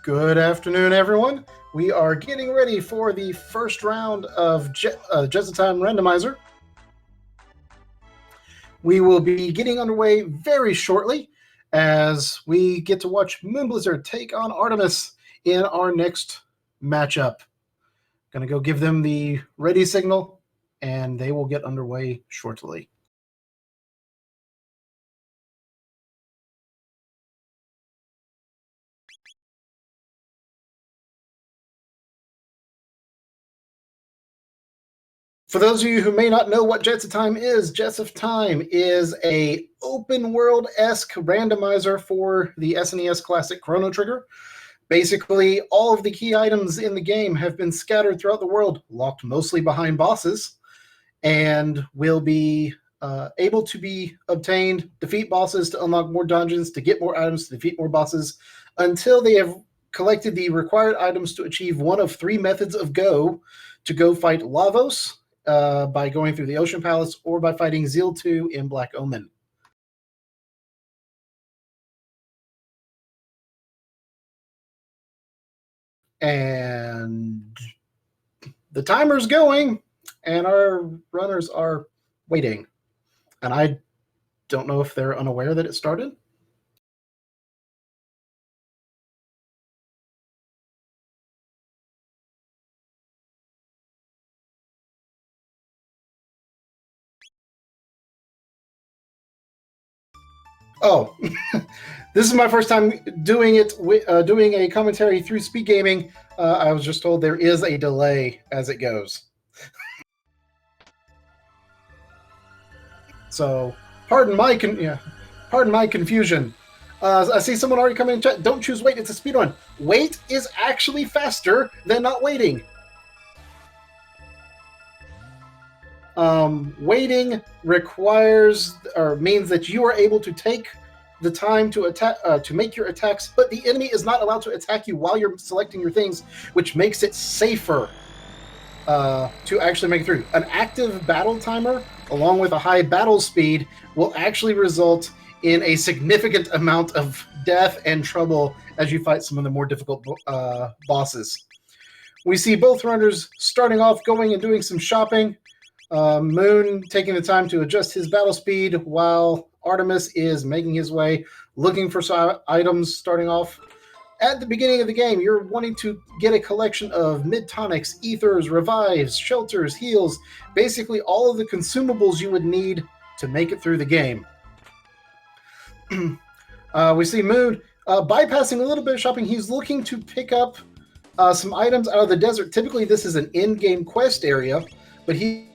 Good afternoon, everyone. We are getting ready for the first round of Just Time Randomizer. We will be getting underway very shortly as we get to watch Moonblizzard take on Artemis in our next matchup. Going to go give them the ready signal, and they will get underway shortly. For those of you who may not know what Jets of Time is a open world-esque randomizer for the SNES Classic Chrono Trigger. Basically, all of the key items in the game have been scattered throughout the world, locked mostly behind bosses, and will be able to be obtained, defeat bosses to unlock more dungeons, to get more items, to defeat more bosses, until they have collected the required items to achieve one of three methods of go, to go fight Lavos, by going through the Ocean Palace, or by fighting Zeal 2 in Black Omen. And the timer's going, and our runners are waiting. And I don't know if they're unaware that it started. Oh, this is my first time doing it, doing a commentary through SpeedGaming. I was just told there is a delay as it goes. So, pardon my confusion. I see someone already coming in chat. Don't choose wait, it's a speed run. Wait is actually faster than not waiting. Waiting requires or means that you are able to take the time to attack to make your attacks, but the enemy is not allowed to attack you while you're selecting your things, which makes it safer to actually make it through. An active battle timer, along with a high battle speed, will actually result in a significant amount of death and trouble as you fight some of the more difficult bosses. We see both runners starting off going and doing some shopping. Moon taking the time to adjust his battle speed, while Artemis is making his way, looking for some items starting off. At the beginning of the game, you're wanting to get a collection of mid-tonics, ethers, revives, shelters, heals, basically all of the consumables you would need to make it through the game. We see Moon bypassing a little bit of shopping. He's looking to pick up some items out of the desert. Typically, this is an in-game quest area, but he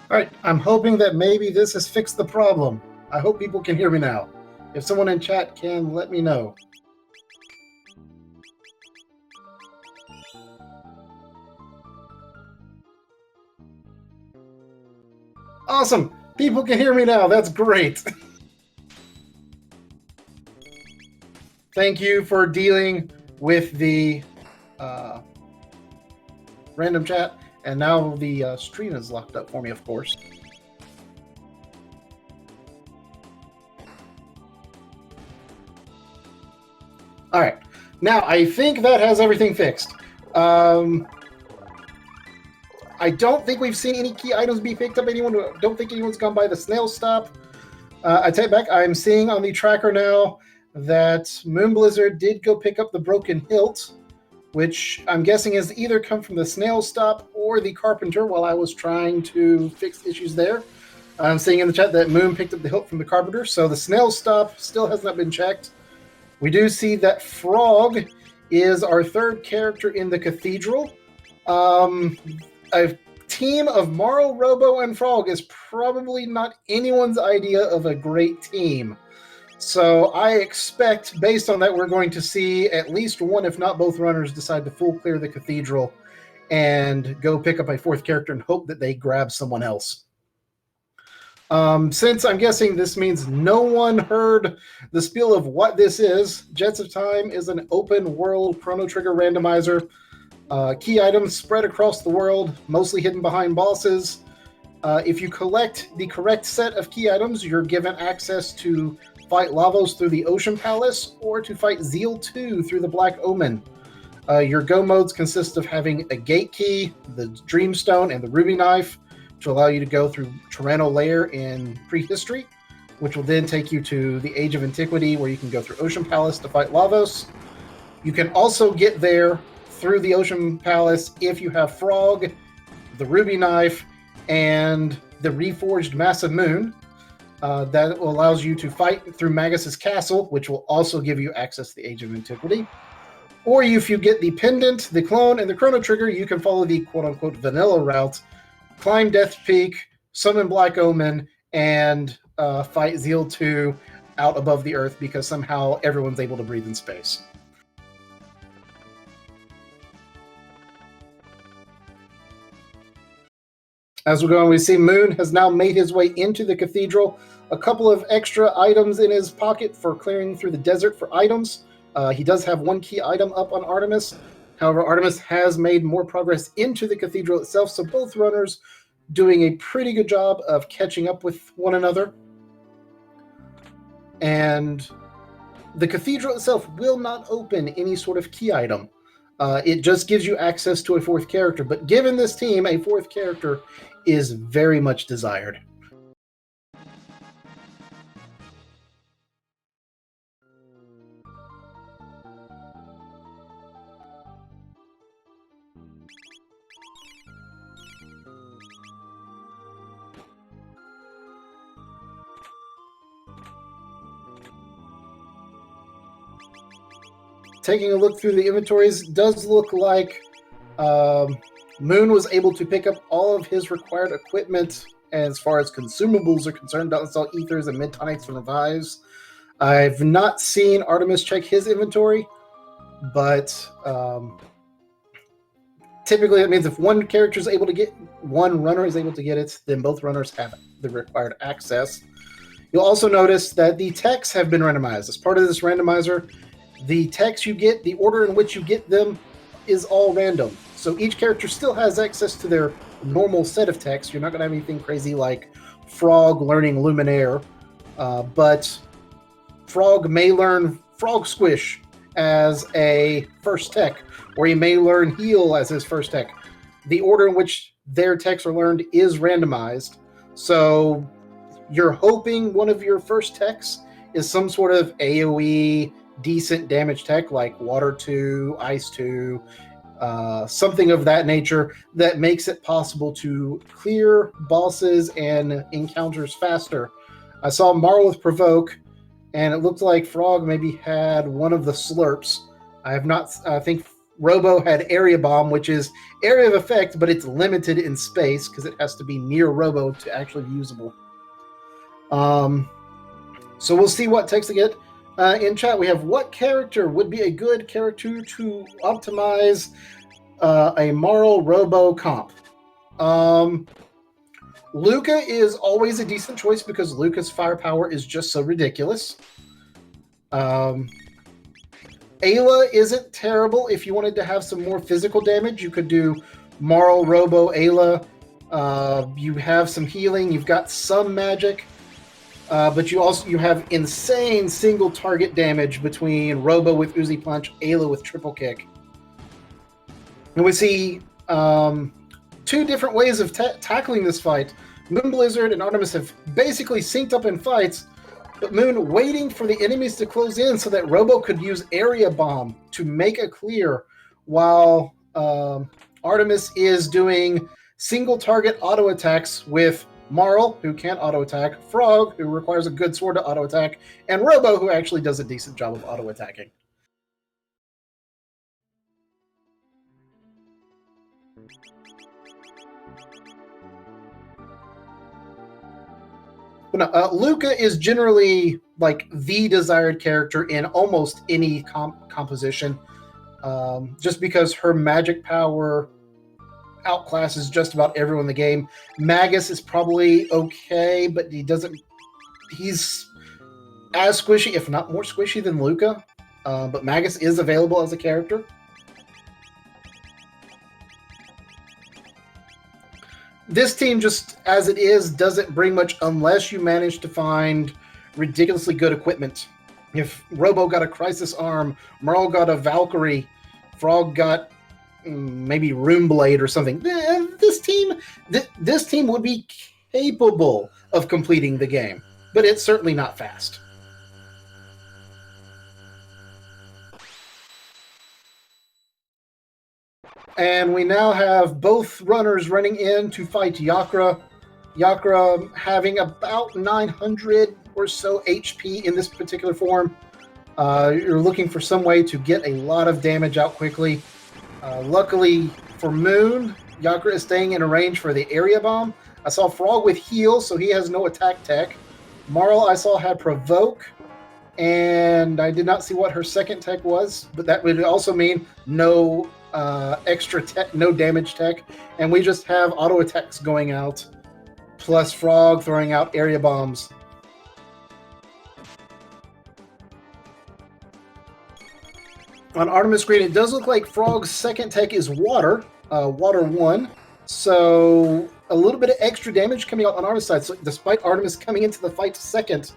All right, I'm hoping that maybe this has fixed the problem. I hope people can hear me now. If someone in chat can, let me know. Awesome! People can hear me now. That's great. Thank you for dealing with the random chat. And now the stream is locked up for me, of course. All right. Now, I think that has everything fixed. I don't think we've seen any key items be picked up. Don't think anyone's gone by the snail stop. I take it back. I'm seeing on the tracker now that moonblizzard did go pick up the broken hilt, which I'm guessing has either come from the snail stop or the carpenter while I was trying to fix issues there. I'm seeing in the chat that Moon picked up the hilt from the carpenter, so the snail stop still has not been checked. We do see that Frog is our third character in the cathedral. A team of Marl, Robo, and Frog is probably not anyone's idea of a great team. So I expect, based on that, we're going to see at least one, if not both runners, decide to full clear the cathedral and go pick up a fourth character and hope that they grab someone else. Since I'm guessing this means no one heard the spiel of what this is, Jets of Time is an open world Chrono Trigger randomizer. Key items spread across the world, mostly hidden behind bosses. If you collect the correct set of key items, you're given access to fight Lavos through the Ocean Palace or to fight Zeal 2 through the Black Omen. Your go modes consist of having a gate key, the Dreamstone, and the Ruby Knife to allow you to go through Chrono Lair in prehistory, which will then take you to the Age of Antiquity, where you can go through Ocean Palace to fight Lavos. You can also get there through the Ocean Palace if you have Frog, the Ruby Knife, and the Reforged Massive Moon. That allows you to fight through Magus's Castle, which will also give you access to the Age of Antiquity. Or if you get the Pendant, the Clone, and the Chrono Trigger, you can follow the quote-unquote vanilla route, climb Death Peak, summon Black Omen, and fight Zeal 2 out above the Earth because somehow everyone's able to breathe in space. As we're going, we see Moon has now made his way into the cathedral. A couple of extra items in his pocket for clearing through the desert for items. He does have one key item up on Artemis. However, Artemis has made more progress into the cathedral itself, so both runners doing a pretty good job of catching up with one another. And the cathedral itself will not open any sort of key item. It just gives you access to a fourth character, but given this team, a fourth character is very much desired. taking a look through the inventories, does look like Moon was able to pick up all of his required equipment as far as consumables are concerned. Balance all ethers and mid-tonics and revives. I've not seen Artemis check his inventory, but typically that means if one character is able to get, one runner is able to get it, then both runners have the required access. You'll also notice that the techs have been randomized. As part of this randomizer, the techs you get, the order in which you get them is all random. So each character still has access to their normal set of techs. You're not going to have anything crazy like Frog learning Luminaire, but Frog may learn Frog Squish as a first tech, or he may learn Heal as his first tech. The order in which their techs are learned is randomized. So you're hoping one of your first techs is some sort of AoE decent damage tech like Water 2, Ice 2, something of that nature that makes it possible to clear bosses and encounters faster. I saw Marl with Provoke, and it looked like Frog maybe had one of the slurps. I think Robo had Area Bomb, which is area of effect, but it's limited in space because it has to be near Robo to actually be usable. So we'll see what text to get. In chat, we have what character would be a good character to optimize a Marl Robo comp. Luca is always a decent choice because Luca's firepower is just so ridiculous. Ayla isn't terrible. If you wanted to have some more physical damage, you could do Marl, Robo, Ayla. You have some healing. You've got some magic. But you have insane single target damage between Robo with Uzi Punch, Ayla with Triple Kick. And we see two different ways of tackling this fight. Moonblizzard and Artemis have basically synced up in fights, but Moon waiting for the enemies to close in so that Robo could use Area Bomb to make a clear, while Artemis is doing single target auto attacks with Marl, who can't auto attack, Frog, who requires a good sword to auto attack, and Robo, who actually does a decent job of auto attacking. But no, Luca is generally like the desired character in almost any composition, just because her magic power outclasses just about everyone in the game. Magus is probably okay, but he's as squishy, if not more squishy than Luca. But Magus is available as a character. This team, just as it is, doesn't bring much unless you manage to find ridiculously good equipment. If Robo got a Crisis Arm, Marl got a Valkyrie, Frog got maybe Room Blade or something, this team would be capable of completing the game, but it's certainly not fast. And we now have both runners running in to fight Yakra. Yakra having about 900 or so HP in this particular form. You're looking for some way to get a lot of damage out quickly. Luckily for Moon, Yakra is staying in a range for the Area Bomb. I saw Frog with Heal, so he has no attack tech. Marl, I saw, had Provoke, and I did not see what her second tech was, but that would also mean no extra tech, no damage tech, and we just have auto attacks going out, plus Frog throwing out Area Bombs. On Artemis screen, it does look like Frog's second tech is Water, Water 1. So a little bit of extra damage coming out on Artemis' side. So despite Artemis coming into the fight second,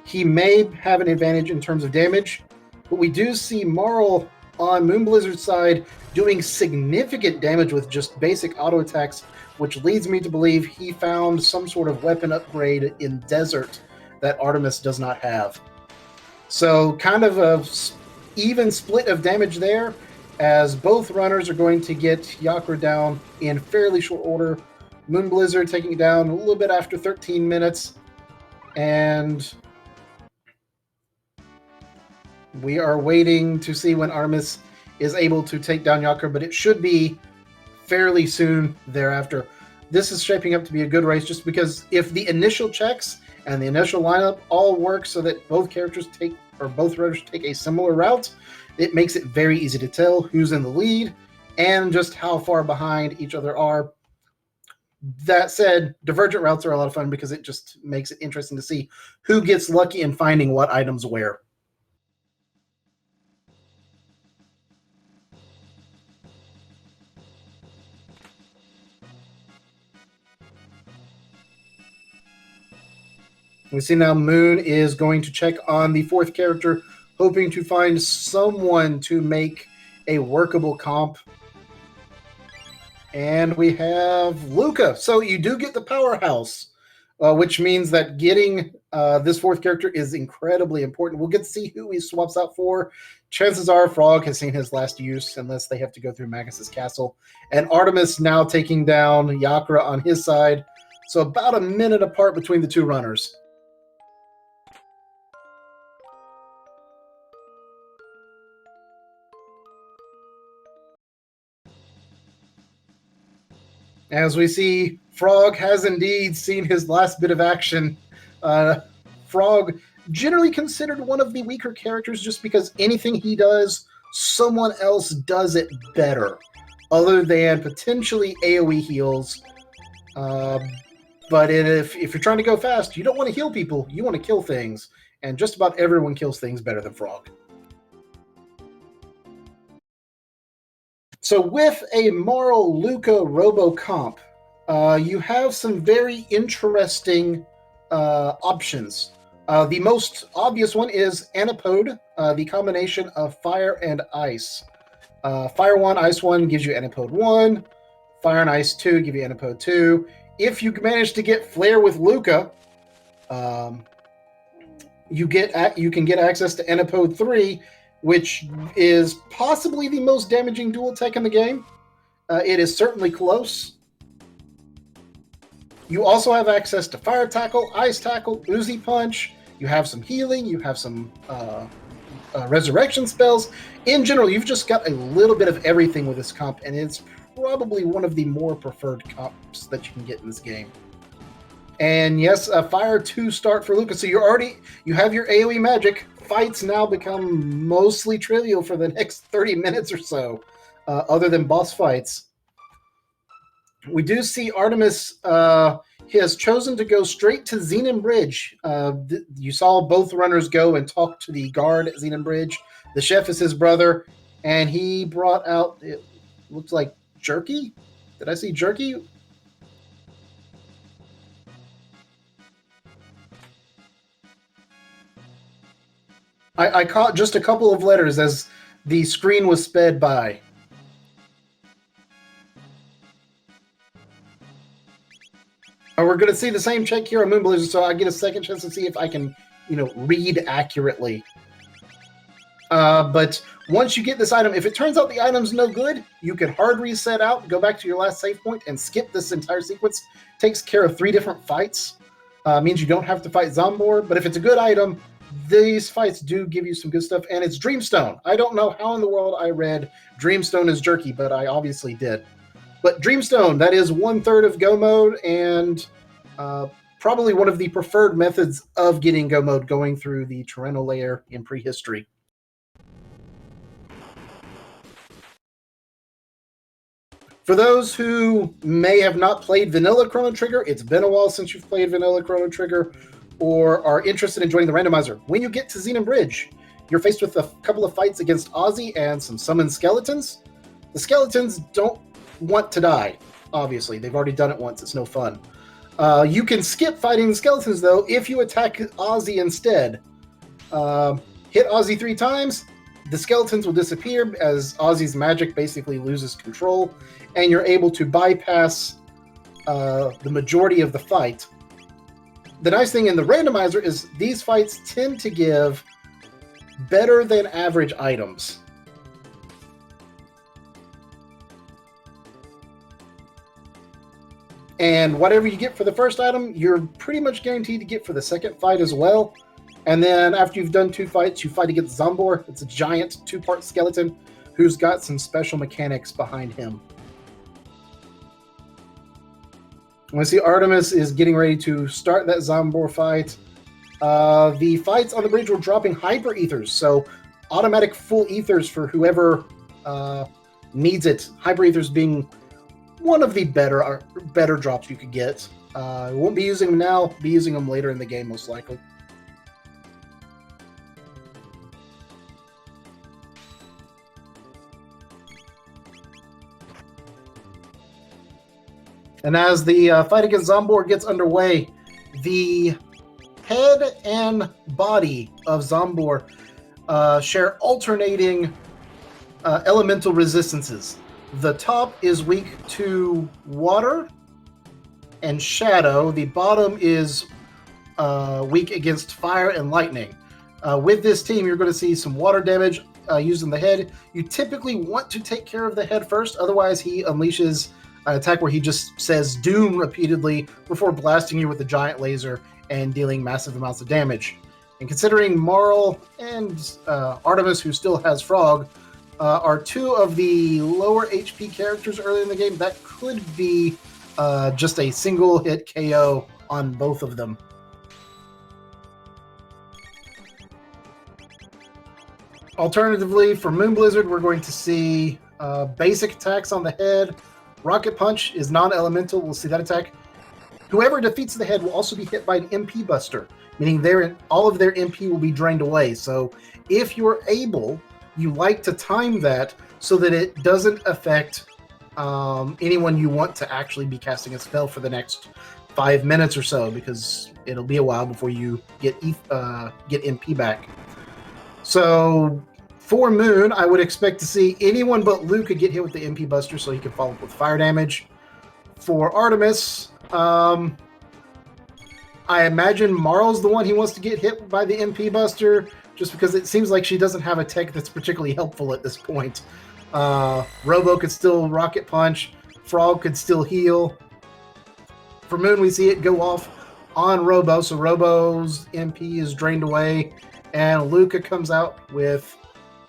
he may have an advantage in terms of damage. But we do see Marl on Moonblizzard's side doing significant damage with just basic auto attacks, which leads me to believe he found some sort of weapon upgrade in Desert that Artemis does not have. So kind of a even split of damage there, as both runners are going to get Yakra down in fairly short order. Moonblizzard taking it down a little bit after 13 minutes, and We are waiting to see when Artemis is able to take down Yakra, but it should be fairly soon thereafter. This is shaping up to be a good race just because if the initial checks and the initial lineup all work so that both characters take, or both runners take a similar route, it makes it very easy to tell who's in the lead and just how far behind each other are. That said, divergent routes are a lot of fun because it just makes it interesting to see who gets lucky in finding what items where. We see now Moon is going to check on the fourth character, hoping to find someone to make a workable comp. And we have Luca. So you do get the powerhouse, which means that getting this fourth character is incredibly important. We'll get to see who he swaps out for. Chances are Frog has seen his last use unless they have to go through Magus's castle. And Artemis now taking down Yakra on his side. So about a minute apart between the two runners. As we see, Frog has indeed seen his last bit of action. Frog, generally considered one of the weaker characters just because anything he does, someone else does it better, other than potentially AoE heals. But if you're trying to go fast, you don't want to heal people, you want to kill things. And just about everyone kills things better than Frog. So with a Marl Luca Robo comp, you have some very interesting options. The most obvious one is Antipode, the combination of fire and ice. Fire 1, Ice 1 gives you Antipode 1. Fire and Ice 2 give you Antipode 2. If you manage to get Flare with Luca, you can get access to Antipode 3, which is possibly the most damaging dual tech in the game. It is certainly close. You also have access to Fire Tackle, Ice Tackle, Uzi Punch. You have some healing. You have some resurrection spells. In general, you've just got a little bit of everything with this comp, and it's probably one of the more preferred comps that you can get in this game. And yes, a Fire 2 start for Lucas. So you have your AoE magic. Fights now become mostly trivial for the next 30 minutes or so, other than boss fights. We do see Artemis he has chosen to go straight to Xenon Bridge. You saw both runners go and talk to the guard at Xenon Bridge. The chef is his brother, and he brought out, it looks like jerky? Did I see jerky? I caught just a couple of letters as the screen was sped by. We're going to see the same check here on moonblizzard, so I get a second chance to see if I can, read accurately. But once you get this item, if it turns out the item's no good, you can hard reset out, go back to your last save point, and skip this entire sequence. Takes care of 3 different fights. Means you don't have to fight Zombor, but if it's a good item, these fights do give you some good stuff, and it's Dreamstone. I don't know how in the world I read Dreamstone is jerky, but I obviously did. But Dreamstone, that is 1/3 of Go mode, and probably one of the preferred methods of getting Go mode going through the Chrono layer in prehistory. For those who may have not played Vanilla Chrono Trigger, it's been a while since you've played Vanilla Chrono Trigger, or are interested in joining the randomizer. When you get to Xenon Bridge, you're faced with a couple of fights against Ozzy and some summoned skeletons. The skeletons don't want to die, obviously. They've already done it once. It's no fun. You can skip fighting the skeletons, though, if you attack Ozzy instead. Hit Ozzy 3 times, the skeletons will disappear as Ozzy's magic basically loses control, and you're able to bypass the majority of the fight. The nice thing in the randomizer is these fights tend to give better than average items. And whatever you get for the first item, you're pretty much guaranteed to get for the second fight as well. And then after you've done 2 fights, you fight against Zombor. It's a giant 2-part skeleton who's got some special mechanics behind him. We see Artemis is getting ready to start that Zombor fight. The fights on the bridge were dropping hyper ethers, so automatic full ethers for whoever needs it. Hyper ethers being one of the better drops you could get. Won't be using them now. Be using them later in the game, most likely. And as the fight against Zombor gets underway, the head and body of Zombor share alternating elemental resistances. The top is weak to water and shadow. The bottom is weak against fire and lightning. With this team, you're going to see some water damage using the head. You typically want to take care of the head first, otherwise he unleashes an attack where he just says doom repeatedly before blasting you with a giant laser and dealing massive amounts of damage. And considering Marl and Artemis, who still has Frog, are 2 of the lower HP characters early in the game, that could be just a single hit KO on both of them. Alternatively, for Moonblizzard, we're going to see basic attacks on the head. Rocket Punch is non-elemental. We'll see that attack. Whoever defeats the head will also be hit by an MP Buster, meaning all of their MP will be drained away. So if you're able, you like to time that so that it doesn't affect anyone you want to actually be casting a spell for the next 5 minutes or so, because it'll be a while before you get MP back. So for Moon, I would expect to see anyone but Luca get hit with the MP Buster so he can follow up with fire damage. For Artemis, I imagine Marl's the one he wants to get hit by the MP Buster, just because it seems like she doesn't have a tech that's particularly helpful at this point. Robo could still Rocket Punch. Frog could still heal. For Moon, we see it go off on Robo, so Robo's MP is drained away, and Luca comes out with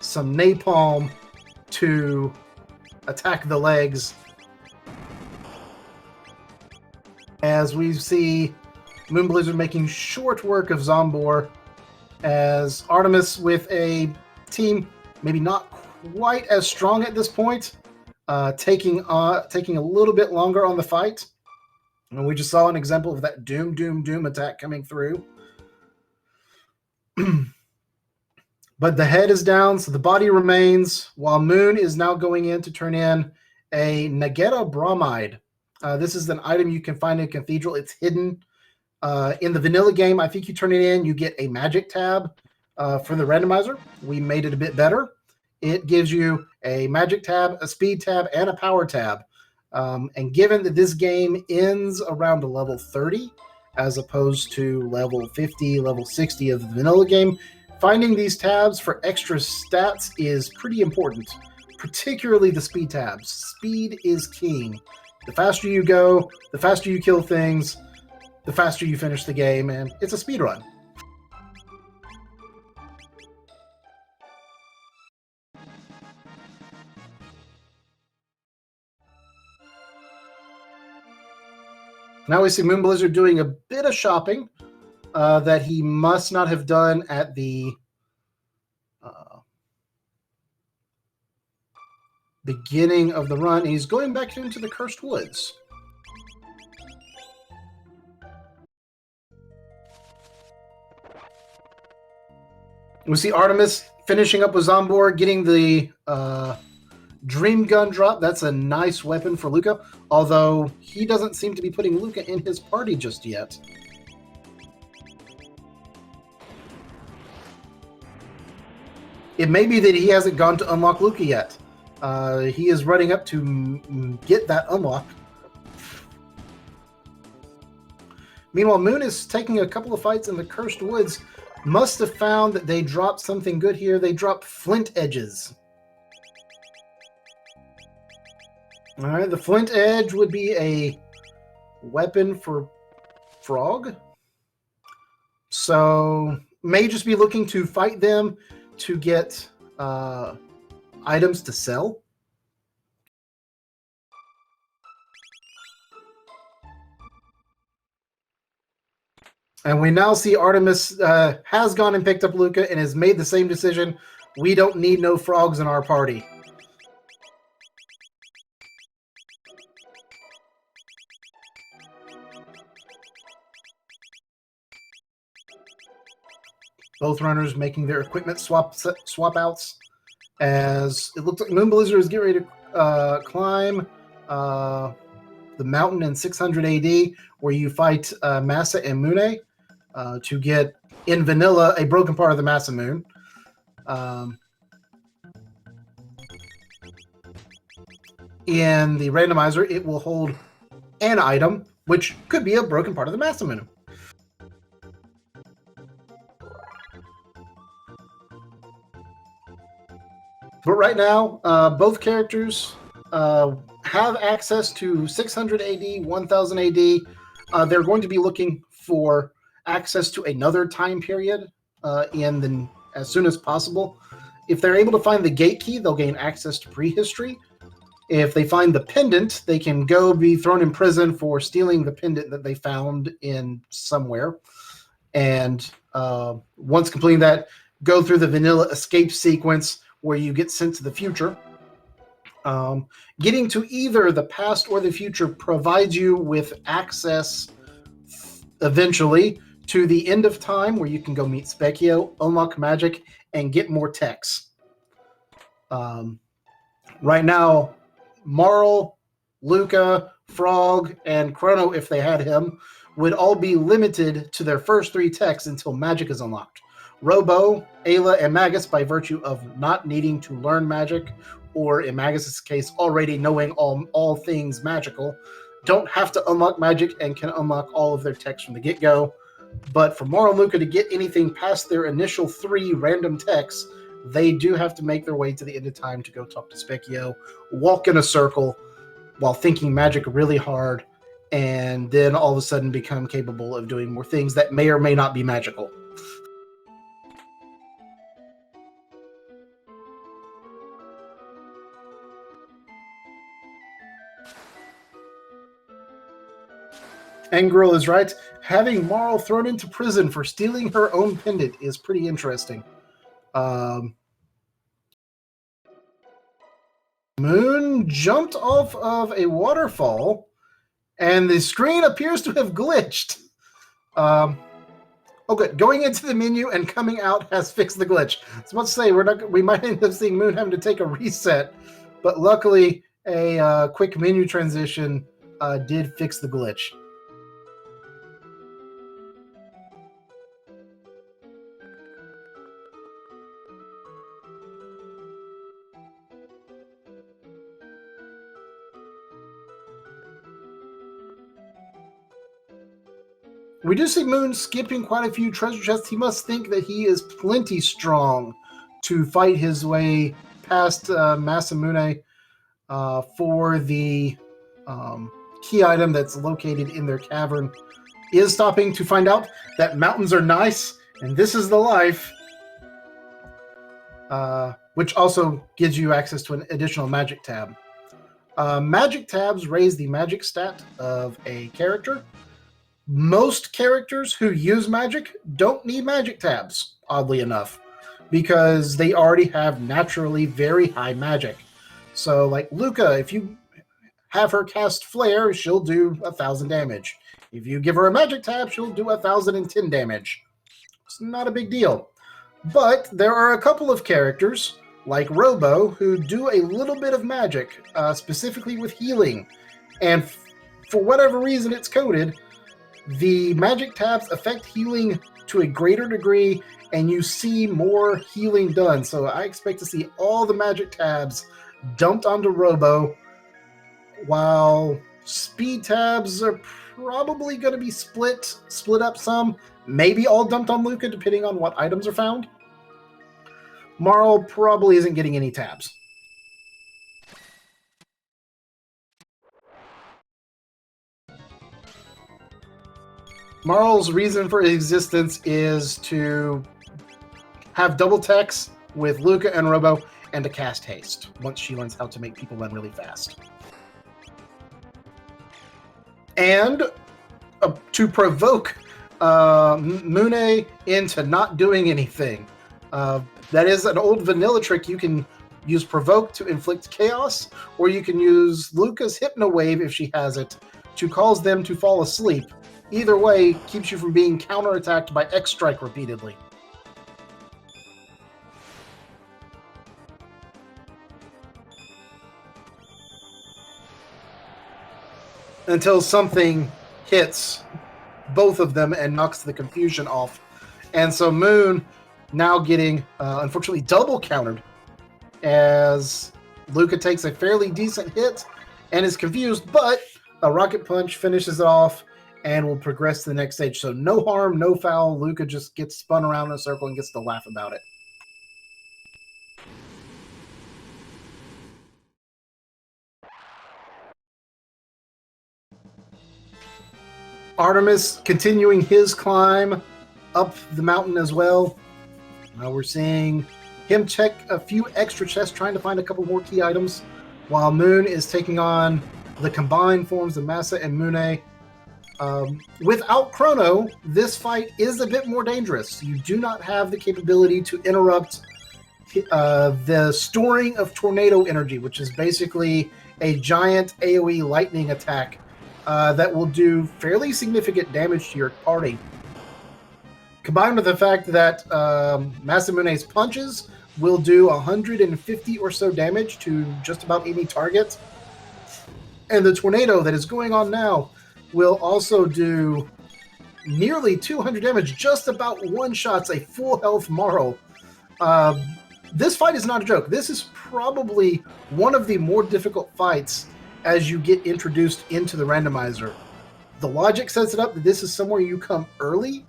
some napalm to attack the legs. As we see Moonblizzard making short work of Zombor, as Artemis with a team maybe not quite as strong at this point, taking a little bit longer on the fight. And we just saw an example of that doom attack coming through. But the head is down, so the body remains, while Moon is now going in to turn in a Nagetta Bromide. This is an item you can find in Cathedral. It's hidden in the vanilla game. I think you turn it in, you get a magic tab for the randomizer. We made it a bit better. It gives you a magic tab, a speed tab, and a power tab. And given that this game ends around a level 30, as opposed to level 50, level 60 of the vanilla game, finding these tabs for extra stats is pretty important, particularly the speed tabs. Speed is king. The faster you go, the faster you kill things, the faster you finish the game, and it's a speed run. Now we see Moonblizzard doing a bit of shopping that he must not have done at the beginning of the run. He's going back into the Cursed Woods. We see Artemis finishing up with Zombor, getting the Dream Gun drop. That's a nice weapon for Luca, although he doesn't seem to be putting Luca in his party just yet. It may be that he hasn't gone to unlock Luca yet. He is running up to get that unlock. Meanwhile, Moon is taking a couple of fights in the Cursed Woods. Must have found that they dropped something good here. They dropped flint edges. All right, the flint edge would be a weapon for Frog. So may just be looking to fight them to get items to sell. And we now see Artemis has gone and picked up Luca and has made the same decision. We don't need no frogs in our party. Both runners making their equipment swap outs, as it looks like Moonblizzard is getting ready to climb the mountain in 600 AD, where you fight Massa and Mune to get, in vanilla, a broken part of the Massa Moon. In the randomizer, it will hold an item, which could be a broken part of the Massa Moon. But right now, both characters have access to 600 AD, 1000 AD. They're going to be looking for access to another time period as soon as possible. If they're able to find the gate key, they'll gain access to prehistory. If they find the pendant, they can go be thrown in prison for stealing the pendant that they found in somewhere. And once completing that, go through the vanilla escape sequence where you get sent to the future. Getting to either the past or the future provides you with access eventually to the end of time, where you can go meet Specchio, unlock magic, and get more techs. Right now, Marl, Luca, Frog, and Chrono, if they had him, would all be limited to their first 3 techs until magic is unlocked. Robo, Ayla, and Magus, by virtue of not needing to learn magic, or in Magus's case, already knowing all things magical, don't have to unlock magic and can unlock all of their techs from the get-go. But for Marl and Luca to get anything past their initial 3 random techs, they do have to make their way to the end of time to go talk to Specchio, walk in a circle while thinking magic really hard, and then all of a sudden become capable of doing more things that may or may not be magical. Angirl is right. Having Marl thrown into prison for stealing her own pendant is pretty interesting. Moon jumped off of a waterfall, and the screen appears to have glitched. Oh, good. Going into the menu and coming out has fixed the glitch. I was about to say we might end up seeing Moon having to take a reset, but luckily a quick menu transition did fix the glitch. We do see Moon skipping quite a few treasure chests. He must think that he is plenty strong to fight his way past Masamune for the key item that's located in their cavern. He is stopping to find out that mountains are nice, and this is the life, which also gives you access to an additional magic tab. Magic tabs raise the magic stat of a character. Most characters who use magic don't need magic tabs, oddly enough, because they already have naturally very high magic. So, like Luca, if you have her cast Flare, she'll do 1,000 damage. If you give her a magic tab, she'll do 1,010 damage. It's not a big deal. But there are a couple of characters, like Robo, who do a little bit of magic, specifically with healing. And for whatever reason it's coded, the magic tabs affect healing to a greater degree, and you see more healing done. So I expect to see all the magic tabs dumped onto Robo, while speed tabs are probably going to be split up some, maybe all dumped on Luca, depending on what items are found. Marl probably isn't getting any tabs. Marl's reason for existence is to have double techs with Luca and Robo, and to cast haste once she learns how to make people run really fast. And to provoke Mune into not doing anything. That is an old vanilla trick. You can use Provoke to inflict chaos, or you can use Luca's Hypno Wave, if she has it, to cause them to fall asleep. Either way, keeps you from being counterattacked by X-Strike repeatedly. Until something hits both of them and knocks the confusion off. And so Moon now getting, unfortunately, double countered as Luca takes a fairly decent hit and is confused, but a Rocket Punch finishes it off and will progress to the next stage. So no harm, no foul. Luca just gets spun around in a circle and gets to laugh about it. Artemis continuing his climb up the mountain as well. We're seeing him check a few extra chests, trying to find a couple more key items, while Moon is taking on the combined forms of Massa and Mune. Without Chrono, this fight is a bit more dangerous. You do not have the capability to interrupt the storing of tornado energy, which is basically a giant AoE lightning attack that will do fairly significant damage to your party. Combined with the fact that Masamune's punches will do 150 or so damage to just about any target, and the tornado that is going on now will also do nearly 200 damage, just about one-shots a full health Marl. This fight is not a joke. This is probably one of the more difficult fights as you get introduced into the randomizer. The logic sets it up that this is somewhere you come early,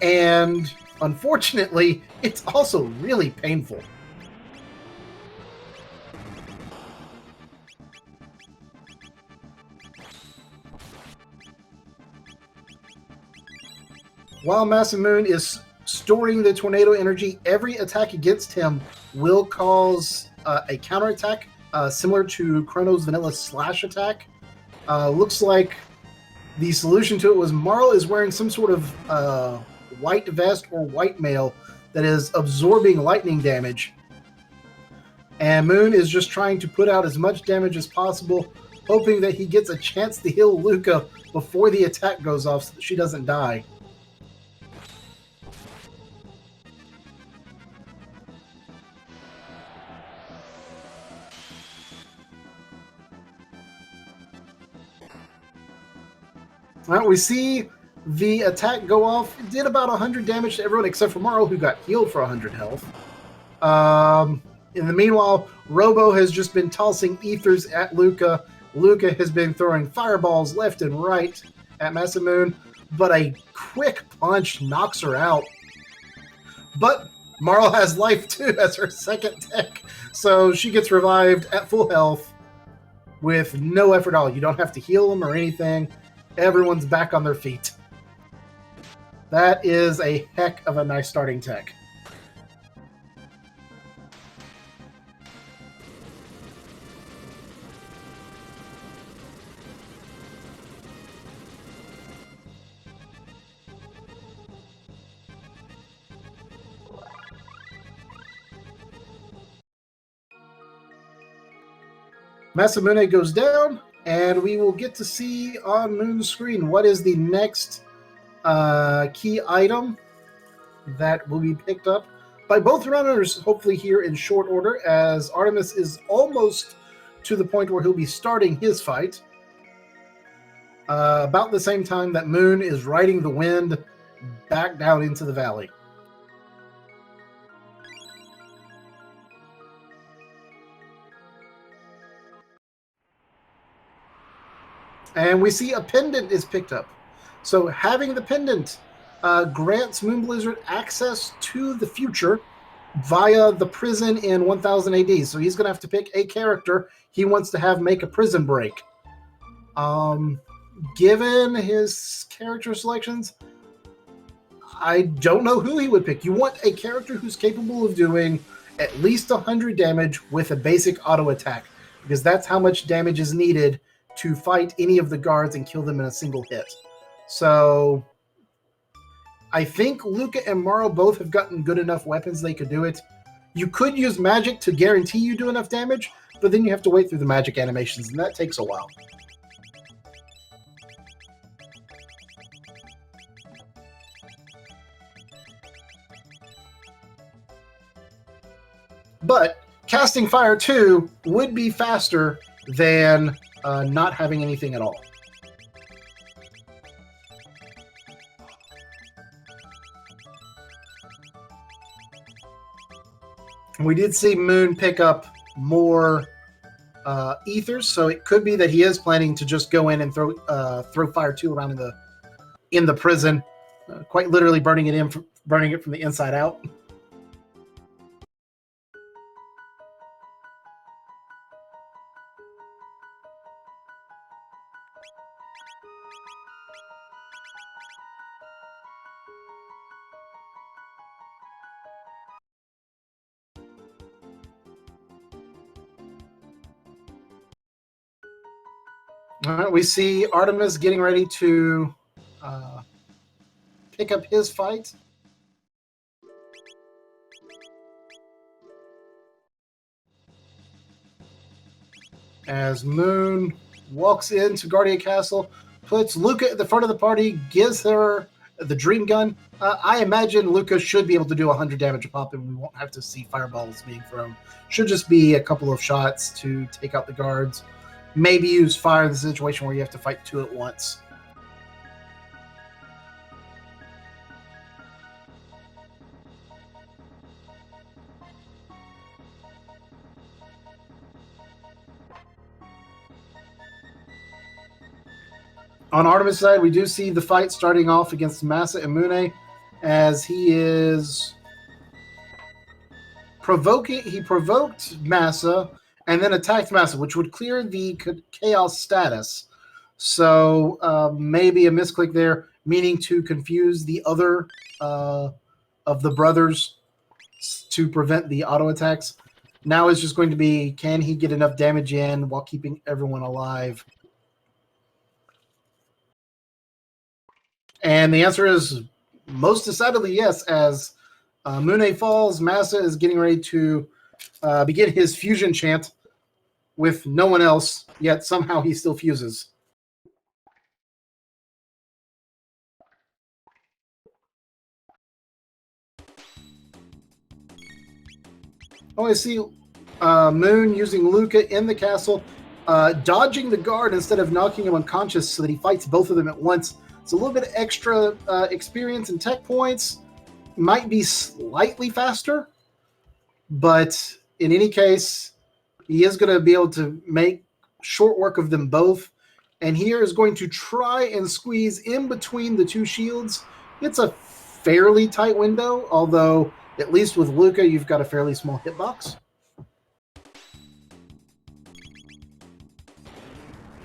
and unfortunately, it's also really painful. While Masamune is storing the tornado energy, every attack against him will cause a counterattack, similar to Chrono's vanilla slash attack. Looks like the solution to it was Marl is wearing some sort of white vest or white mail that is absorbing lightning damage. And Moon is just trying to put out as much damage as possible, hoping that he gets a chance to heal Luca before the attack goes off so that she doesn't die. All right, we see the attack go off. It did about 100 damage to everyone except for Marl, who got healed for 100 health. In the meanwhile, Robo has just been tossing ethers at Luca. Luca has been throwing fireballs left and right at Masamune, but a quick punch knocks her out. But Marl has life too as her second tech, so she gets revived at full health with no effort at all. You don't have to heal them or anything. Everyone's back on their feet. That is a heck of a nice starting tech. Masamune goes down, and we will get to see on Moon's screen what is the next key item that will be picked up by both runners, hopefully here in short order, as Artemis is almost to the point where he'll be starting his fight. About the same time that Moon is riding the wind back down into the valley. And we see a pendant is picked up. So having the pendant grants Moonblizzard access to the future via the prison in 1000 AD. So he's going to have to pick a character he wants to have make a prison break. Given his character selections, I don't know who he would pick. You want a character who's capable of doing at least 100 damage with a basic auto attack, because that's how much damage is needed to fight any of the guards and kill them in a single hit. So I think Luca and Morrow both have gotten good enough weapons they could do it. You could use magic to guarantee you do enough damage, but then you have to wait through the magic animations, and that takes a while. But casting Fire 2 would be faster than not having anything at all. We did see Moon pick up more ethers, so it could be that he is planning to just go in and throw Fire 2 around in the prison, quite literally burning it from the inside out. All right, we see Artemis getting ready to pick up his fight. As Moon walks into Guardia Castle, puts Luca at the front of the party, gives her the Dream Gun. I imagine Luca should be able to do 100 damage a pop, and we won't have to see fireballs being thrown. Should just be a couple of shots to take out the guards. Maybe use fire in the situation where you have to fight two at once. On Artemis' side, we do see the fight starting off against Massa and Mune, as he is provoking. He provoked Massa and then attacked Massa, which would clear the chaos status. So maybe a misclick there, meaning to confuse the other of the brothers to prevent the auto attacks. Now it's just going to be, can he get enough damage in while keeping everyone alive? And the answer is most decidedly yes, as Mune falls, Massa is getting ready to begin his fusion chant with no one else, yet somehow he still fuses. Oh, I see Moon using Luca in the castle, dodging the guard instead of knocking him unconscious so that he fights both of them at once. It's a little bit of extra experience and tech points. Might be slightly faster, but in any case, he is going to be able to make short work of them both. And here is going to try and squeeze in between the two shields. It's a fairly tight window, although at least with Luca, you've got a fairly small hitbox.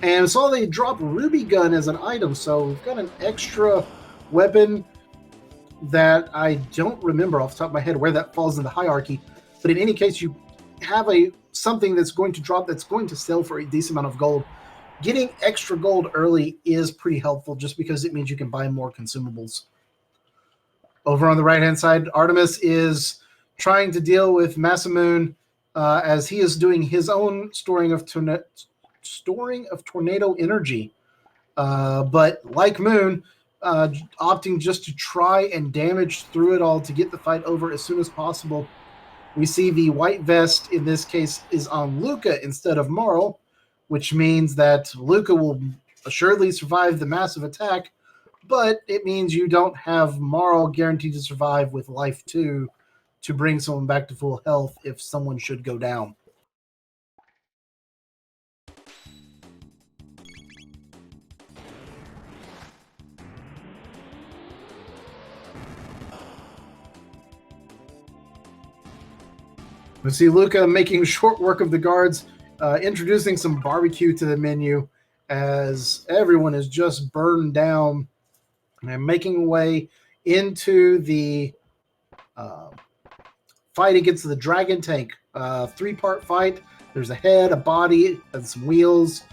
And saw they drop Ruby Gun as an item, so we've got an extra weapon that I don't remember off the top of my head where that falls in the hierarchy. But in any case, you have something that's going to drop, that's going to sell for a decent amount of gold. Getting extra gold early is pretty helpful just because it means you can buy more consumables. Over on the right-hand side, Artemis is trying to deal with Masamoon as he is doing his own storing of tornado energy. But like Moon, opting just to try and damage through it all to get the fight over as soon as possible. We see the white vest, in this case, is on Luca instead of Marl, which means that Luca will assuredly survive the massive attack, but it means you don't have Marl guaranteed to survive with life 2 to bring someone back to full health if someone should go down. We see Luca making short work of the guards, introducing some barbecue to the menu as everyone is just burned down and making way into the fight against the dragon tank. 3-part fight. There's a head, a body, and some wheels.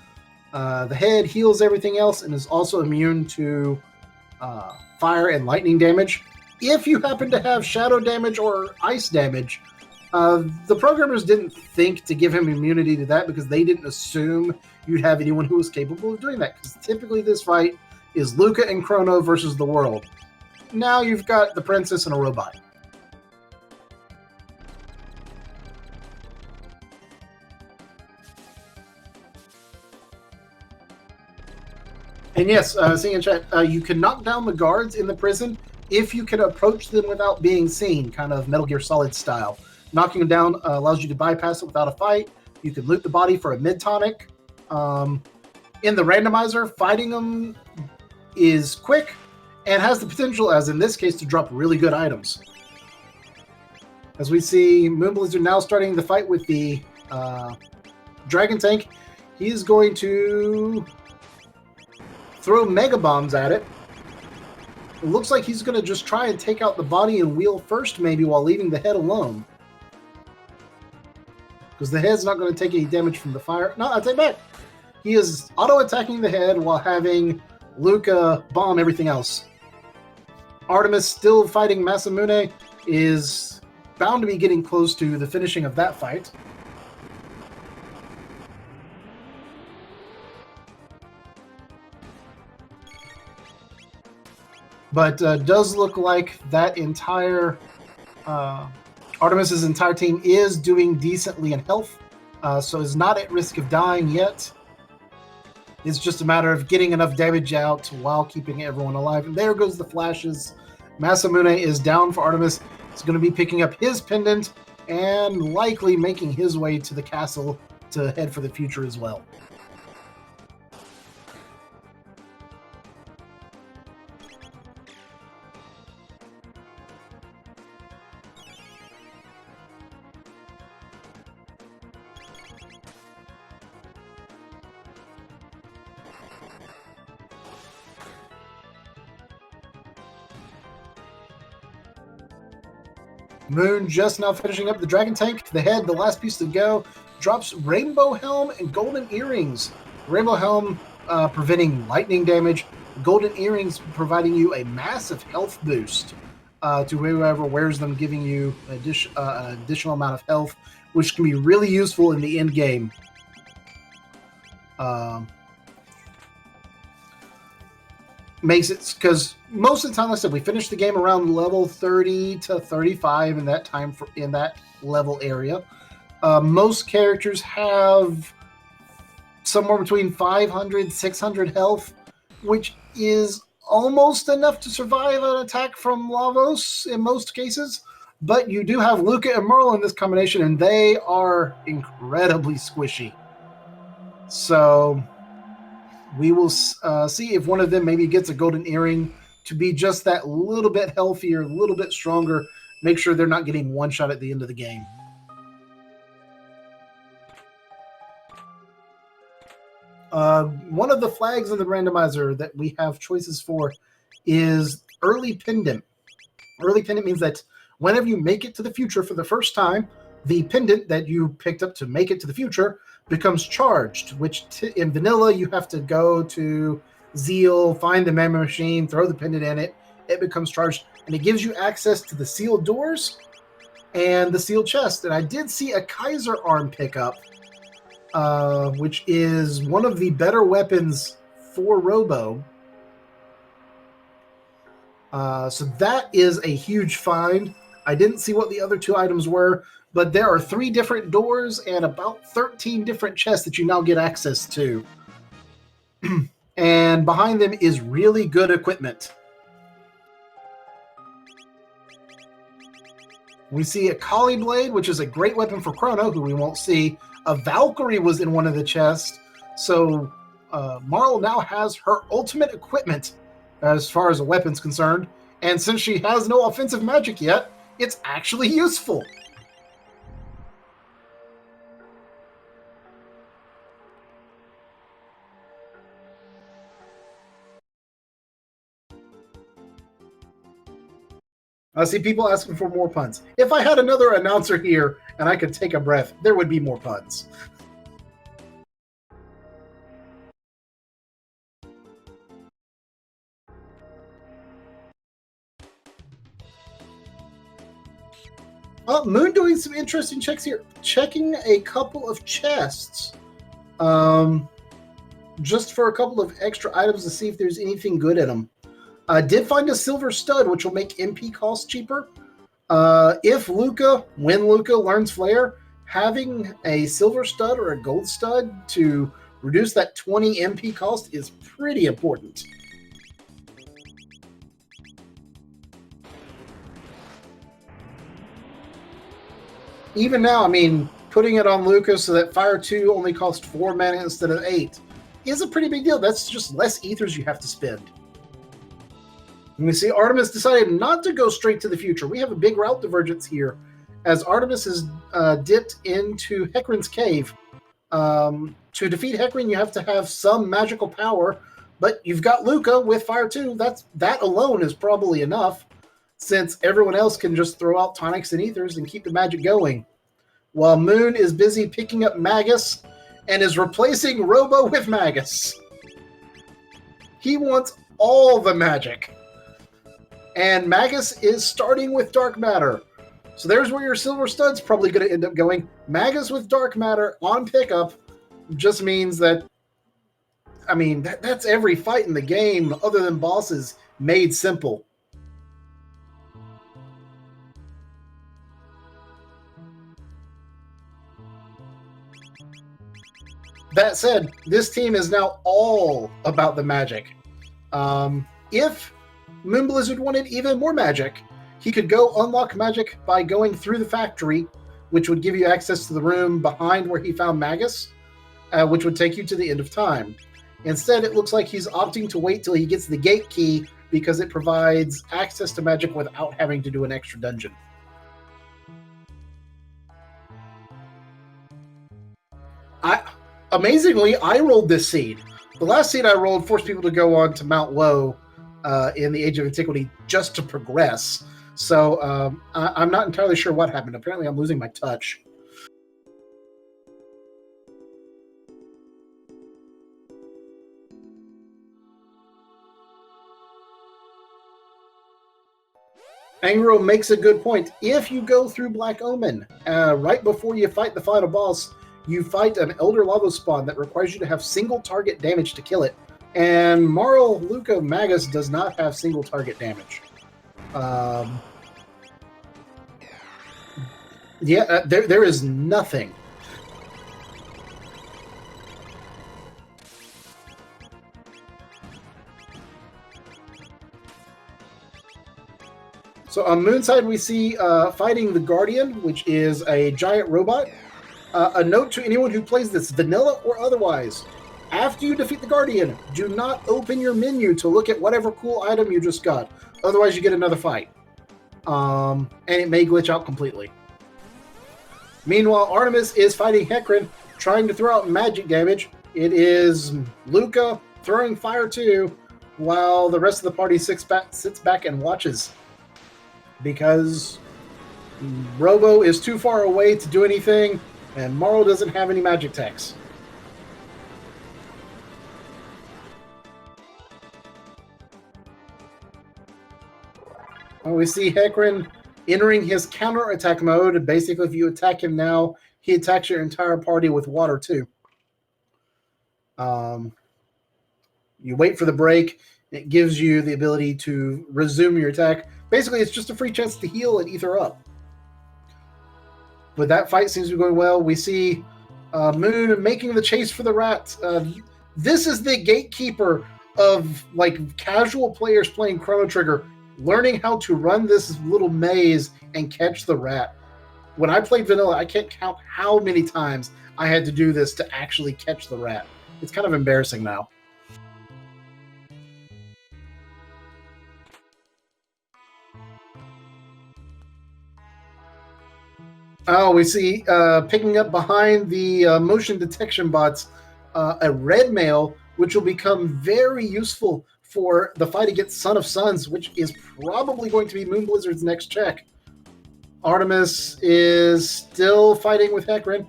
The head heals everything else and is also immune to fire and lightning damage. If you happen to have shadow damage or ice damage, the programmers didn't think to give him immunity to that because they didn't assume you'd have anyone who was capable of doing that. Because typically this fight is Luca and Chrono versus the world. Now you've got the princess and a robot. And yes, seeing in chat, you can knock down the guards in the prison if you can approach them without being seen, kind of Metal Gear Solid style. Knocking them down allows you to bypass it without a fight. You can loot the body for a mid-tonic. In the randomizer, fighting them is quick and has the potential, as in this case, to drop really good items. As we see moonblizzard now starting the fight with the dragon tank, he's going to throw mega bombs at it. It looks like he's going to just try and take out the body and wheel first, maybe, while leaving the head alone. Because the head's not going to take any damage from the fire. No, I take back. He is auto-attacking the head while having Luca bomb everything else. Artemis, still fighting Masamune, is bound to be getting close to the finishing of that fight. But does look like that entire Artemis's entire team is doing decently in health, so is not at risk of dying yet. It's just a matter of getting enough damage out while keeping everyone alive. And there goes the flashes. Masamune is down for Artemis. He's going to be picking up his pendant and likely making his way to the castle to head for the future as well. Moon just now finishing up the dragon tank. The head, the last piece to go, drops rainbow helm and golden earrings. Rainbow helm preventing lightning damage. Golden earrings providing you a massive health boost to whoever wears them, giving you an additional amount of health, which can be really useful in the end game. Makes it, because most of the time, like I said, we finish the game around level 30 to 35 in that time in that level area. Most characters have somewhere between 500 600 health, which is almost enough to survive an attack from Lavos in most cases. But you do have Luca and Merle in this combination, and they are incredibly squishy. So we will see if one of them maybe gets a golden earring to be just that little bit healthier, a little bit stronger. Make sure they're not getting one shot at the end of the game. One of the flags in the randomizer that we have choices for is early pendant. Early pendant means that whenever you make it to the future for the first time, the pendant that you picked up to make it to the future becomes charged, which in vanilla you have to go to Zeal, find the memory machine, throw the pendant in it, it becomes charged, and it gives you access to the sealed doors and the sealed chest. And I did see a Kaiser arm pickup, which is one of the better weapons for Robo. So that is a huge find. I didn't see what the other two items were, but there are 3 different doors and about 13 different chests that you now get access to. And behind them is really good equipment. We see a Kali Blade, which is a great weapon for Chrono, who we won't see. A Valkyrie was in one of the chests. So Marl now has her ultimate equipment as far as a weapon's concerned. And since she has no offensive magic yet, it's actually useful. I see people asking for more puns. If I had another announcer here and I could take a breath, there would be more puns. Moon doing some interesting checks here. Checking a couple of chests. Just for a couple of extra items to see if there's anything good in them. Did find a silver stud, which will make MP cost cheaper. When Luca learns Flare, having a silver stud or a gold stud to reduce that 20 MP cost is pretty important. Even now, I mean, putting it on Luca so that Fire 2 only costs 4 mana instead of 8 is a pretty big deal. That's just less ethers you have to spend. And we see Artemis decided not to go straight to the future. We have a big route divergence here, as Artemis has dipped into Hecarim's cave. To defeat Hecarim, you have to have some magical power, but you've got Luca with Fire 2. That alone is probably enough, since everyone else can just throw out tonics and ethers and keep the magic going. While Moon is busy picking up Magus and is replacing Robo with Magus. He wants all the magic. And Magus is starting with Dark Matter. So there's where your Silver Stud's probably going to end up going. Magus with Dark Matter on pickup just means that, I mean, that's every fight in the game other than bosses made simple. That said, this team is now all about the magic. If moonblizzard wanted even more magic, he could go unlock magic by going through the factory, which would give you access to the room behind where he found Magus, which would take you to the end of time. Instead, it looks like he's opting to wait till he gets the gate key because it provides access to magic without having to do an extra dungeon. Amazingly, I rolled this seed. The last seed I rolled forced people to go on to Mount Woe in the Age of Antiquity just to progress. So I'm not entirely sure what happened. Apparently, I'm losing my touch. Angro makes a good point. If you go through Black Omen, right before you fight the final boss, you fight an Elder Lava Spawn that requires you to have single target damage to kill it. And Marl Luca Magus does not have single target damage. There is nothing. So on Moonside, we see fighting the Guardian, which is a giant robot. A note to anyone who plays this, vanilla or otherwise. After you defeat the Guardian, do not open your menu to look at whatever cool item you just got. Otherwise, you get another fight. And it may glitch out completely. Meanwhile, Artemis is fighting Hecarim, trying to throw out magic damage. It is Luca throwing Fire 2, while the rest of the party sits back and watches. Because Robo is too far away to do anything, and Marl doesn't have any magic techs. We see Hecarim entering his counter-attack mode. Basically, if you attack him now, he attacks your entire party with water, too. You wait for the break. It gives you the ability to resume your attack. Basically, it's just a free chance to heal and ether up. But that fight seems to be going well. We see Moon making the chase for the rat. This is the gatekeeper of like casual players playing Chrono Trigger, learning how to run this little maze and catch the rat. When I played vanilla, I can't count how many times I had to do this to actually catch the rat. It's kind of embarrassing now. Oh, we see picking up behind the motion detection bots a red mail, which will become very useful for the fight against Son of Suns, which is probably going to be Moonblizzard's next check. Artemis is still fighting with Hecarim,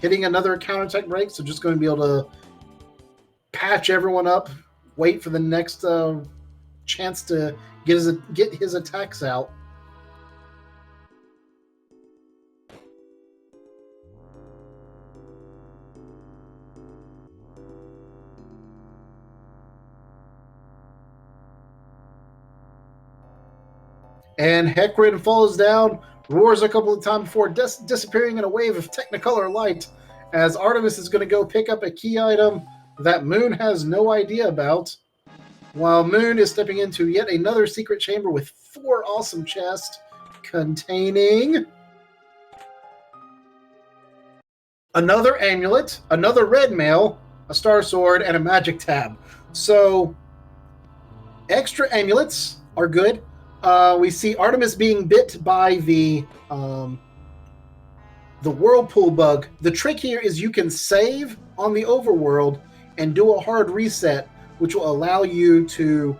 hitting another counterattack break, so just going to be able to patch everyone up, wait for the next chance to get his attacks out. And Hecarim falls down, roars a couple of times before disappearing in a wave of Technicolor light, as Artemis is going to go pick up a key item that Moon has no idea about, while Moon is stepping into yet another secret chamber with 4 awesome chests containing another amulet, another red mail, a star sword, and a magic tab. So extra amulets are good. We see Artemis being bit by the whirlpool bug. The trick here is you can save on the overworld and do a hard reset, which will allow you to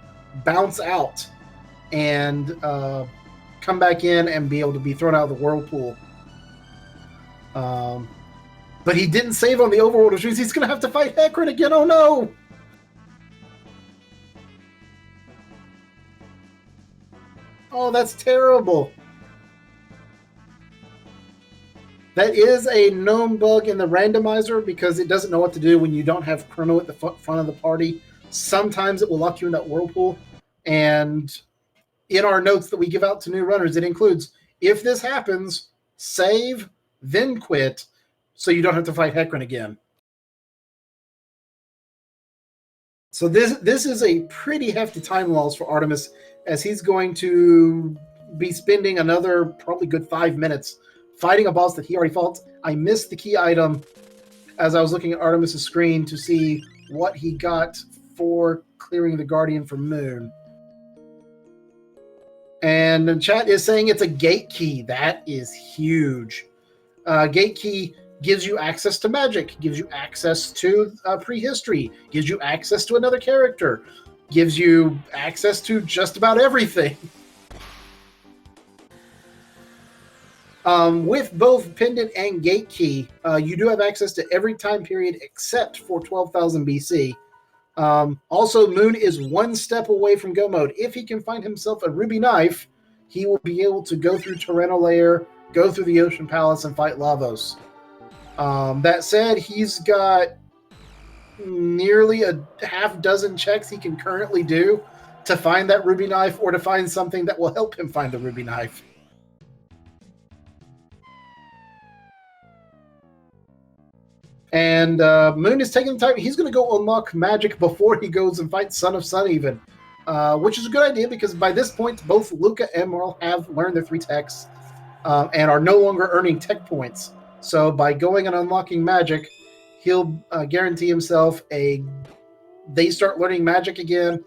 bounce out and come back in and be able to be thrown out of the whirlpool. But he didn't save on the overworld, which means he's going to have to fight Hecarim again. Oh no! Oh, that's terrible. That is a known bug in the randomizer because it doesn't know what to do when you don't have Chrono at the front of the party. Sometimes it will lock you in that whirlpool. And in our notes that we give out to new runners, it includes, if this happens, save, then quit, so you don't have to fight Hecarim again. So this is a pretty hefty time loss for Artemis, as he's going to be spending another probably good 5 minutes fighting a boss that he already fought. I missed the key item as I was looking at Artemis' screen to see what he got for clearing the Guardian from Moon. And the chat is saying it's a gate key. That is huge. Gate key gives you access to magic, gives you access to prehistory, gives you access to another character, gives you access to just about everything. With both Pendant and Gate Key, you do have access to every time period except for 12,000 BC. Also, Moon is 1 step away from go mode. If he can find himself a ruby knife, he will be able to go through Tyranno Lair, go through the Ocean Palace, and fight Lavos. That said, he's got nearly a half dozen checks he can currently do to find that ruby knife or to find something that will help him find the ruby knife. And Moon is taking the time. He's going to go unlock magic before he goes and fights Son of Sun even, which is a good idea because by this point, both Luca and Merle have learned their 3 techs and are no longer earning tech points. So by going and unlocking magic, he'll guarantee himself they start learning magic again.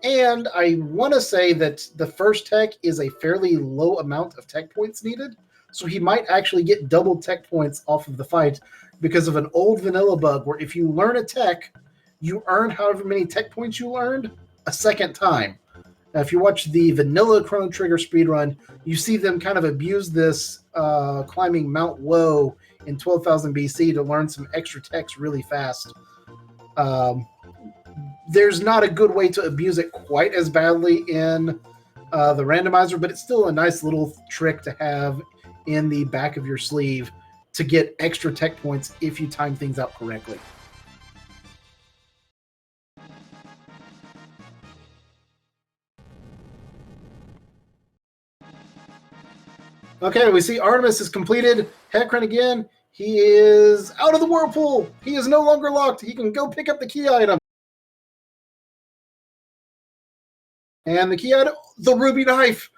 And I want to say that the first tech is a fairly low amount of tech points needed. So he might actually get double tech points off of the fight because of an old vanilla bug where if you learn a tech, you earn however many tech points you earned a second time. Now, if you watch the vanilla Chrono Trigger speedrun, you see them kind of abuse this climbing Mount Woe in 12,000 BC to learn some extra techs really fast. There's not a good way to abuse it quite as badly in the randomizer, but it's still a nice little trick to have in the back of your sleeve to get extra tech points if you time things out correctly. Okay, we see Artemis is completed. Hecarim again. He is out of the whirlpool. He is no longer locked. He can go pick up the key item. And the key item, the ruby knife.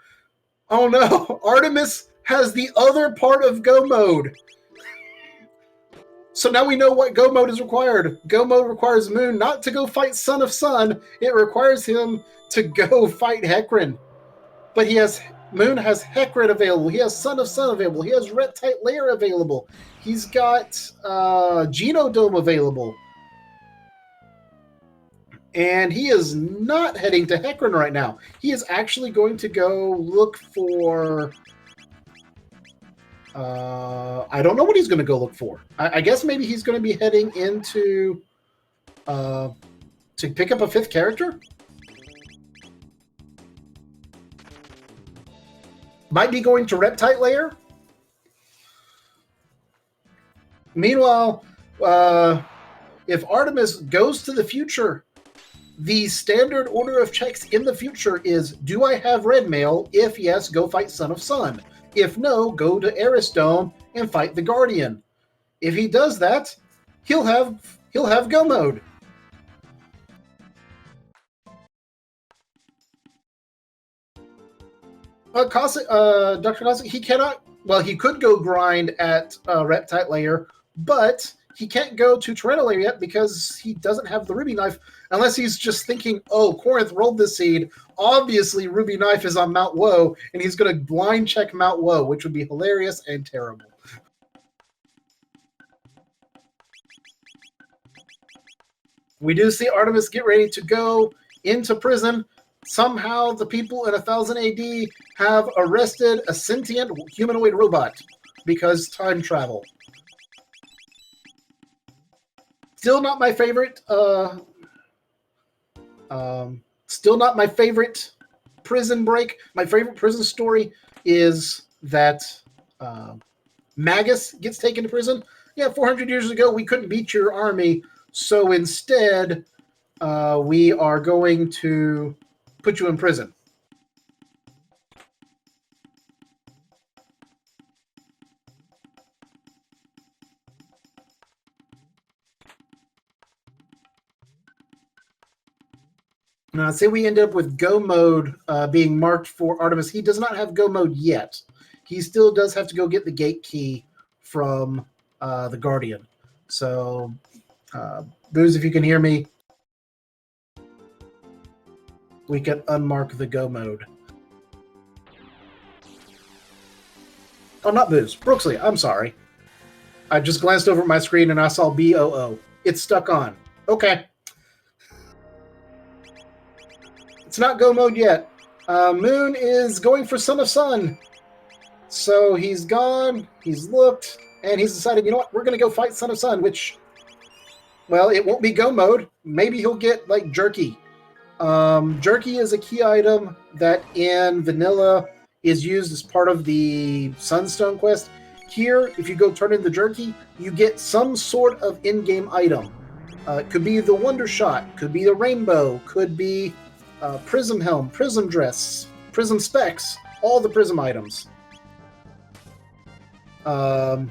Oh no, Artemis has the other part of go mode. So now we know what go mode is required. Go mode requires Moon not to go fight Son of Sun. It requires him to go fight Hecarim. But Moon has Hecarim available. He has Son of Sun available. He has Red-Tite Lair available. He's got Genodome available. And he is not heading to Hecarim right now. He is actually going to go look for... I don't know what he's going to go look for. I guess maybe he's going to be heading into... to pick up a 5th character? Might be going to Reptite Lair? Meanwhile, if Artemis goes to the future, the standard order of checks in the future is, do I have red mail? If yes, go fight Son of Sun. If no, go to Eris Dome and fight the Guardian. If he does that, he'll have go mode. Dr. Cossack, he cannot... Well, he could go grind at Reptite Lair, but he can't go to Chrono Lair yet because he doesn't have the Ruby Knife, unless he's just thinking, oh, Corinth rolled this seed. Obviously, Ruby Knife is on Mount Woe, and he's going to blind check Mount Woe, which would be hilarious and terrible. We do see Artemis get ready to go into prison. Somehow the people in 1000 AD have arrested a sentient humanoid robot because time travel. Still not my favorite. Still not my favorite prison break. My favorite prison story is that Magus gets taken to prison. Yeah, 400 years ago we couldn't beat your army, so instead we are going to put you in prison. Now, say we end up with go mode being marked for Artemis. He does not have go mode yet. He still does have to go get the gate key from the Guardian. So, Booze, if you can hear me, we can unmark the go mode. Oh, not Booze. Brooksley, I'm sorry. I just glanced over at my screen and I saw BOO. It's stuck on. Okay. It's not go mode yet. Moon is going for Son of Sun. So he's gone, he's looked, and he's decided, you know what, we're going to go fight Son of Sun, which, well, it won't be go mode. Maybe he'll get, like, Jerky. Jerky is a key item that in Vanilla is used as part of the Sunstone quest. Here, if you go turn in the Jerky, you get some sort of in-game item. It could be the Wonder Shot, could be the Rainbow, could be Prism Helm, Prism Dress, Prism Specs, all the Prism items. Oh,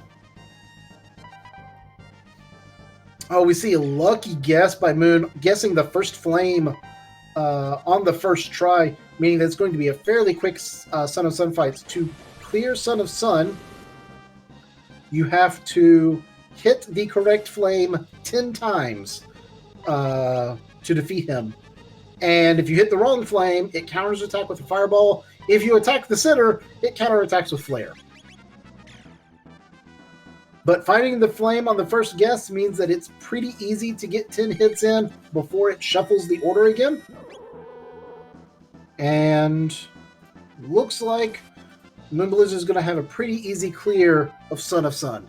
we see a lucky guess by Moon, guessing the first flame on the first try, meaning that it's going to be a fairly quick Son of Sun fight. To clear Son of Sun, you have to hit the correct flame 10 times to defeat him. And if you hit the wrong flame, it counters attack with a fireball. If you attack the center, it counterattacks with flare. But finding the flame on the first guess means that it's pretty easy to get 10 hits in before it shuffles the order again. And looks like moonblizzard is going to have a pretty easy clear of Son of Sun.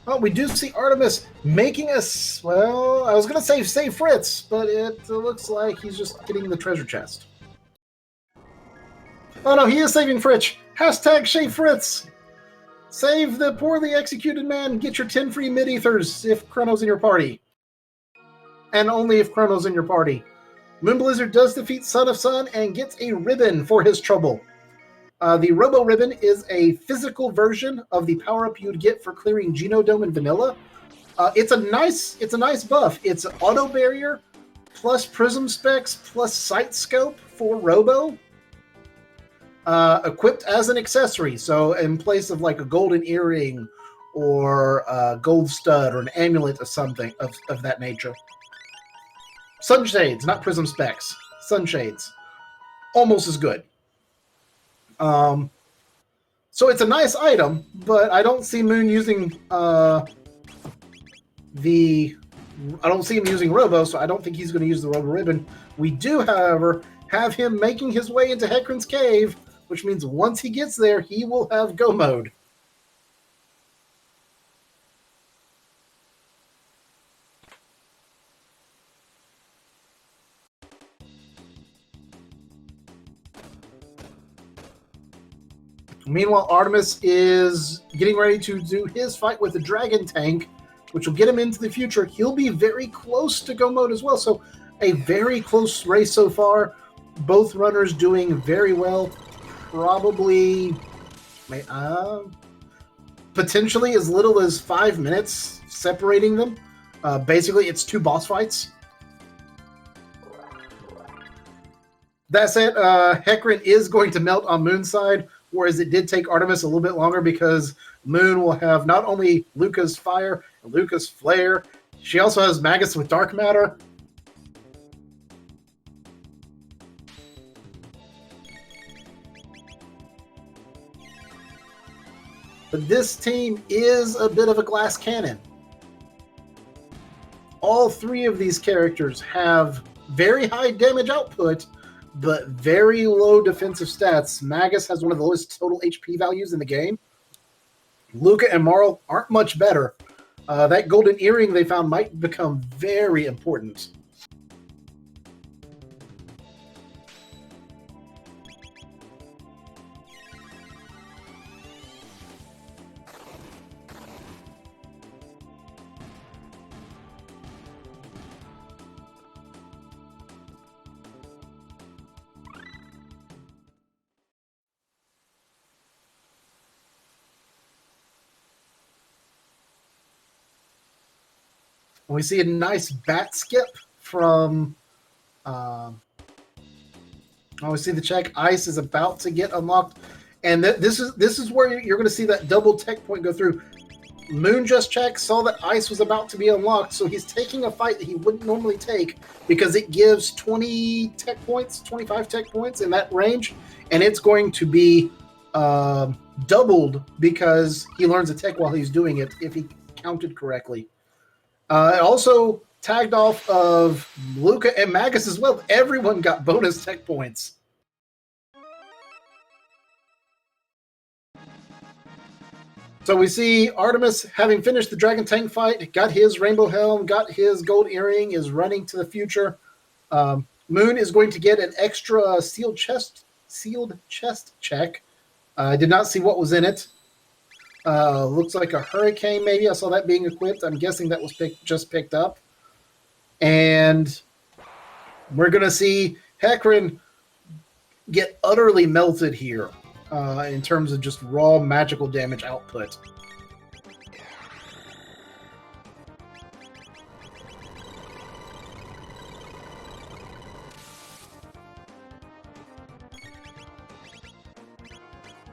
Well, we do see Artemis making us, well, I was going to say save Fritz, but it looks like he's just getting the treasure chest. Oh no, he is saving Fritz. Hashtag save Fritz. Save the poorly executed man. Get your 10 free mid-ethers if Chrono's in your party. And only if Chrono's in your party. moonblizzard does defeat Son of Sun and gets a ribbon for his trouble. The Robo Ribbon is a physical version of the power-up you'd get for clearing Genodome in vanilla. It's a nice buff. It's auto barrier plus prism specs plus sight scope for Robo. Equipped as an accessory, so in place of like a golden earring or a gold stud or an amulet or something of that nature. Sunshades, not prism specs. Sunshades. Almost as good. So it's a nice item, but I don't see Moon using I don't see him using Robo, so I don't think he's going to use the Robo Ribbon. We do, however, have him making his way into Hecarim's Cave, which means once he gets there, he will have Go Mode. Meanwhile, Artemis is getting ready to do his fight with the Dragon Tank, which will get him into the future. He'll be very close to Go Mode as well, so a very close race so far. Both runners doing very well. Probably, potentially as little as 5 minutes separating them. Basically, it's 2 boss fights. That said, Hecarim is going to melt on Moon's side, whereas it did take Artemis a little bit longer because Moon will have not only Luca's Fire and Luca's Flare, she also has Magus with Dark Matter. But this team is a bit of a glass cannon. All 3 of these characters have very high damage output, but very low defensive stats. Magus has one of the lowest total HP values in the game. Luca and Marl aren't much better. That golden earring they found might become very important. We see a nice bat skip from. We see the check. Ice is about to get unlocked, and this is where you're going to see that double tech point go through. Moon just checked, saw that Ice was about to be unlocked, so he's taking a fight that he wouldn't normally take because it gives 20 tech points, 25 tech points in that range, and it's going to be doubled because he learns a tech while he's doing it, if he counted correctly. It also tagged off of Luca and Magus as well. Everyone got bonus tech points. So we see Artemis, having finished the Dragon Tank fight, got his Rainbow Helm, got his Gold Earring, is running to the future. Moon is going to get an extra sealed chest check. I did not see what was in it. Looks like a hurricane, maybe. I saw that being equipped. I'm guessing that was just picked up. And we're going to see Hecarim get utterly melted here in terms of just raw magical damage output.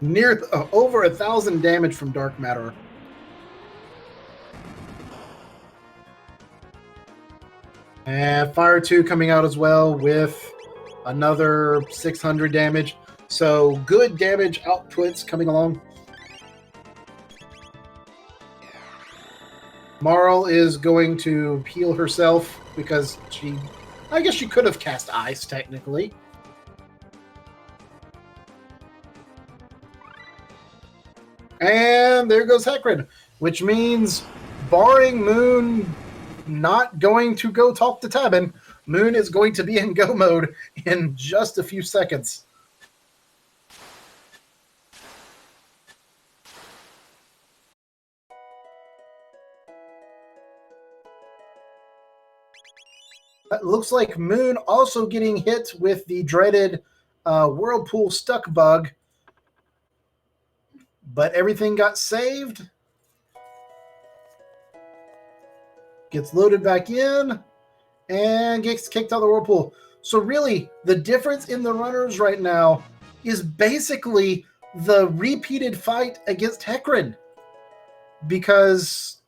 Near over 1,000 damage from Dark Matter. And Fire 2 coming out as well with another 600 damage. So good damage outputs coming along. Marl is going to heal herself because I guess she could have cast Ice technically. And there goes Hecarim, which means, barring Moon not going to go talk to Tabin, Moon is going to be in go mode in just a few seconds. It looks like Moon also getting hit with the dreaded Whirlpool stuck bug. but everything got saved. Gets loaded back in and gets kicked out of the whirlpool. So really, the difference in the runners right now is basically the repeated fight against Hecarim, because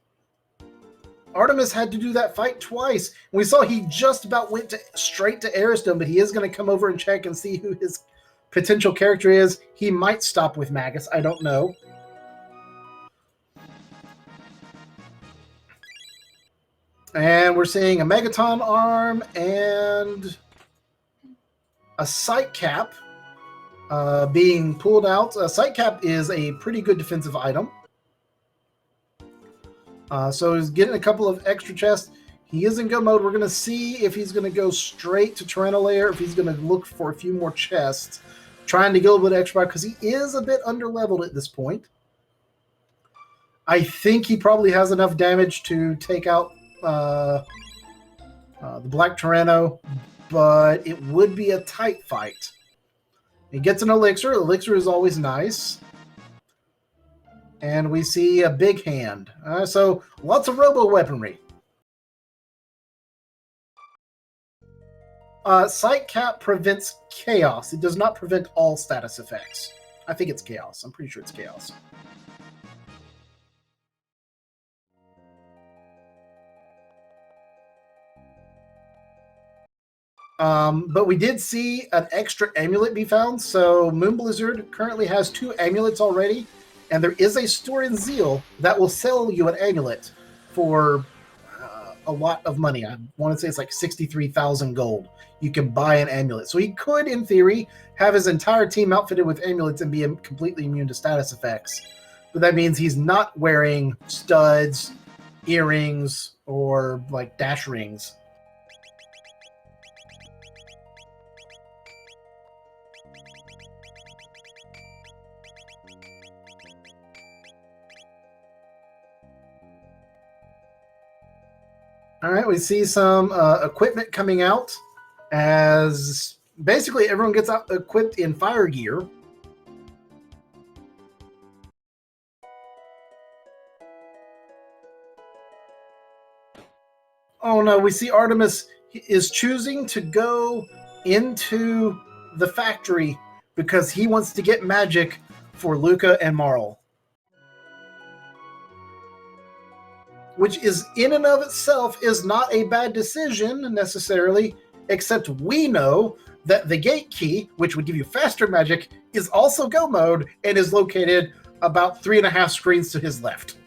Artemis had to do that fight twice. We saw he just about went straight to Ariston, but he is going to come over and check and see who his potential character is. He might stop with Magus. I don't know. And we're seeing a Megaton arm and a sight cap being pulled out. A sight cap is a pretty good defensive item. So he's getting a couple of extra chests. He is in go mode. We're going to see if he's going to go straight to Chrono Layer, if he's going to look for a few more chests, trying to get a little bit extra because he is a bit under-leveled at this point. I think he probably has enough damage to take out the Black Tyranno, but it would be a tight fight. He gets an elixir. Elixir is always nice. And we see a big hand. So lots of robo-weaponry. Sight cap prevents chaos. It does not prevent all status effects. I think it's chaos. I'm pretty sure it's chaos. But we did see an extra amulet be found. So moonblizzard currently has 2 amulets already. And there is a store in Zeal that will sell you an amulet for a lot of money. I want to say it's like 63,000 gold. You can buy an amulet. So he could, in theory, have his entire team outfitted with amulets and be completely immune to status effects. But that means he's not wearing studs, earrings, or like dash rings. All right, we see some equipment coming out as basically everyone gets out equipped in fire gear. Oh no, we see Artemis is choosing to go into the factory because he wants to get magic for Luca and Marl. Which is in and of itself is not a bad decision necessarily, except we know that the gate key, which would give you faster magic, is also go mode and is located about 3.5 screens to his left.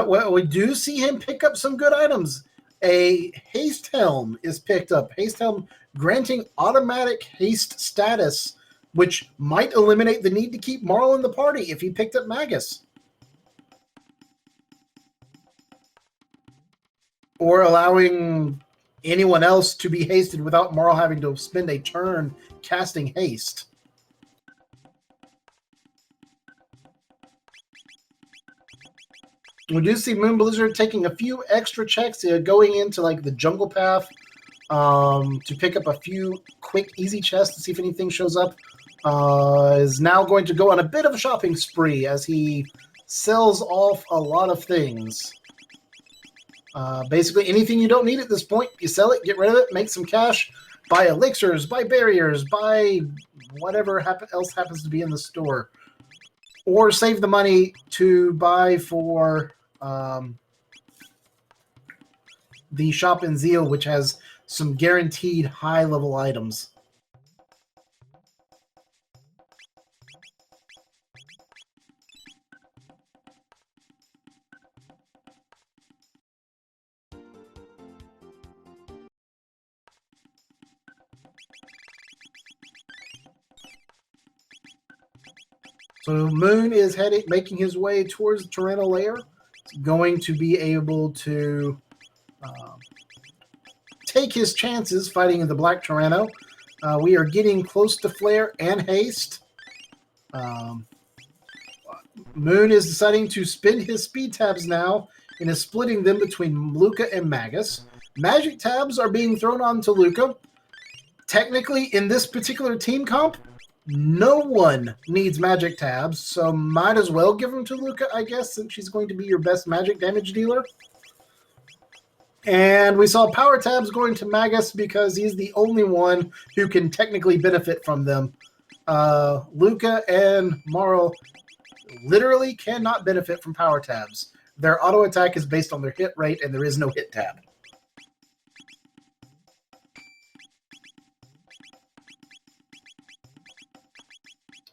Well, we do see him pick up some good items. A haste helm is picked up. Haste helm granting automatic haste status, which might eliminate the need to keep Marl in the party if he picked up Magus. Or allowing anyone else to be hasted without Marl having to spend a turn casting haste. We do see moonblizzard taking a few extra checks, going into like the jungle path to pick up a few quick, easy chests to see if anything shows up. Is now going to go on a bit of a shopping spree as he sells off a lot of things. Basically, anything you don't need at this point, you sell it, get rid of it, make some cash, buy elixirs, buy barriers, buy whatever else happens to be in the store. Or save the money to buy for the shop in Zeal, which has some guaranteed high-level items. So Moon is making his way towards the Tyranno lair. He's going to be able to take his chances fighting the Black Tyranno. We are getting close to Flare and Haste. Moon is deciding to spend his speed tabs now and is splitting them between Luca and Magus. Magic tabs are being thrown onto Luca. Technically, in this particular team comp, no one needs magic tabs, so might as well give them to Luca, I guess, since she's going to be your best magic damage dealer. And we saw power tabs going to Magus because he's the only one who can technically benefit from them. Luca and Marl literally cannot benefit from power tabs. Their auto attack is based on their hit rate, and there is no hit tab.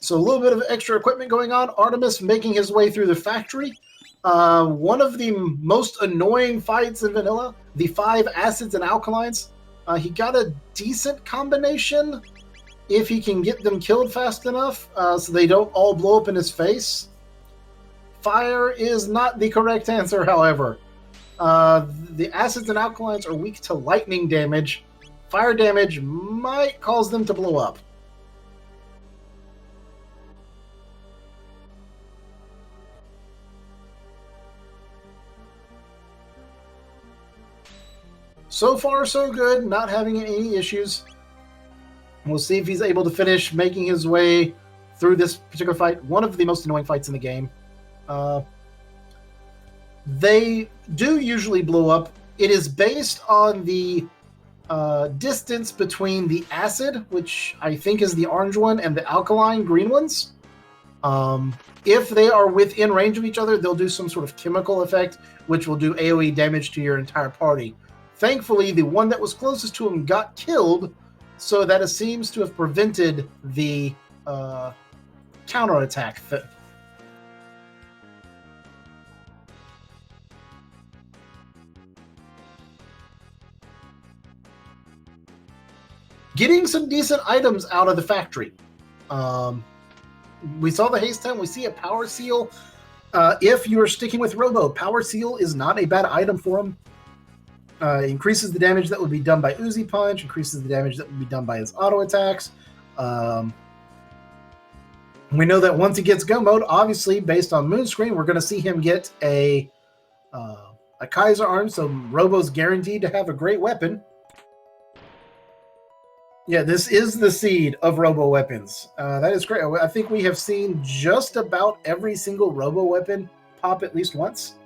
So a little bit of extra equipment going on. Artemis making his way through the factory. One of the most annoying fights in vanilla, the 5 acids and alkalines. He got a decent combination if he can get them killed fast enough so they don't all blow up in his face. Fire is not the correct answer, however. The acids and alkalines are weak to lightning damage. Fire damage might cause them to blow up. So far, so good. Not having any issues. We'll see if he's able to finish making his way through this particular fight. One of the most annoying fights in the game. They do usually blow up. It is based on the distance between the acid, which I think is the orange one, and the alkaline green ones. If they are within range of each other, they'll do some sort of chemical effect, which will do AoE damage to your entire party. Thankfully, the one that was closest to him got killed, so that it seems to have prevented the counterattack. Getting some decent items out of the factory. We saw the haste time. We see a power seal. If you are sticking with Robo, power seal is not a bad item for him. Increases the damage that would be done by Uzi Punch, increases the damage that would be done by his auto attacks. We know that once he gets Go Mode, obviously, based on Moonscreen, we're going to see him get a Kaiser Arm, so Robo's guaranteed to have a great weapon. Yeah, this is the seed of Robo weapons. That is great. I think we have seen just about every single Robo weapon pop at least once.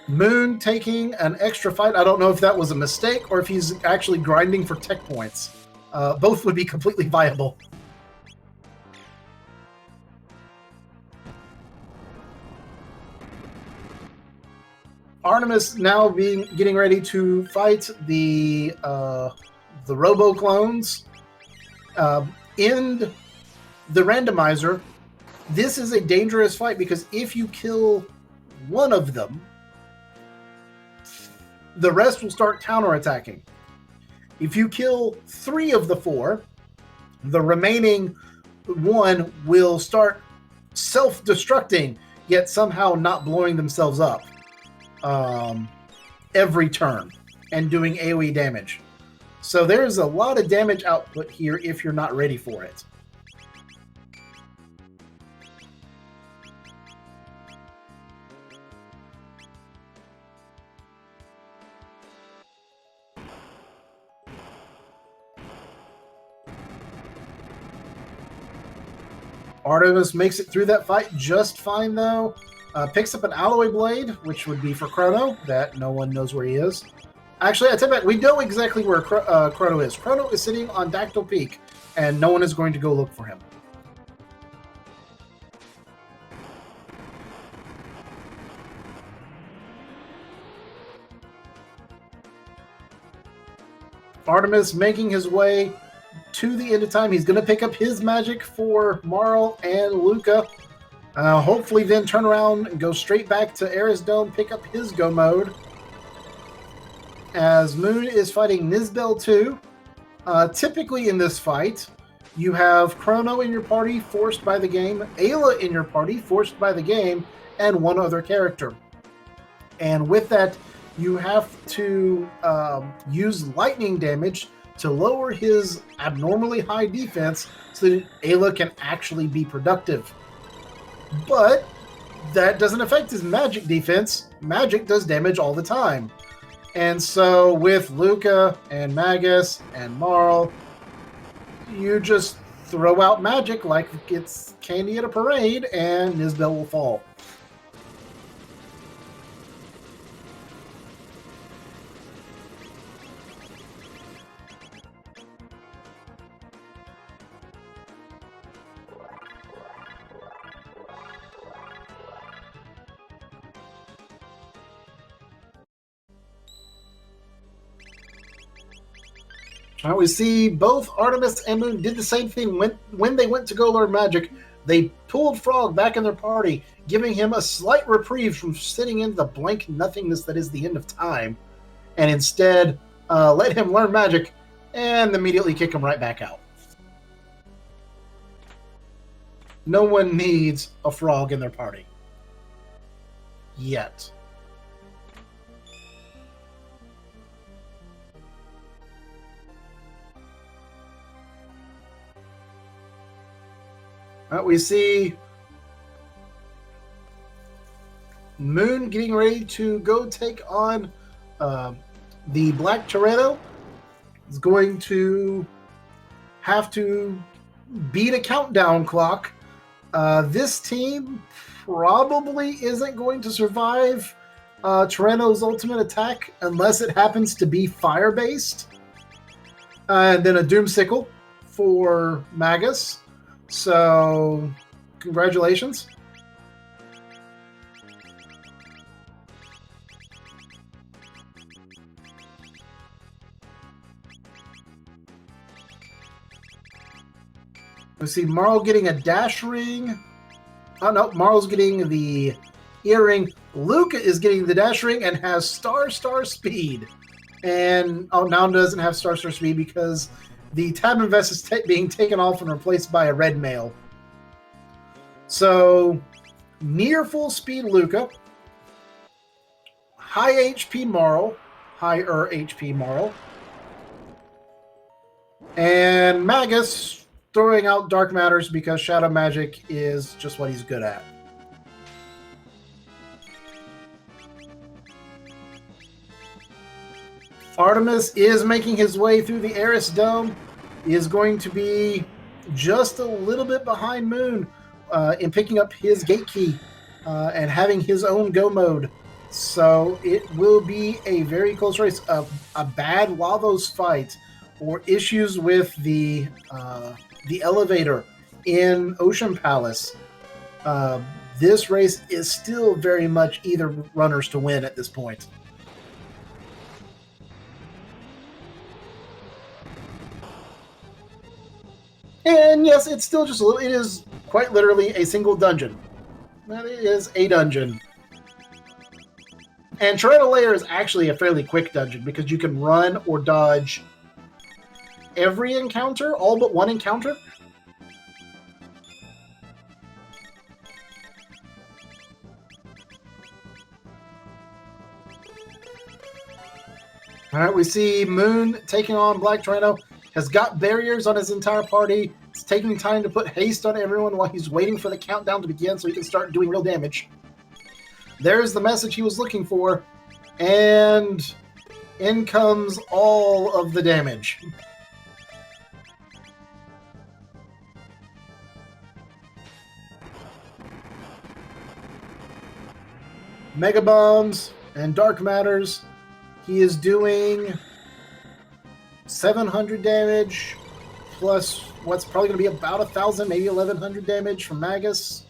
Moon taking an extra fight. I don't know if that was a mistake or if he's actually grinding for tech points. Both would be completely viable. Artemis now getting ready to fight the Robo clones. In the randomizer, this is a dangerous fight because if you kill one of them, the rest will start counterattacking. If you kill 3 of the 4, the remaining 1 will start self-destructing, yet somehow not blowing themselves up every turn and doing AoE damage. So there's a lot of damage output here if you're not ready for it. Artemis makes it through that fight just fine, though. Picks up an alloy blade, which would be for Chrono, that no one knows where he is. Actually, I take back, we know exactly where Chrono is. Chrono is sitting on Dactyl Peak, and no one is going to go look for him. Artemis making his way to the end of time. He's going to pick up his magic for Marl and Luca. Hopefully then turn around and go straight back to Ares Dome, pick up his Go Mode. As Moon is fighting Nizbel 2. Typically in this fight, you have Chrono in your party, forced by the game, Ayla in your party, forced by the game, and one other character. And with that, you have to use lightning damage to lower his abnormally high defense so that Ayla can actually be productive. But that doesn't affect his magic defense. Magic does damage all the time. And so with Luca and Magus and Marl, you just throw out magic like it's candy at a parade, and Nisbel will fall. We see both Artemis and Moon did the same thing when they went to go learn magic. They pulled Frog back in their party, giving him a slight reprieve from sitting in the blank nothingness that is the end of time, and instead let him learn magic and immediately kick him right back out. No one needs a frog in their party. Yet. We see Moon getting ready to go take on the Black Chrono. Is going to have to beat a countdown clock. This team probably isn't going to survive Chrono's ultimate attack unless it happens to be fire-based. And then a Doomsicle for Magus. So, congratulations. We see Marl getting a dash ring. Oh, no, Marl's getting the earring. Luca is getting the dash ring and has star speed. And, oh, now doesn't have star speed because the tab invest is being taken off and replaced by a red mail. So, near full speed Luca, high HP Marl, higher HP Marl, and Magus throwing out Dark Matters because Shadow Magic is just what he's good at. Artemis is making his way through the Eris Dome. He is going to be just a little bit behind Moon in picking up his gate key and having his own go mode. So it will be a very close race. A bad Lavos fight or issues with the elevator in Ocean Palace. This race is still very much either runners to win at this point. And yes, it's still just a little. It is quite literally a single dungeon. That is a dungeon. And Chrono Layer is actually a fairly quick dungeon because you can run or dodge every encounter, all but one encounter. All right, we see Moon taking on Black Chrono. Has got barriers on his entire party. It's taking time to put haste on everyone while he's waiting for the countdown to begin so he can start doing real damage. There's the message he was looking for, and in comes all of the damage. Mega Bombs and Dark Matters. He is doing 700 damage, plus what's probably going to be about 1,000, maybe 1,100 damage from Magus.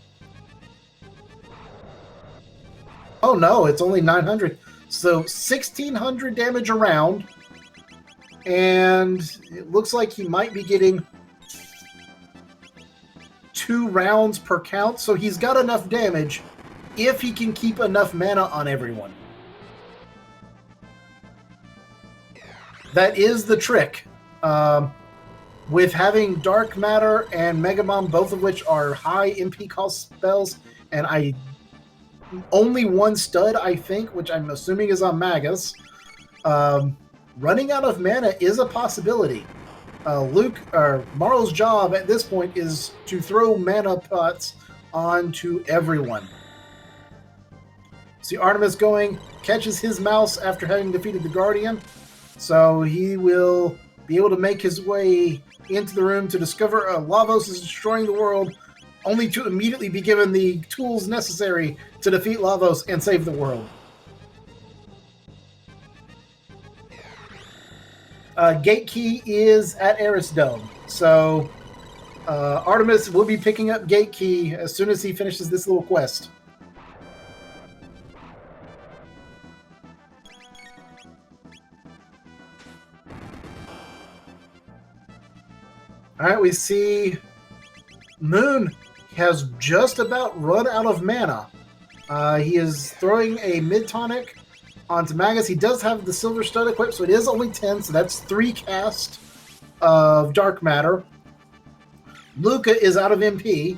Oh no, it's only 900. So 1,600 damage around, and it looks like he might be getting 2 rounds per count, so he's got enough damage if he can keep enough mana on everyone. That is the trick. With having Dark Matter and Mega Bomb, both of which are high MP cost spells, and only one stud, I think, which I'm assuming is on Magus. Running out of mana is a possibility. Marl's job at this point is to throw mana pots onto everyone. See Artemis going, catches his mouse after having defeated the Guardian, so he will be able to make his way into the room to discover Lavos is destroying the world, only to immediately be given the tools necessary to defeat Lavos and save the world. Gate key is at Eris Dome, so Artemis will be picking up Gate key as soon as he finishes this little quest. All right, we see Moon has just about run out of mana. He is throwing a mid-tonic onto Magus. He does have the Silver Stud equipped, so it is only 10, so that's 3 cast of Dark Matter. Luca is out of MP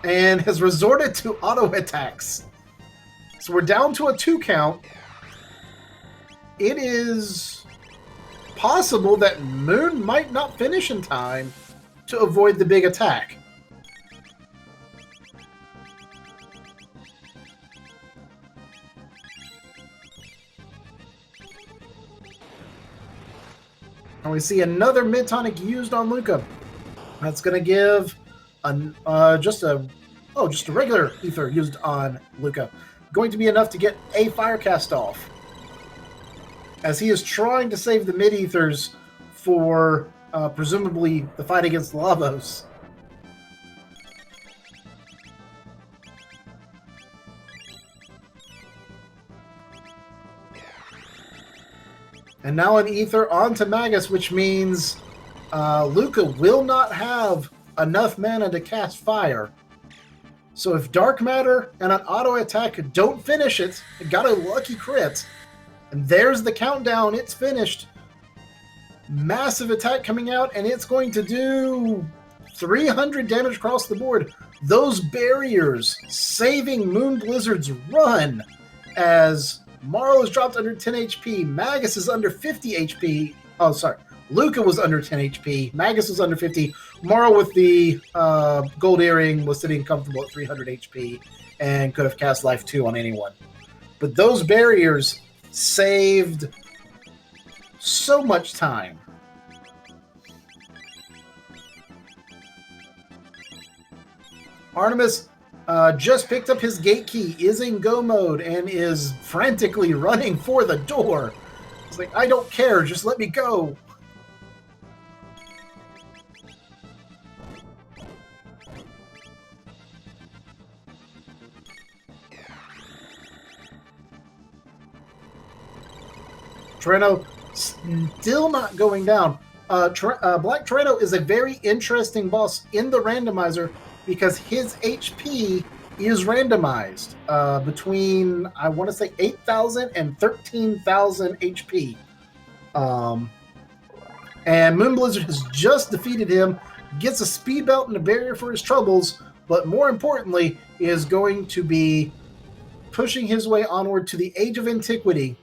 and has resorted to auto attacks. So we're down to a 2 count. It is possible that Moon might not finish in time to avoid the big attack. And we see another mid-tonic used on Luca. That's going to give just a regular ether used on Luca. Going to be enough to get a Firecast off, as he is trying to save the mid-ethers for presumably the fight against Lavos. And now an ether onto Magus, which means Luca will not have enough mana to cast fire. So if Dark Matter and an auto attack don't finish it, it got a lucky crit. And there's the countdown. It's finished. Massive attack coming out, and it's going to do 300 damage across the board. Those barriers saving moonblizzard's run, as Marl is dropped under 10 HP. Magus is under 50 HP. Oh, sorry. Luca was under 10 HP. Magus was under 50. Marl with the gold earring was sitting comfortable at 300 HP and could have cast Life 2 on anyone. But those barriers saved so much time. Artemis just picked up his gate key, is in go mode, and is frantically running for the door. It's like, I don't care, just let me go. Chrono still not going down. Black Chrono is a very interesting boss in the randomizer because his HP is randomized between, I want to say, 8,000 and 13,000 HP. And moonblizzard has just defeated him, gets a speed belt and a barrier for his troubles, but more importantly, is going to be pushing his way onward to the Age of Antiquity,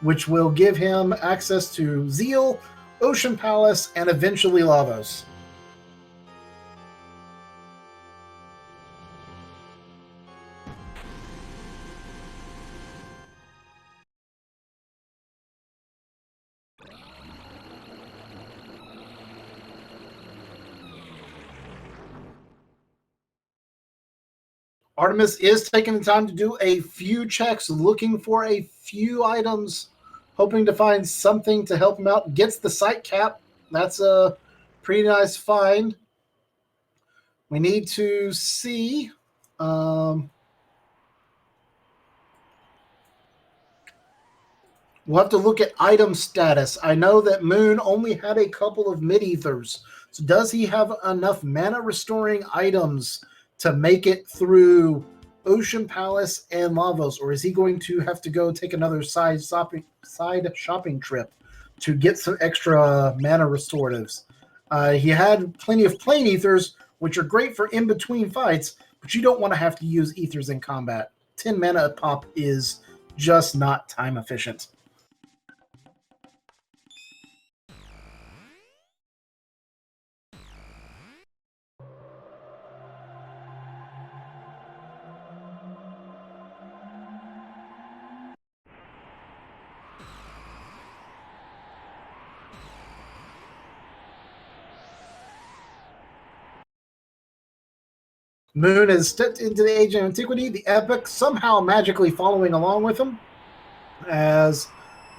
which will give him access to Zeal, Ocean Palace, and eventually Lavos. Artemis is taking the time to do a few checks, looking for a few items, hoping to find something to help him out. Gets the sight cap. That's a pretty nice find. We need to see. We'll have to look at item status. I know that Moon only had a couple of mid-ethers. So does he have enough mana restoring items to make it through Ocean Palace and Lavos, or is he going to have to go take another side shopping trip to get some extra mana restoratives? He had plenty of plain ethers, which are great for in-between fights, but you don't want to have to use ethers in combat. 10 mana a pop is just not time efficient. Moon has stepped into the age of antiquity, the epic somehow magically following along with him. As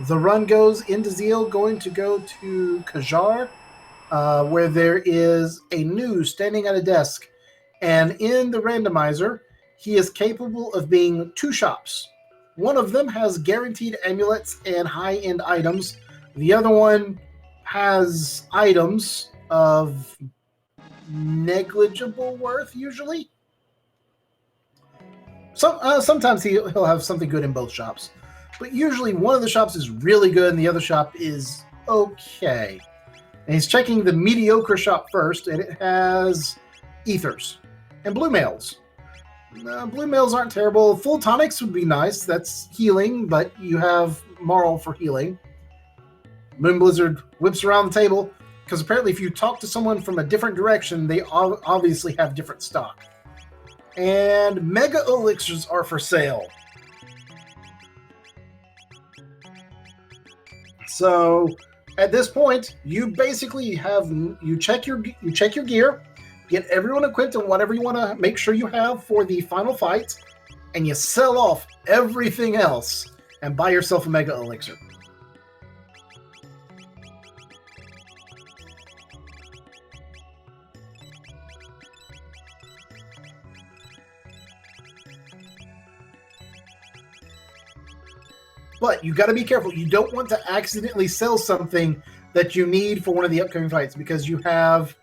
the run goes into Zeal, going to go to Kajar, where there is a new standing at a desk. And in the randomizer, he is capable of being 2 shops. One of them has guaranteed amulets and high-end items. The other one has items of negligible worth, usually. Sometimes he'll have something good in both shops. But usually one of the shops is really good and the other shop is okay. And he's checking the mediocre shop first, and it has ethers and blue mails. Blue mails aren't terrible. Full tonics would be nice. That's healing, but you have Marl for healing. Moonblizzard whips around the table, because apparently if you talk to someone from a different direction, they obviously have different stock. And mega elixirs are for sale. So at this point, you basically you check your gear, get everyone equipped and whatever you want to make sure you have for the final fight, and you sell off everything else and buy yourself a mega elixir. But you got to be careful. You don't want to accidentally sell something that you need for one of the upcoming fights, because you have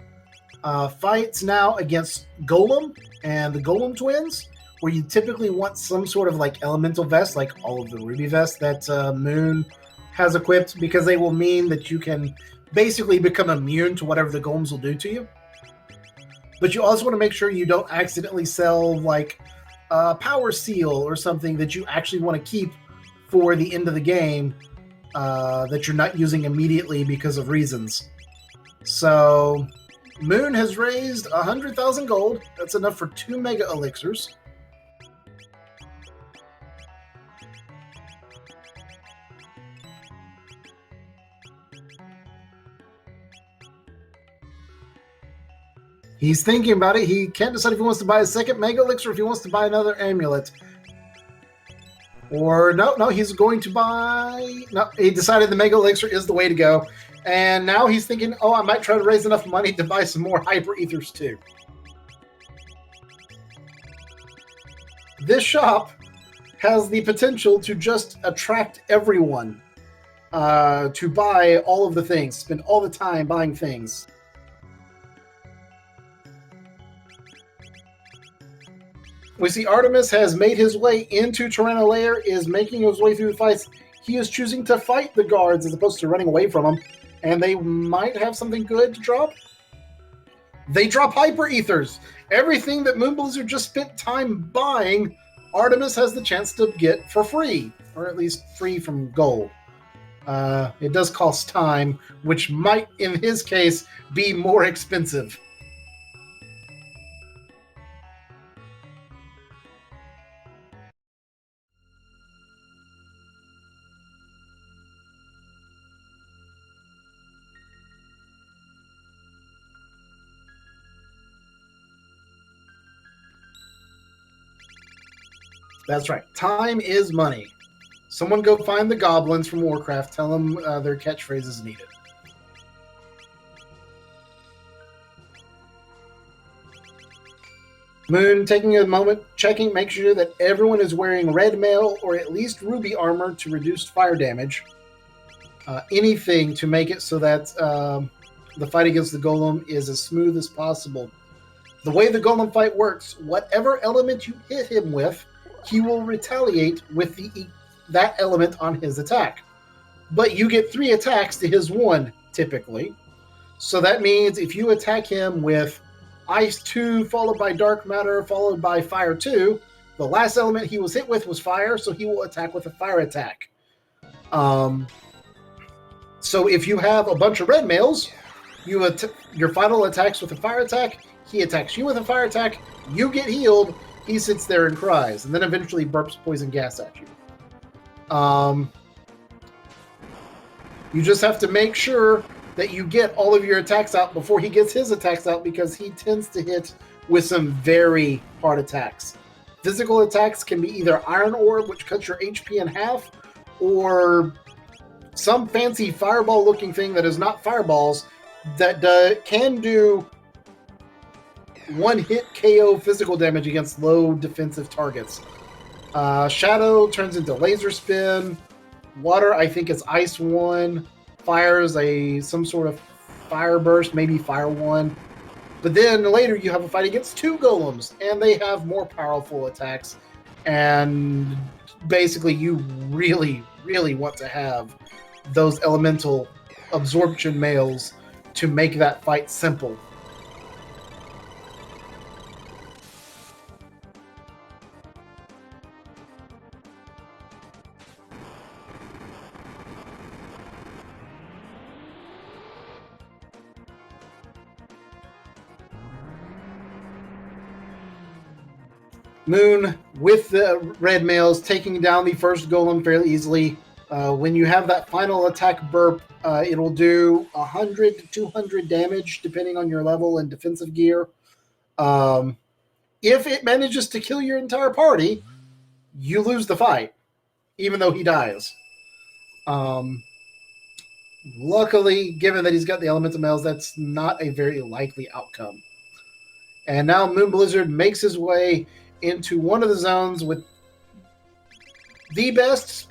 fights now against Golem and the Golem twins, where you typically want some sort of like elemental vest, like all of the ruby vests that Moon has equipped, because they will mean that you can basically become immune to whatever the Golems will do to you. But you also want to make sure you don't accidentally sell like a power seal or something that you actually want to keep for the end of the game, that you're not using immediately because of reasons. So Moon has raised 100,000 gold. That's enough for 2 mega elixirs. He's thinking about it. He can't decide if he wants to buy a second mega elixir or if he wants to buy another amulet. Or no, he's going to buy... No, he decided the mega elixir is the way to go. And now he's thinking, oh, I might try to raise enough money to buy some more hyper ethers too. This shop has the potential to just attract everyone to buy all of the things, spend all the time buying things. We see Artemis has made his way into Chrono Lair, is making his way through the fights. He is choosing to fight the guards as opposed to running away from them. And they might have something good to drop. They drop hyper ethers. Everything that Moonblizzard just spent time buying, Artemis has the chance to get for free. Or at least free from gold. It does cost time, which might, in his case, be more expensive. That's right. Time is money. Someone go find the goblins from Warcraft. Tell them their catchphrase is needed. Moon taking a moment, checking, make sure that everyone is wearing red mail or at least ruby armor to reduce fire damage. Anything to make it so that the fight against the golem is as smooth as possible. The way the golem fight works, whatever element you hit him with, he will retaliate with that element on his attack. But you get 3 attacks to his 1, typically. So that means if you attack him with Ice 2, followed by Dark Matter, followed by Fire 2. The last element he was hit with was fire, so he will attack with a fire attack. So if you have a bunch of red males, your final attacks with a fire attack, he attacks you with a fire attack, you get healed, he sits there and cries, and then eventually burps poison gas at you. You just have to make sure that you get all of your attacks out before he gets his attacks out, because he tends to hit with some very hard attacks. Physical attacks can be either Iron Orb, which cuts your HP in half, or some fancy fireball-looking thing that is not fireballs that can do one-hit KO physical damage against low defensive targets. Shadow turns into Laser Spin. Water, I think, is Ice 1. Fire is some sort of Fire Burst, maybe Fire 1. But then later you have a fight against 2 golems, and they have more powerful attacks. And basically you really, really want to have those elemental absorption males to make that fight simple. Moon, with the red males, taking down the first golem fairly easily. When you have that final attack burp, it'll do 100 to 200 damage, depending on your level and defensive gear. If it manages to kill your entire party, you lose the fight, even though he dies. Luckily, given that he's got the elemental males, that's not a very likely outcome. And now Moonblizzard makes his way into one of the zones with the best,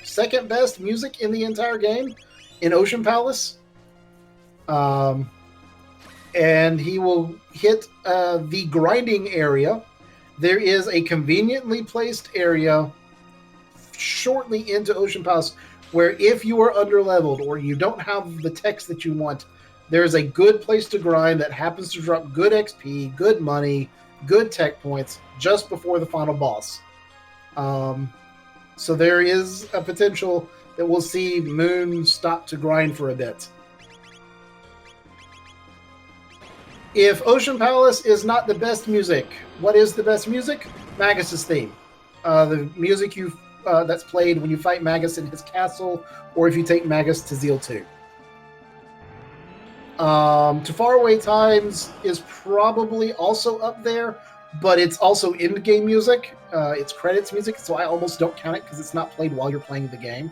second best music in the entire game, in Ocean Palace. And he will hit the grinding area. There is a conveniently placed area shortly into Ocean Palace where if you are underleveled or you don't have the text that you want, there's a good place to grind that happens to drop good XP, good money, good tech points just before the final boss. So there is a potential that we'll see Moon stop to grind for a bit. If Ocean Palace is not the best music, what is the best music? Magus's theme. The music that's played when you fight Magus in his castle, or if you take Magus to Zeal 2. To Faraway Times is probably also up there, but it's also in-game music. It's credits music, so I almost don't count it because it's not played while you're playing the game.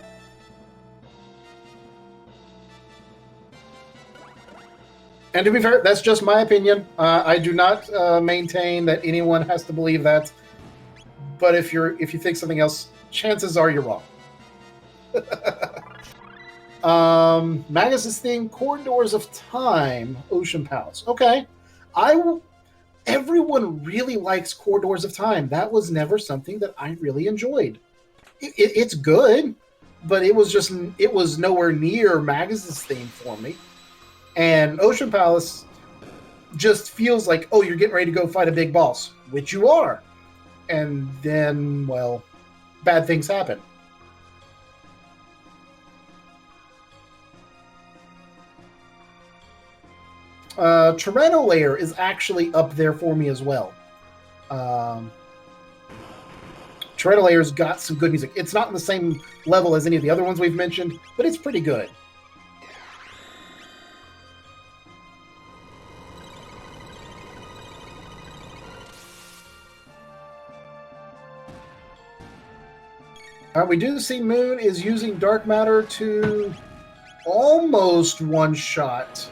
And to be fair, that's just my opinion. I do not maintain that anyone has to believe that. But if you think something else, chances are you're wrong. Magus's theme, Corridors of Time, Ocean Palace. Okay. Everyone really likes Corridors of Time. That was never something that I really enjoyed. It's good, but it was nowhere near Magus's theme for me. And Ocean Palace just feels like, oh, you're getting ready to go fight a big boss, which you are. And then, well, bad things happen. Chrono Layer is actually up there for me as well. Chrono Layer's got some good music. It's not on the same level as any of the other ones we've mentioned, but it's pretty good. We do see Moon is using Dark Matter to almost one-shot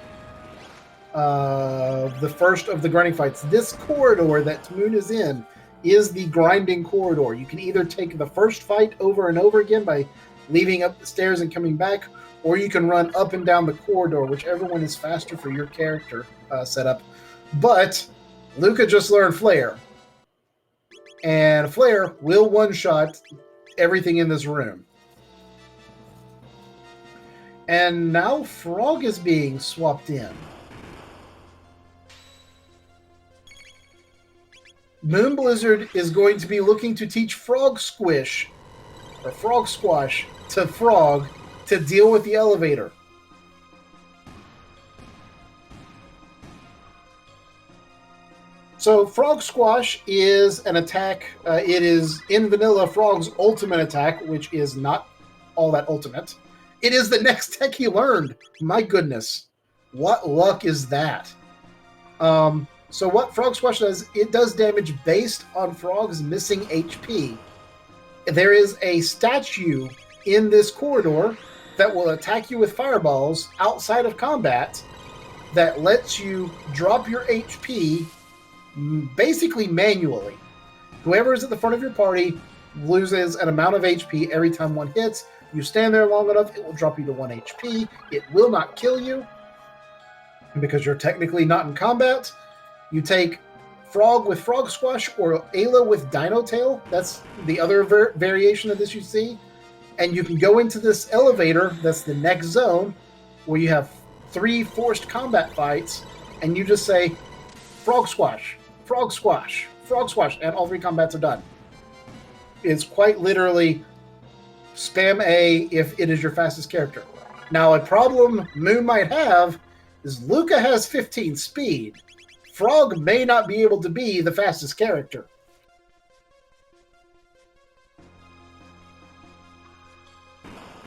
the first of the grinding fights. This corridor that Moon is in is the grinding corridor. You can either take the first fight over and over again by leaving up the stairs and coming back, or you can run up and down the corridor, whichever one is faster for your character setup. But Luca just learned Flare, and Flare will one-shot everything in this room. And now Frog is being swapped in. Moonblizzard is going to be looking to teach Frog Squash to Frog to deal with the elevator. So Frog Squash is an attack. It is in vanilla Frog's ultimate attack, which is not all that ultimate. It is the next tech he learned. My goodness. What luck is that? So what Frog Squash does, it does damage based on Frog's missing HP. There is a statue in this corridor that will attack you with fireballs outside of combat that lets you drop your HP basically manually. Whoever is at the front of your party loses an amount of HP every time one hits. You stand there long enough, it will drop you to 1 HP. It will not kill you because you're technically not in combat. You take Frog with Frog Squash or Ayla with Dino Tail. That's the other variation of this you see. And you can go into this elevator, that's the next zone, where you have 3 forced combat fights, and you just say, Frog Squash, Frog Squash, Frog Squash, and all 3 combats are done. It's quite literally spam A if it is your fastest character. Now, a problem Moon might have is Luca has 15 speed. Frog may not be able to be the fastest character.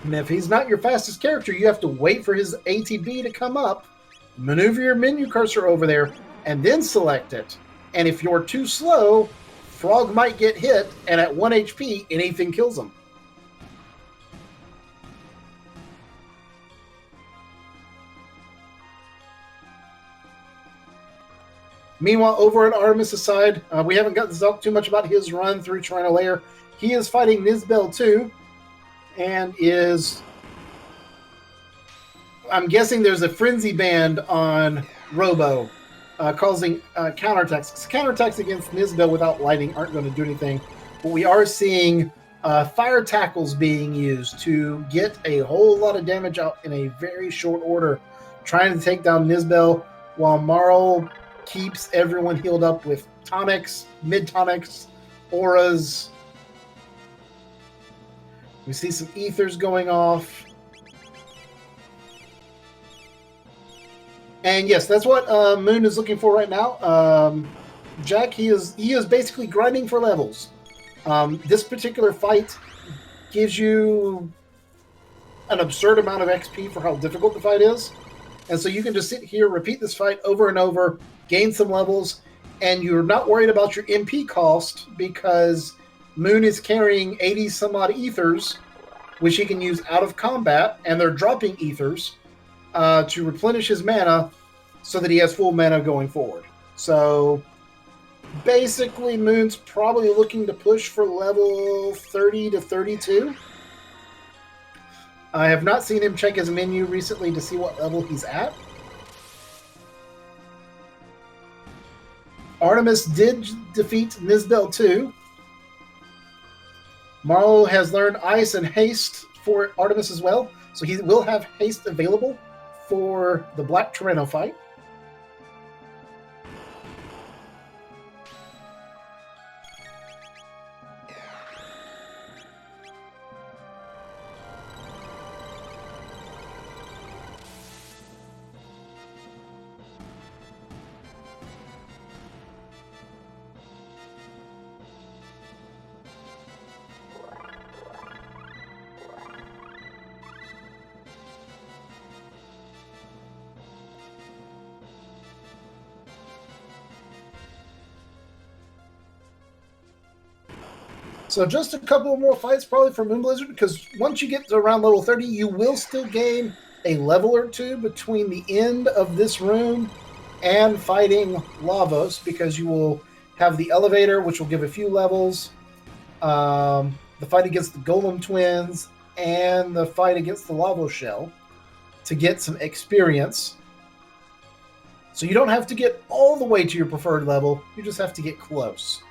And if he's not your fastest character, you have to wait for his ATB to come up, maneuver your menu cursor over there, and then select it. And if you're too slow, Frog might get hit, and at 1 HP, anything kills him. Meanwhile, over on Artemis' side, we haven't gotten to talk too much about his run through Chrono Layer. He is fighting Nizbel too, and is... I'm guessing there's a Frenzy Band on Robo, causing counterattacks. Counterattacks against Nizbel without lighting aren't going to do anything, but we are seeing fire tackles being used to get a whole lot of damage out in a very short order, trying to take down Nizbel, while Marl keeps everyone healed up with tonics, mid-tonics, auras. We see some ethers going off. And yes, that's what Moon is looking for right now. Jack, he is basically grinding for levels. This particular fight gives you an absurd amount of XP for how difficult the fight is. And so you can just sit here, repeat this fight over and over, gain some levels, and you're not worried about your MP cost because Moon is carrying 80 some odd ethers, which he can use out of combat, and they're dropping ethers to replenish his mana so that he has full mana going forward. So basically, Moon's probably looking to push for level 30 to 32. I have not seen him check his menu recently to see what level he's at. Artemis did defeat Nizbel too. Marlo has learned Ice and Haste for Artemis as well, so he will have Haste available for the Black Chrono fight. So just a couple more fights probably for Moonblizzard, because once you get to around level 30, you will still gain a level or two between the end of this room and fighting Lavos, because you will have the elevator, which will give a few levels, the fight against the Golem Twins, and the fight against the Lava Shell to get some experience. So you don't have to get all the way to your preferred level, you just have to get close.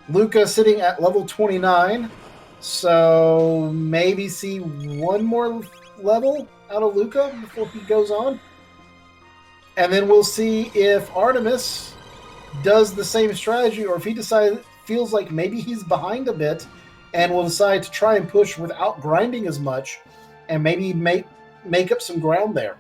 Luca sitting at level 29, so maybe see one more level out of Luca before he goes on. And then we'll see if Artemis does the same strategy, or if he feels like maybe he's behind a bit and will decide to try and push without grinding as much and maybe make up some ground there.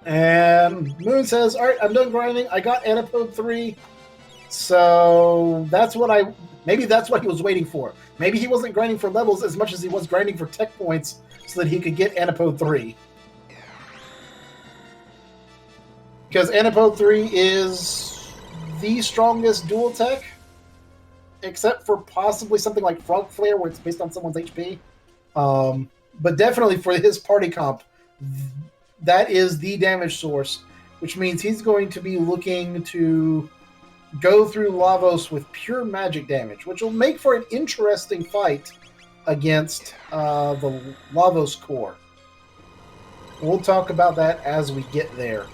And Moon says, all right, I'm done grinding. I got Antipode 3. So maybe that's what he was waiting for. Maybe he wasn't grinding for levels as much as he was grinding for tech points so that he could get Antipode 3. Because Antipode 3 is the strongest dual tech, except for possibly something like Frog Flare, where it's based on someone's HP. But definitely for his party comp, that is the damage source, which means he's going to be looking to go through Lavos with pure magic damage, which will make for an interesting fight against the Lavos core. We'll talk about that as we get there.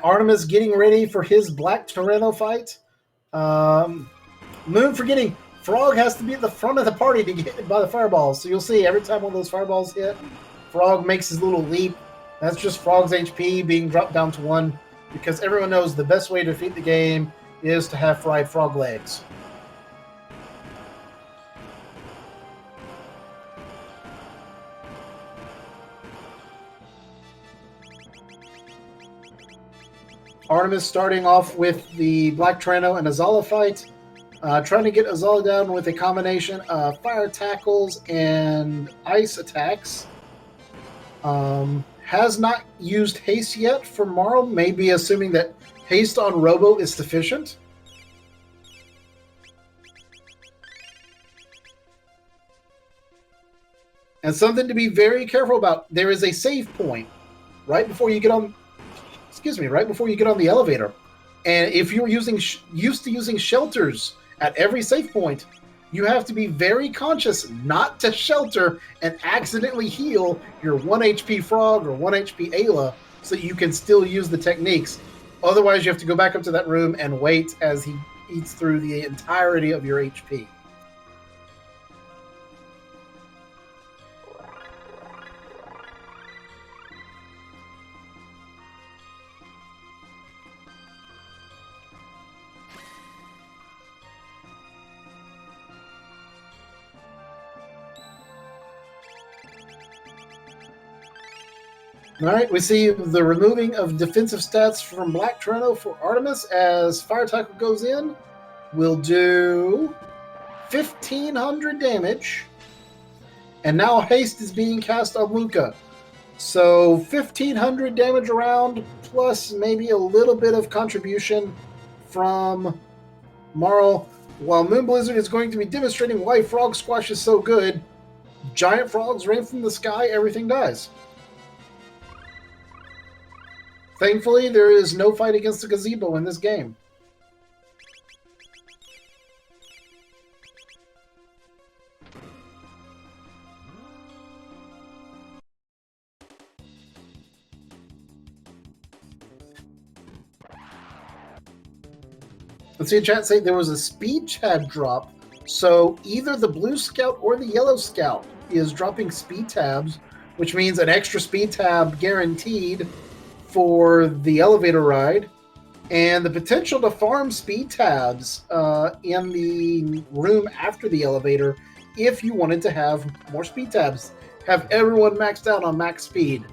Artemis getting ready for his Black Chrono fight. Moon forgetting Frog has to be at the front of the party to get hit by the fireballs. So you'll see every time one of those fireballs hit, Frog makes his little leap. That's just Frog's HP being dropped down to 1, because everyone knows the best way to defeat the game is to have fried frog legs. Artemis starting off with the Black Chrono and Azala fight, trying to get Azala down with a combination of fire tackles and ice attacks. Has not used haste yet for Marl, maybe assuming that haste on Robo is sufficient. And something to be very careful about, there is a save point right before you get on the elevator. And if you're used to using shelters at every save point, you have to be very conscious not to shelter and accidentally heal your 1 HP Frog or 1 HP Ayla so you can still use the techniques. Otherwise, you have to go back up to that room and wait as he eats through the entirety of your HP. All right, we see the removing of defensive stats from Black Chrono for Artemis as Fire Tackle goes in. We'll do 1,500 damage. And now Haste is being cast on Luca. So 1,500 damage around, plus maybe a little bit of contribution from Marl. While Moonblizzard is going to be demonstrating why Frog Squash is so good, giant frogs rain from the sky, everything dies. Thankfully, there is no fight against the gazebo in this game. Let's see a chat say there was a speed tab drop. So either the blue scout or the yellow scout is dropping speed tabs, which means an extra speed tab guaranteed for the elevator ride, and the potential to farm speed tabs in the room after the elevator if you wanted to have more speed tabs. Have everyone maxed out on max speed.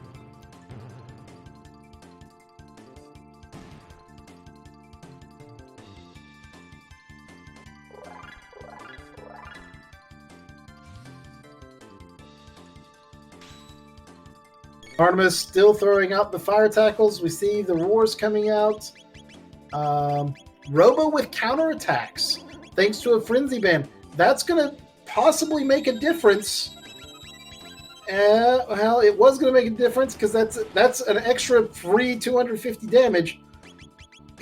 Artemis still throwing out the fire tackles. We see the roars coming out. Robo with counterattacks, thanks to a frenzy band. That's going to possibly make a difference. Well, it was going to make a difference because that's an extra free 250 damage.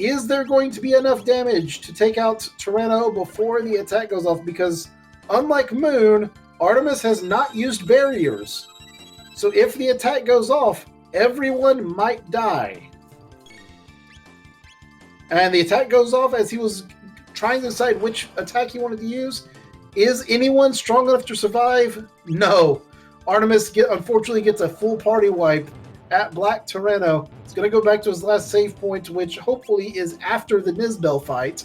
is there going to be enough damage to take out Chrono before the attack goes off? Because unlike Moon, Artemis has not used barriers. So if the attack goes off, everyone might die. And the attack goes off as he was trying to decide which attack he wanted to use. Is anyone strong enough to survive? No. Artemis unfortunately gets a full party wipe at Black Tyranno. He's going to go back to his last save point, which hopefully is after the Nizbel fight.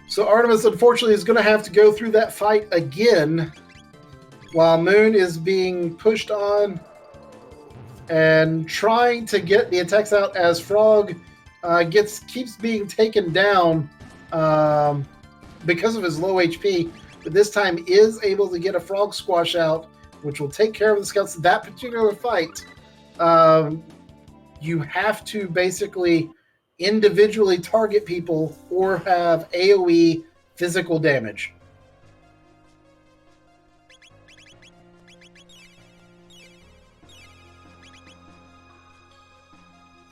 So Artemis, unfortunately, is going to have to go through that fight again while Moon is being pushed on and trying to get the attacks out as Frog keeps being taken down because of his low HP, but this time is able to get a Frog Squash out, which will take care of the scouts. That particular fight, you have to basically individually target people or have AoE physical damage.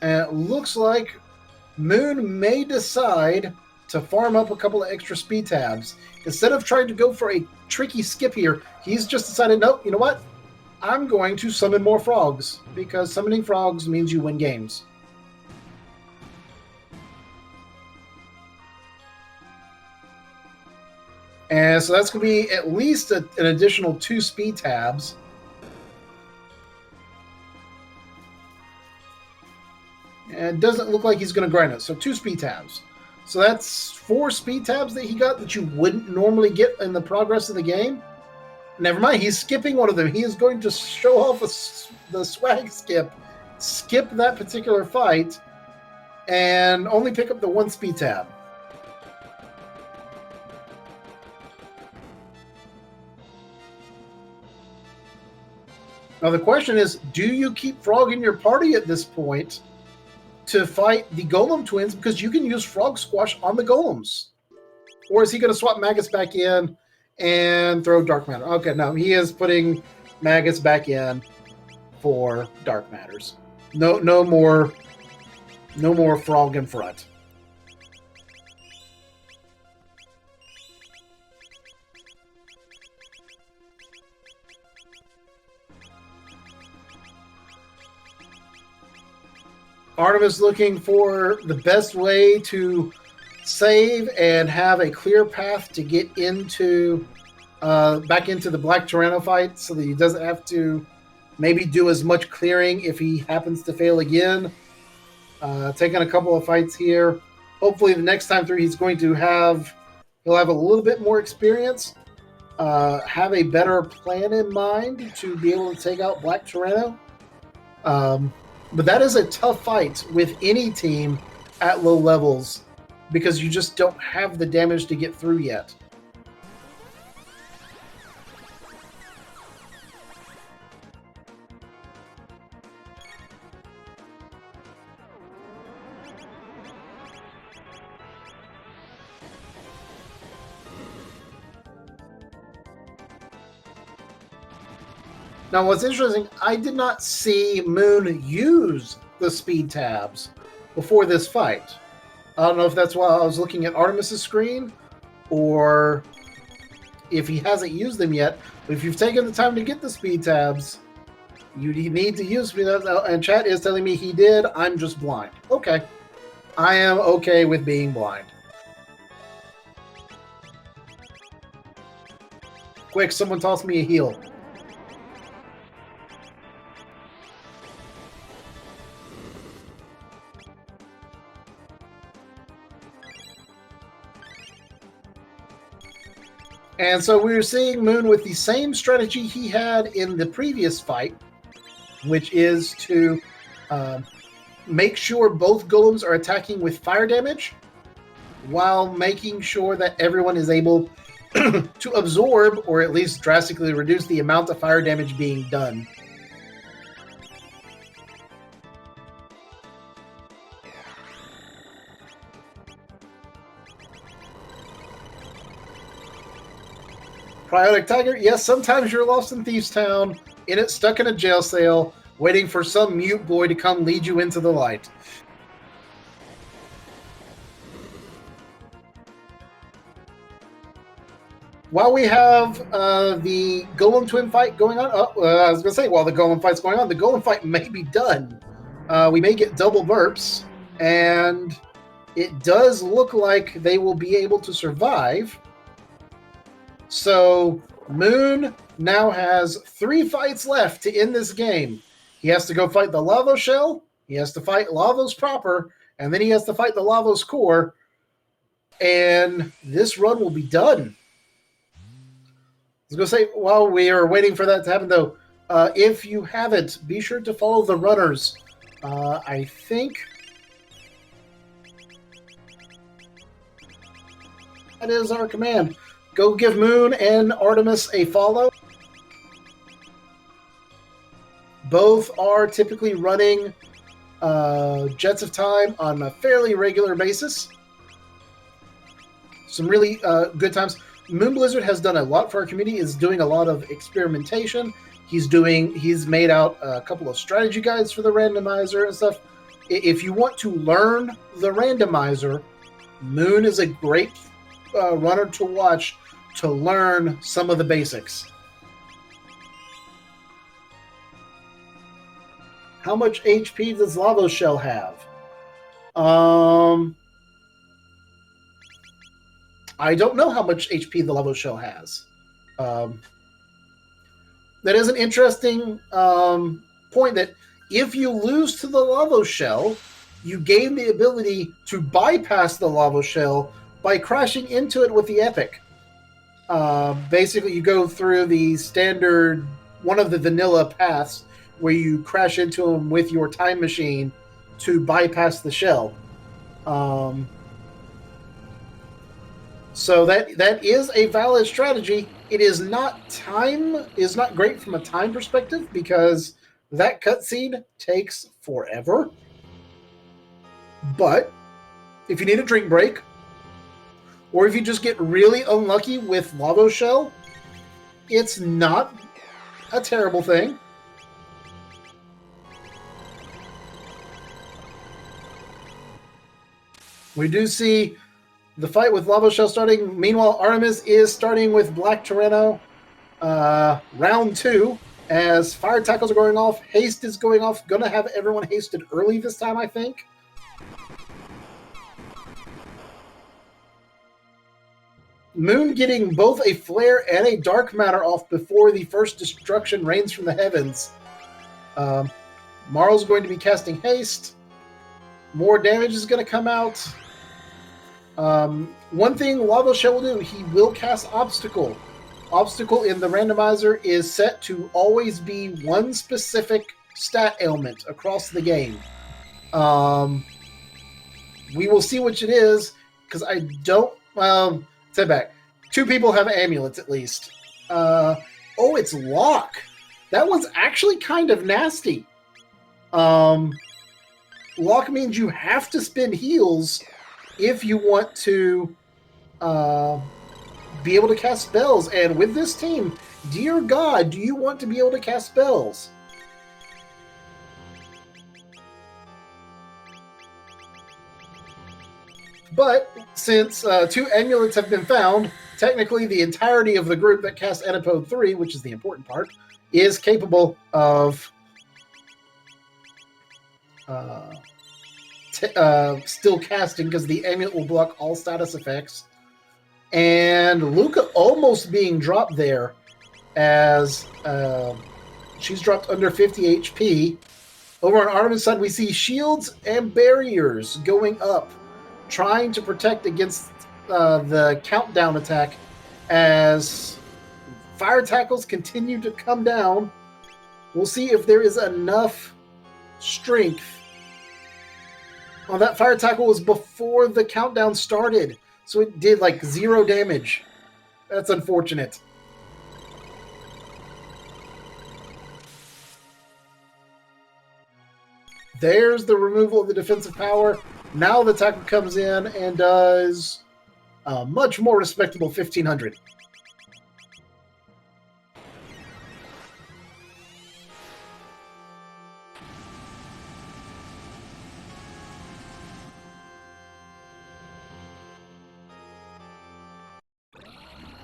And it looks like Moon may decide to farm up a couple of extra speed tabs. Instead of trying to go for a tricky skip here, he's just decided, nope, you know what? I'm going to summon more frogs, because summoning frogs means you win games. And so that's going to be at least an additional 2 speed tabs. And it doesn't look like he's going to grind it. So 2 speed tabs. So that's 4 speed tabs that he got that you wouldn't normally get in the progress of the game. Never mind, he's skipping one of them. He is going to show off the swag skip that particular fight, and only pick up the 1 speed tab. Now the question is, do you keep Frog in your party at this point to fight the Golem twins, because you can use Frog Squash on the Golems? Or is he going to swap Magus back in and throw Dark Matter? Okay, no, he is putting Magus back in for Dark Matters. No more Frog in front. Artemis looking for the best way to save and have a clear path to get into back into the Black Tyranno fight, so that he doesn't have to maybe do as much clearing if he happens to fail again. Taking a couple of fights here. Hopefully the next time through he'll have a little bit more experience, have a better plan in mind to be able to take out Black Tyranno. But that is a tough fight with any team at low levels, because you just don't have the damage to get through yet. Now, what's interesting, I did not see Moon use the speed tabs before this fight. I don't know if that's while I was looking at Artemis's screen, or if he hasn't used them yet. But if you've taken the time to get the speed tabs, you need to use speed tabs. And chat is telling me he did. I'm just blind. Okay. I am okay with being blind. Quick, someone toss me a heal. And so we're seeing Moon with the same strategy he had in the previous fight, which is to make sure both golems are attacking with fire damage, while making sure that everyone is able to absorb, or at least drastically reduce, the amount of fire damage being done. Cryotic Tiger, yes, sometimes you're lost in Thieves Town, stuck in a jail cell, waiting for some mute boy to come lead you into the light. While we have the Golem Twin fight going on, I was going to say, while the Golem fight's going on, the Golem fight may be done. We may get double burps, and it does look like they will be able to survive. So Moon now has 3 fights left to end this game. He has to go fight the Lavo Shell, he has to fight Lavos proper, and then he has to fight the Lavos core, and this run will be done. I was going to say, while we are waiting for that to happen, though, if you haven't, be sure to follow the runners. I think that is our command. Go give Moon and Artemis a follow. Both are typically running Jets of Time on a fairly regular basis. Some really good times. Moonblizzard has done a lot for our community, is doing a lot of experimentation. He's made out a couple of strategy guides for the randomizer and stuff. If you want to learn the randomizer, Moon is a great runner to watch to learn some of the basics. How much HP does Lavos Shell have? I don't know how much HP the Lavos Shell has. That is an interesting point, that if you lose to the Lavos Shell, you gain the ability to bypass the Lavos Shell by crashing into it with the Epic. Basically, you go through the standard, one of the vanilla paths, where you crash into them with your time machine to bypass the shell. So that is a valid strategy. It is not great from a time perspective, because that cutscene takes forever. But if you need a drink break, or if you just get really unlucky with Lavos Shell, it's not a terrible thing. We do see the fight with Lavos Shell starting. Meanwhile, Artemis is starting with Black Chrono. Round 2, as fire tackles are going off, haste is going off. Gonna have everyone hasted early this time, I think. Moon getting both a flare and a dark matter off before the first destruction rains from the heavens. Marl's going to be casting haste. More damage is going to come out. One thing Lavos Shell will do, he will cast Obstacle. Obstacle in the randomizer is set to always be one specific stat ailment across the game. We will see which it is, because I don't... Step back. 2 people have amulets, at least. Oh, it's Lock. That one's actually kind of nasty. Lock means you have to spend heals if you want to be able to cast spells. And with this team, dear God, do you want to be able to cast spells? But since 2 amulets have been found, technically the entirety of the group that casts Antipode 3, which is the important part, is capable of still casting, because the amulet will block all status effects. And Luca almost being dropped there, as she's dropped under 50 HP. Over on Artemis' side, we see shields and barriers going up, trying to protect against the countdown attack, as fire tackles continue to come down. We'll see if there is enough strength. Well, that fire tackle was before the countdown started, so it did like 0 damage. That's unfortunate. There's the removal of the defensive power. Now the tackle comes in and does a much more respectable 1,500.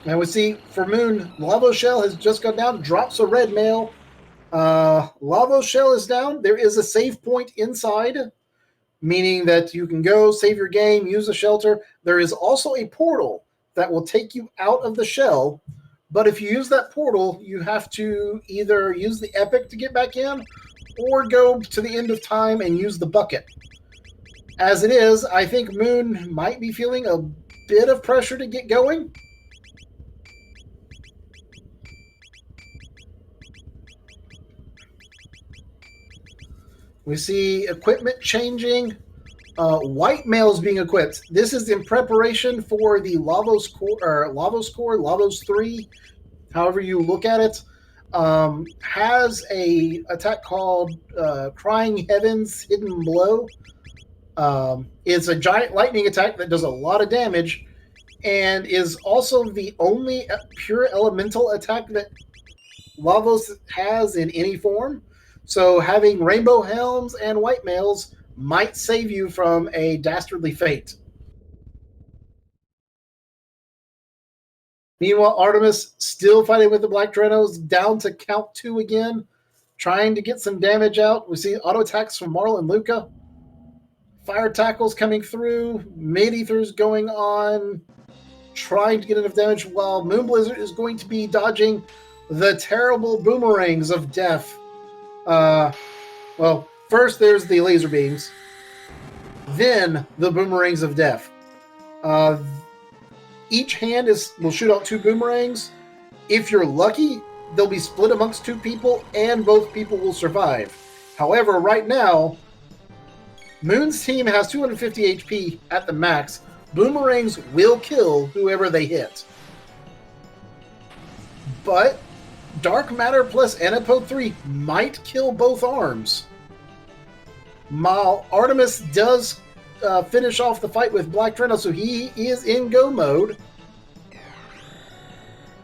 And we see for Moon, Lavo Shell has just gone down, drops a red mail. Lavo Shell is down. There is a save point inside, meaning that you can go save your game, use a shelter. There is also a portal that will take you out of the shell. But if you use that portal, you have to either use the epic to get back in or go to the end of time and use the bucket. As it is, I think Moon might be feeling a bit of pressure to get going. We see equipment changing. White mails being equipped. This is in preparation for the Lavos Core, Lavos 3, however you look at it. Has a attack called Crying Heavens Hidden Blow. It's a giant lightning attack that does a lot of damage and is also the only pure elemental attack that Lavos has in any form. So having Rainbow Helms and White Mails might save you from a dastardly fate. Meanwhile, Artemis still fighting with the Black Drenos, down to count 2 again, trying to get some damage out. We see auto attacks from Marl and Luca. Fire tackles coming through, mid-ethers going on, trying to get enough damage, while Moonblizzard is going to be dodging the terrible boomerangs of death. Well, first there's the laser beams, then the boomerangs of death. Each hand will shoot out 2 boomerangs. If you're lucky, they'll be split amongst 2 people, and both people will survive. However, right now, Moon's team has 250 HP at the max. Boomerangs will kill whoever they hit. But Dark Matter plus Anapode 3 might kill both arms. While Artemis does finish off the fight with Black Dreno, so he is in go mode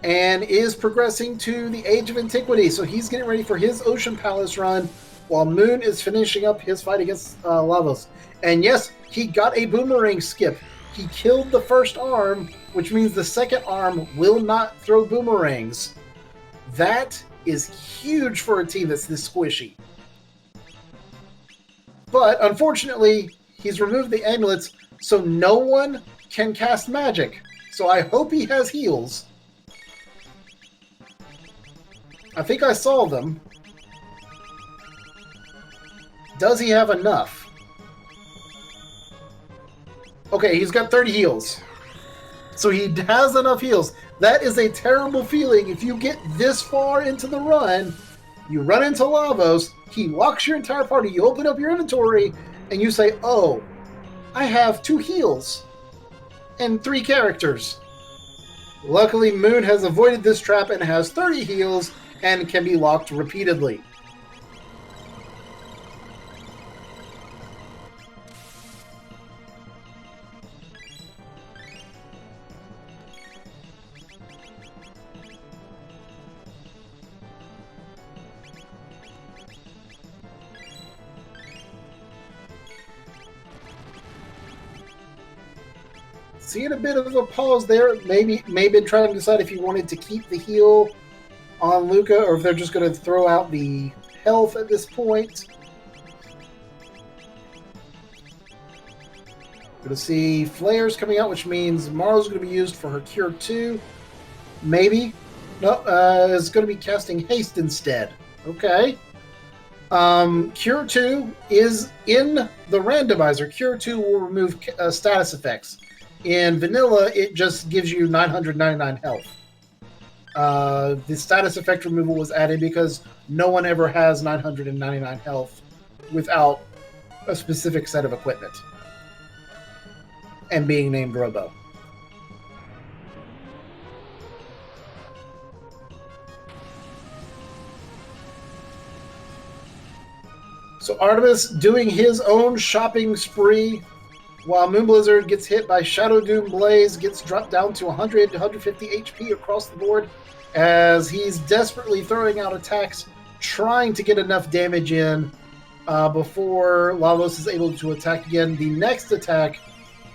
and is progressing to the Age of Antiquity. So he's getting ready for his Ocean Palace run while Moon is finishing up his fight against Lavos. And yes, he got a boomerang skip. He killed the first arm, which means the second arm will not throw boomerangs. That is huge for a team that's this squishy. But unfortunately, he's removed the amulets, so no one can cast magic. So I hope he has heals. I think I saw them. Does he have enough? Okay, he's got 30 heals. So he has enough heals. That is a terrible feeling if you get this far into the run, you run into Lavos, he locks your entire party, you open up your inventory, and you say, oh, I have 2 heals and 3 characters. Luckily, Moon has avoided this trap and has 30 heals and can be locked repeatedly. Seeing a bit of a pause there, maybe trying to decide if you wanted to keep the heal on Luca or if they're just going to throw out the health at this point. Going to see flares coming out, which means Marlo's going to be used for her Cure 2. Maybe. No, it's going to be casting Haste instead. Okay. Cure 2 is in the randomizer. Cure 2 will remove status effects. In vanilla, it just gives you 999 health. The status effect removal was added because no one ever has 999 health without a specific set of equipment and being named Robo. So Artemis doing his own shopping spree while Moonblizzard gets hit by Shadow Doom Blaze, gets dropped down to 100 to 150 HP across the board as he's desperately throwing out attacks, trying to get enough damage in before Lavos is able to attack again. The next attack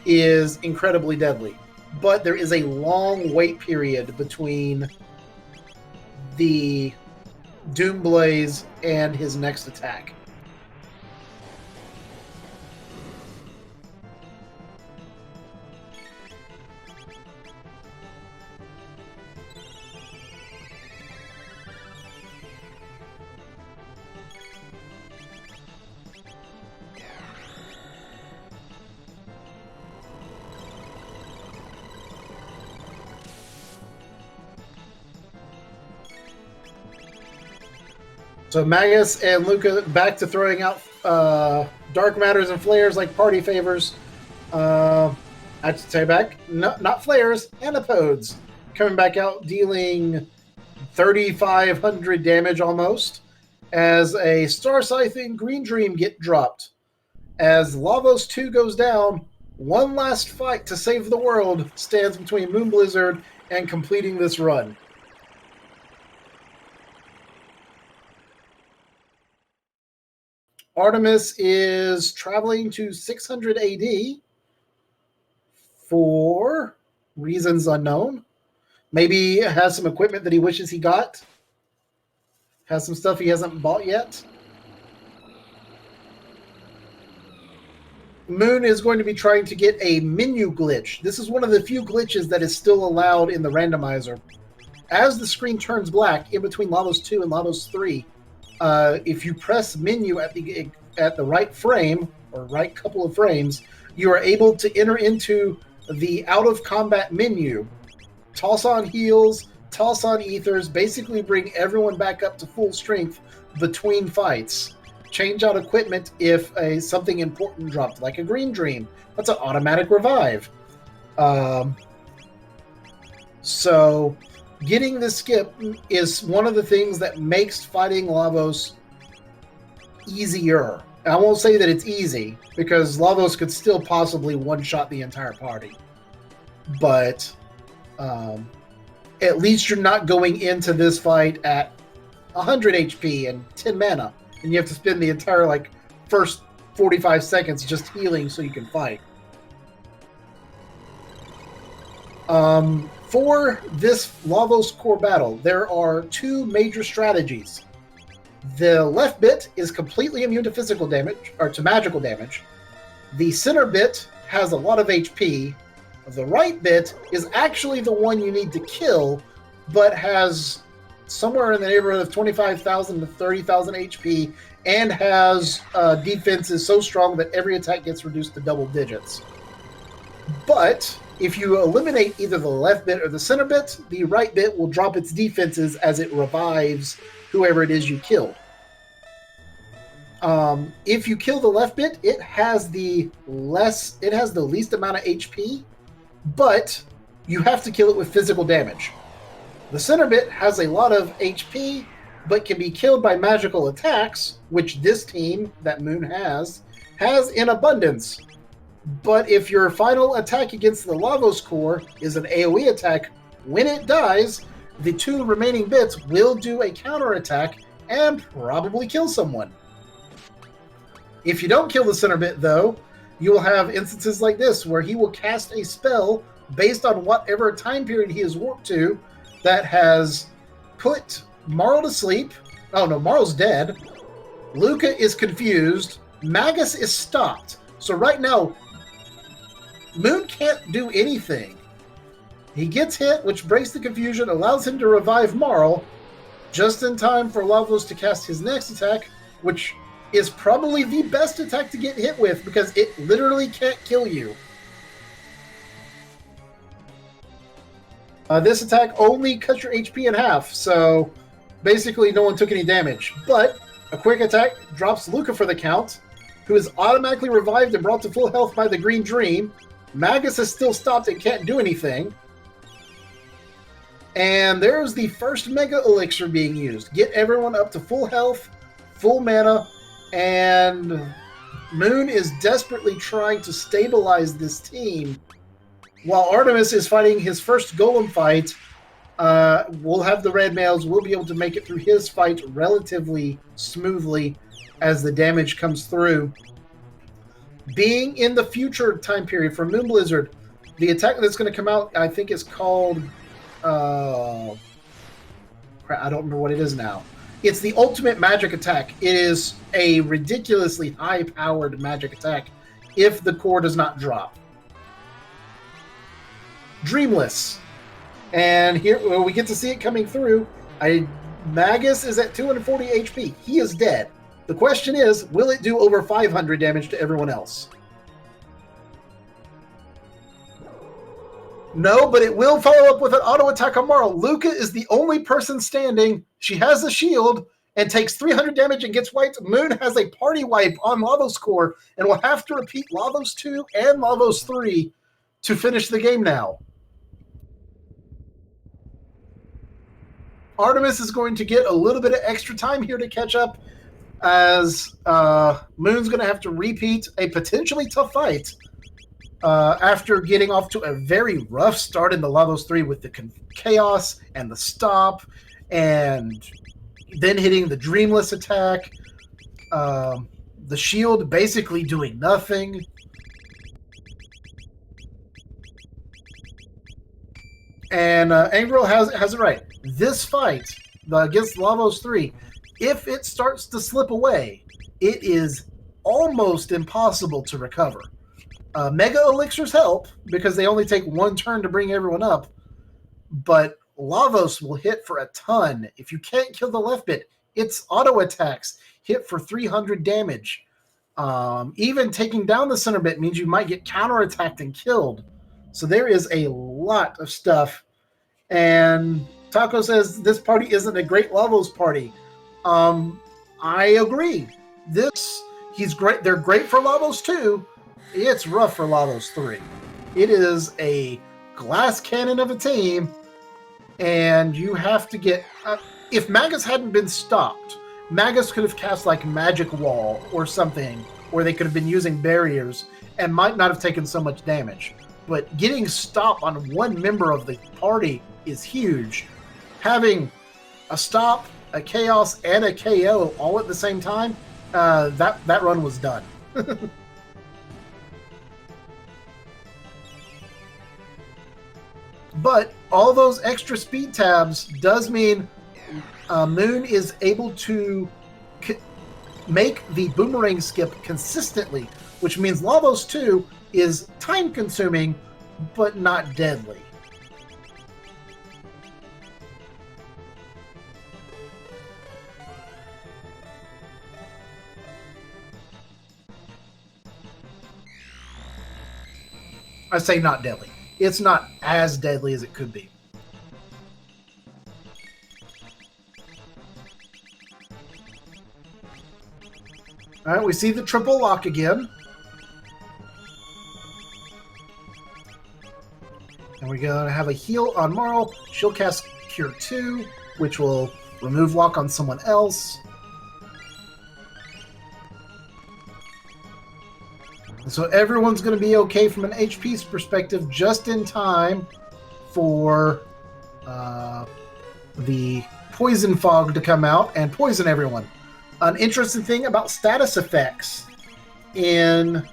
is incredibly deadly. but there is a long wait period between the Doomblaze and his next attack. So Magus and Luca back to throwing out dark matters and flares like party favors. I have to take back, no, not flares, anapodes. Coming back out, dealing 3,500 damage almost. As a Star Scythe and Green Dream get dropped. As Lavos 2 goes down, one last fight to save the world stands between Moonblizzard and completing this run. Artemis is traveling to 600 AD for reasons unknown. Maybe has some equipment that he wishes he got. Has some stuff he hasn't bought yet. Moon is going to be trying to get a menu glitch. This is one of the few glitches that is still allowed in the randomizer. As the screen turns black in between Lavos 2 and Lavos 3, if you press menu at the right frame or right couple of frames, you are able to enter into the out of combat menu. Toss on heals, toss on ethers, basically bring everyone back up to full strength between fights. Change out equipment if something important dropped, like a Green Dream. That's an automatic revive. So getting the skip is one of the things that makes fighting Lavos easier. I won't say that it's easy, because Lavos could still possibly one-shot the entire party. But at least you're not going into this fight at 100 HP and 10 mana, and you have to spend the entire first 45 seconds just healing so you can fight. For this Lavos core battle, there are two major strategies. The left bit is completely immune to physical damage, or to magical damage. The center bit has a lot of HP. The right bit is actually the one you need to kill, but has somewhere in the neighborhood of 25,000 to 30,000 HP, and has defenses so strong that every attack gets reduced to double digits. But if you eliminate either the left bit or the center bit, the right bit will drop its defenses as it revives whoever it is you killed. If you kill the left bit, it has the least amount of HP, but you have to kill it with physical damage. The center bit has a lot of HP, but can be killed by magical attacks, which this team, that Moon has in abundance. But if your final attack against the Lavos core is an AoE attack, when it dies, the two remaining bits will do a counterattack and probably kill someone. If you don't kill the center bit, though, you will have instances like this, where he will cast a spell based on whatever time period he is warped to that has put Marl to sleep. Oh no, Marl's dead. Luca is confused. Magus is stopped. So right now, Moon can't do anything. He gets hit, which breaks the confusion, allows him to revive Marl, just in time for Lavos to cast his next attack, which is probably the best attack to get hit with, because it literally can't kill you. This attack only cuts your HP in half, so basically no one took any damage. But a quick attack drops Luca for the count, who is automatically revived and brought to full health by the Green Dream. Magus is still stopped and can't do anything. And there's the first Mega Elixir being used. Get everyone up to full health, full mana, and Moon is desperately trying to stabilize this team. While Artemis is fighting his first Golem fight, we'll have the red males. We'll be able to make it through his fight relatively smoothly as the damage comes through. Being in the future time period for Moonblizzard, The attack that's going to come out, I think, is called. I don't remember what it is now. It's the ultimate magic attack. It is a ridiculously high-powered magic attack if the core does not drop. Dreamless. And here we get to see it coming through. Magus is at 240 HP. He is dead. The question is, will it do over 500 damage to everyone else? No, but it will follow up with an auto attack on Marl. Luca is the only person standing. She has a shield and takes 300 damage and gets wiped. Moon has a party wipe on Lavos core and will have to repeat Lavos 2 and Lavos 3 to finish the game now. Artemis is going to get a little bit of extra time here to catch up, as Moon's going to have to repeat a potentially tough fight after getting off to a very rough start in the Lavos 3 with the chaos and the stop, and then hitting the Dreamless attack. The shield basically doing nothing. And Angro has it right. This fight against Lavos 3, if it starts to slip away, it is almost impossible to recover. Mega Elixirs help because they only take one turn to bring everyone up, but Lavos will hit for a ton. If you can't kill the left bit, its auto attacks hit for 300 damage. Even taking down the center bit means you might get counterattacked and killed. So there is a lot of stuff. And Taco says this party isn't a great Lavos party. I agree. He's great. They're great for Lavos 2. It's rough for Lavos 3. It is a glass cannon of a team, and you have to get... if Magus hadn't been stopped, Magus could have cast like Magic Wall or something, or they could have been using barriers and might not have taken so much damage. But getting stopped on one member of the party is huge. Having a stop, a chaos, and a KO all at the same time, that run was done. But all those extra speed tabs does mean Moon is able to make the boomerang skip consistently, which means Lavos 2 is time-consuming, but not deadly. I say not deadly. It's not as deadly as it could be. All right, we see the triple lock again. And we're going to have a heal on Marl. She'll cast Cure 2, which will remove lock on someone else. So everyone's going to be okay from an HP's perspective just in time for the Poison Fog to come out and poison everyone. An interesting thing about status effects in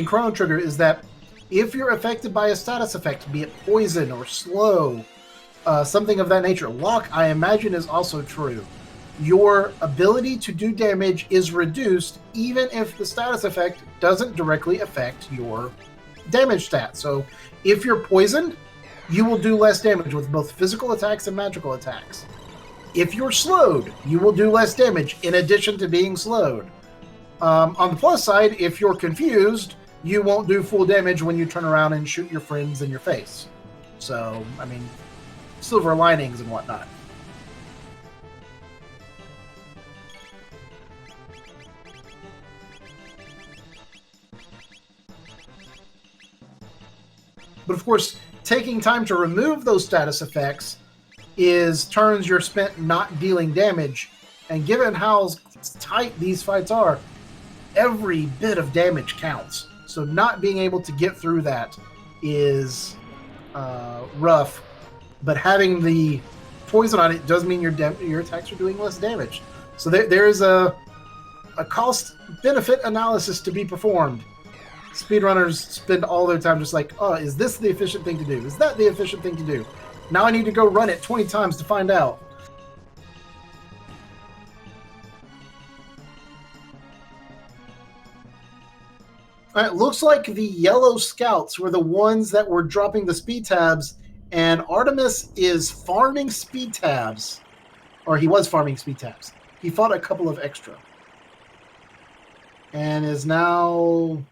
Chrono Trigger is that if you're affected by a status effect, be it poison or slow, something of that nature, lock, I imagine, is also true. Your ability to do damage is reduced even if the status effect doesn't directly affect your damage stat. So if you're poisoned, you will do less damage with both physical attacks and magical attacks. If you're slowed, you will do less damage in addition to being slowed. On the plus side, if you're confused, you won't do full damage when you turn around and shoot your friends in your face. So, I mean, silver linings and whatnot. But of course, taking time to remove those status effects is turns you're spent not dealing damage. And given how tight these fights are, every bit of damage counts. So not being able to get through that is rough. But having the poison on it does mean your attacks are doing less damage. So there is a cost-benefit analysis to be performed. Speedrunners spend all their time just like, oh, is this the efficient thing to do? Is that the efficient thing to do? Now I need to go run it 20 times to find out. It looks like the yellow scouts were the ones that were dropping the speed tabs, and Artemis is farming speed tabs. Or he was farming speed tabs. He fought a couple of extra. And is now...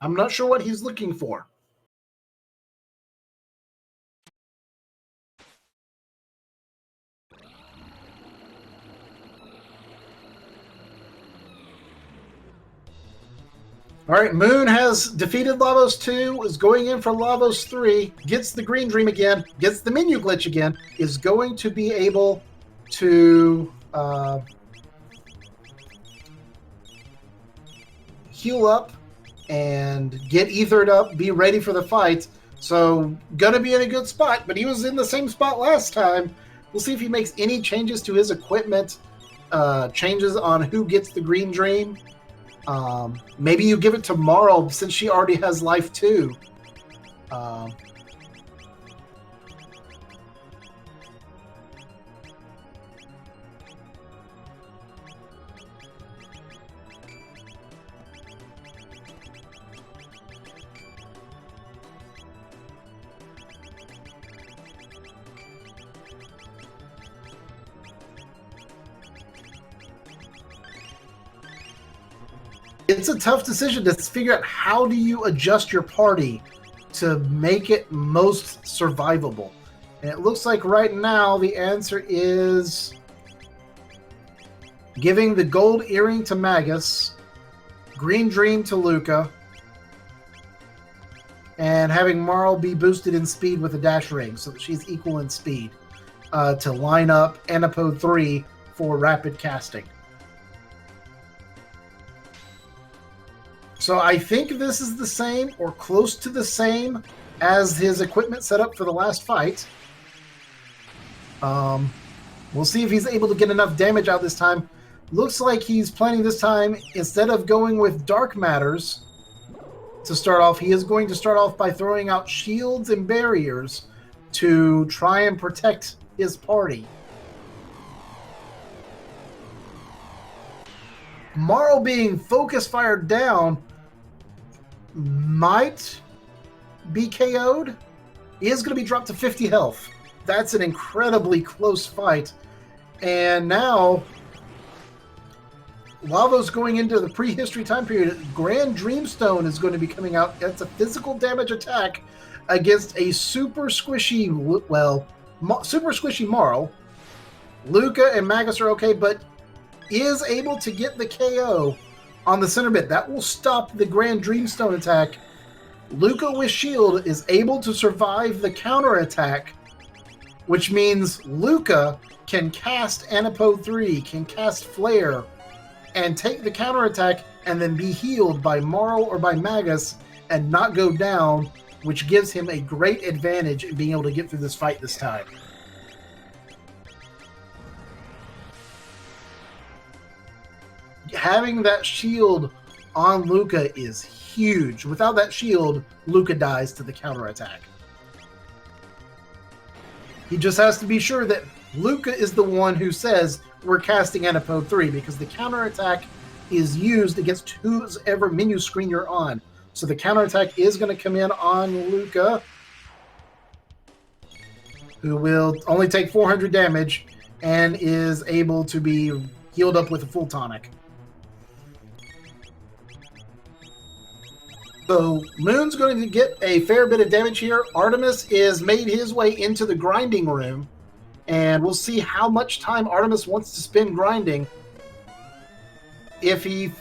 I'm not sure what he's looking for. All right, Moon has defeated Lavos 2, is going in for Lavos 3, gets the green dream again, gets the menu glitch again, is going to be able to heal up and get ethered up, be ready for the fight. So, gonna be in a good spot, but he was in the same spot last time. We'll see if he makes any changes to his equipment, changes on who gets the green dream. Maybe you give it to Marl since she already has life too. It's a tough decision to figure out how do you adjust your party to make it most survivable. And it looks like right now the answer is giving the gold earring to Magus, green dream to Luca, and having Marl be boosted in speed with a dash ring so that she's equal in speed to line up Anapode 3 for rapid casting. So I think this is the same or close to the same as his equipment setup for the last fight. We'll see if he's able to get enough damage out this time. Looks like he's planning this time, instead of going with Dark Matters to start off, he is going to start off by throwing out shields and barriers to try and protect his party. Marl being focus fired down might be KO'd. He is going to be dropped to 50 health. That's an incredibly close fight. And now, Lavos going into the prehistory time period, Grand Dreamstone is going to be coming out. That's a physical damage attack against a super squishy, super squishy Marl. Luca and Magus are okay, but is able to get the KO on the center bit. That will stop the Grand Dreamstone attack. Luca with shield is able to survive the counter attack, which means Luca can cast Anapode 3, can cast Flare, and take the counter attack and then be healed by Marl or by Magus and not go down, which gives him a great advantage in being able to get through this fight this time. Having that shield on Luca is huge. Without that shield, Luca dies to the counterattack. He just has to be sure that Luca is the one who says we're casting Anapode 3, because the counterattack is used against whoever menu screen you're on. So the counterattack is going to come in on Luca, who will only take 400 damage and is able to be healed up with a full tonic. So Moon's going to get a fair bit of damage here. Artemis is made his way into the grinding room, and we'll see how much time Artemis wants to spend grinding. If he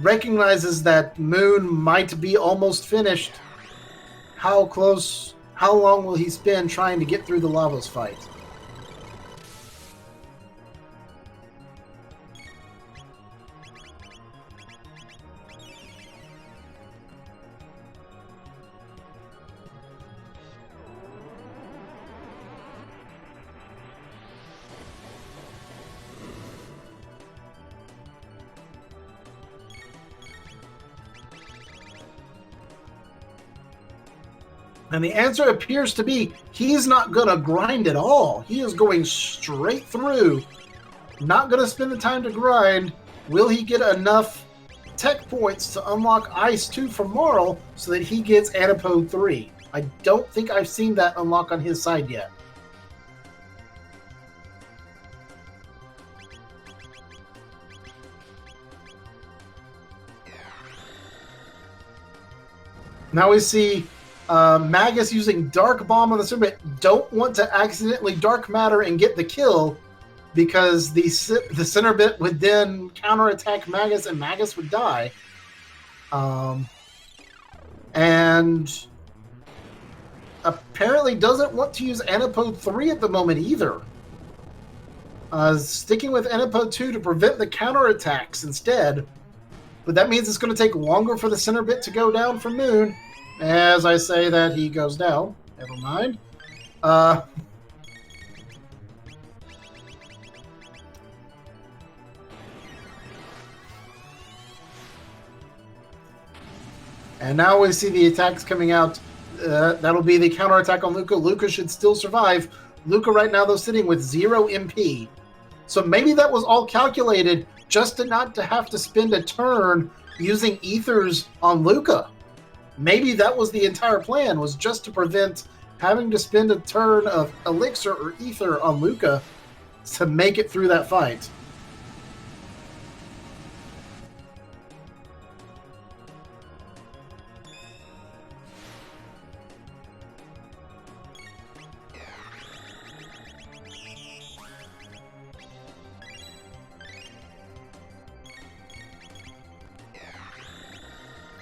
recognizes that Moon might be almost finished, how long will he spend trying to get through the Lavos fight? And the answer appears to be he's not going to grind at all. He is going straight through. Not going to spend the time to grind. Will he get enough tech points to unlock Ice 2 for Marl so that he gets Antipode 3? I don't think I've seen that unlock on his side yet. Now we see Magus using Dark Bomb on the Center Bit. Don't want to accidentally Dark Matter and get the kill, because the Center Bit would then counterattack Magus and Magus would die. And apparently doesn't want to use Antipode 3 at the moment either. Sticking with Antipode 2 to prevent the counterattacks instead. But that means it's going to take longer for the Center Bit to go down for Moon. As I say that, he goes down. Never mind. And now we see the attacks coming out. That'll be the counterattack on Luca. Luca should still survive. Luca right now, though, sitting with 0 MP. So maybe that was all calculated just not to have to spend a turn using Ethers on Luca. Maybe that was the entire plan, was just to prevent having to spend a turn of Elixir or Ether on Luca to make it through that fight.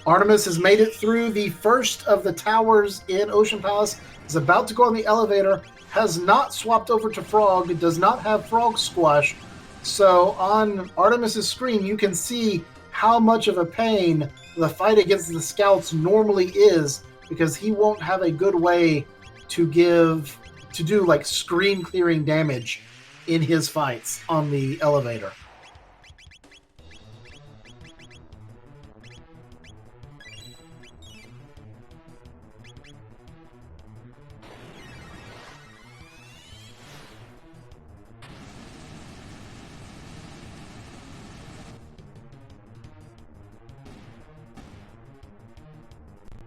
Artemis has made it through the first of the towers in Ocean Palace, is about to go on the elevator, has not swapped over to Frog, does not have Frog Squash. So on Artemis's screen, you can see how much of a pain the fight against the Scouts normally is, because he won't have a good way to do like screen clearing damage in his fights on the elevator.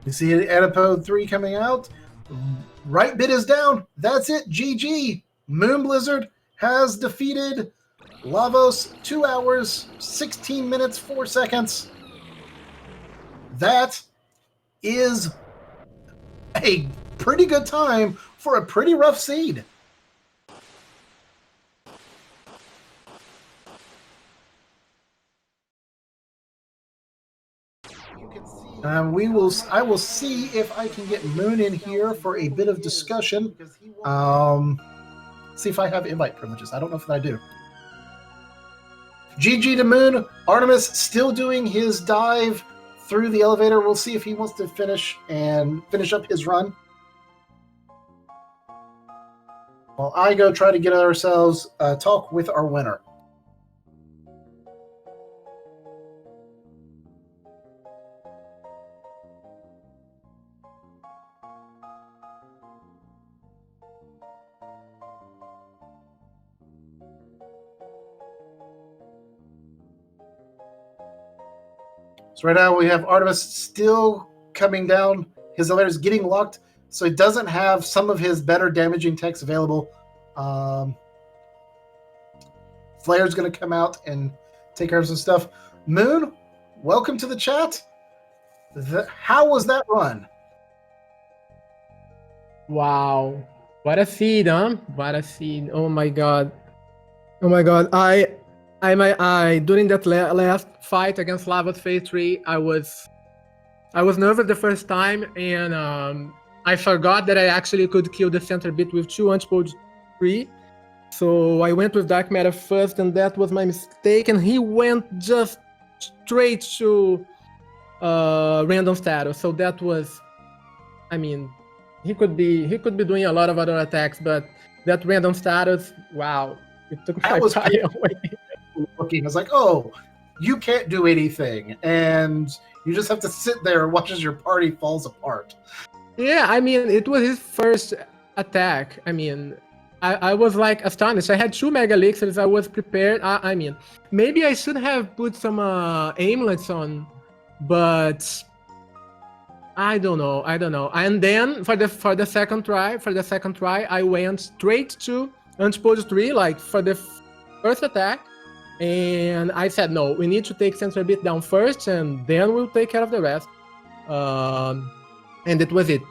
You see Antipode 3 coming out. Right bit is down. That's it. GG. Moonblizzard has defeated Lavos 2 hours, 16 minutes, 4 seconds. That is a pretty good time for a pretty rough seed. I will see if I can get Moon in here for a bit of discussion. See if I have invite privileges. I don't know if I do. GG to Moon. Artemis still doing his dive through the elevator. We'll see if he wants to finish up his run. While I go try to get ourselves talk with our winner. So right now we have Artemis still coming down. His elevator is getting locked, so he doesn't have some of his better damaging techs available. Flare's going to come out and take care of some stuff. Moon, welcome to the chat. How was that run? Wow. What a seed, huh? What a seed. Oh my god. Oh my god. I during that last fight against Lava Phase 3, I was nervous the first time, and I forgot that I actually could kill the center bit with 2 Antipode 3. So I went with Dark Matter first, and that was my mistake, and he went just straight to random status. So that was, I mean, he could be doing a lot of other attacks, but that random status, wow, it took my fire away. Looking, I was like, oh, you can't do anything, and you just have to sit there and watch as your party falls apart. Yeah, I mean, it was his first attack. I mean, I was like astonished. I had 2 mega elixirs. I was prepared. I mean, maybe I should have put some aimlets on, but I don't know. I don't know. And then for the second try, I went straight to Antipode 3, like for the first attack. And I said, no, we need to take Center Beat down first, and then we'll take care of the rest. And that was it.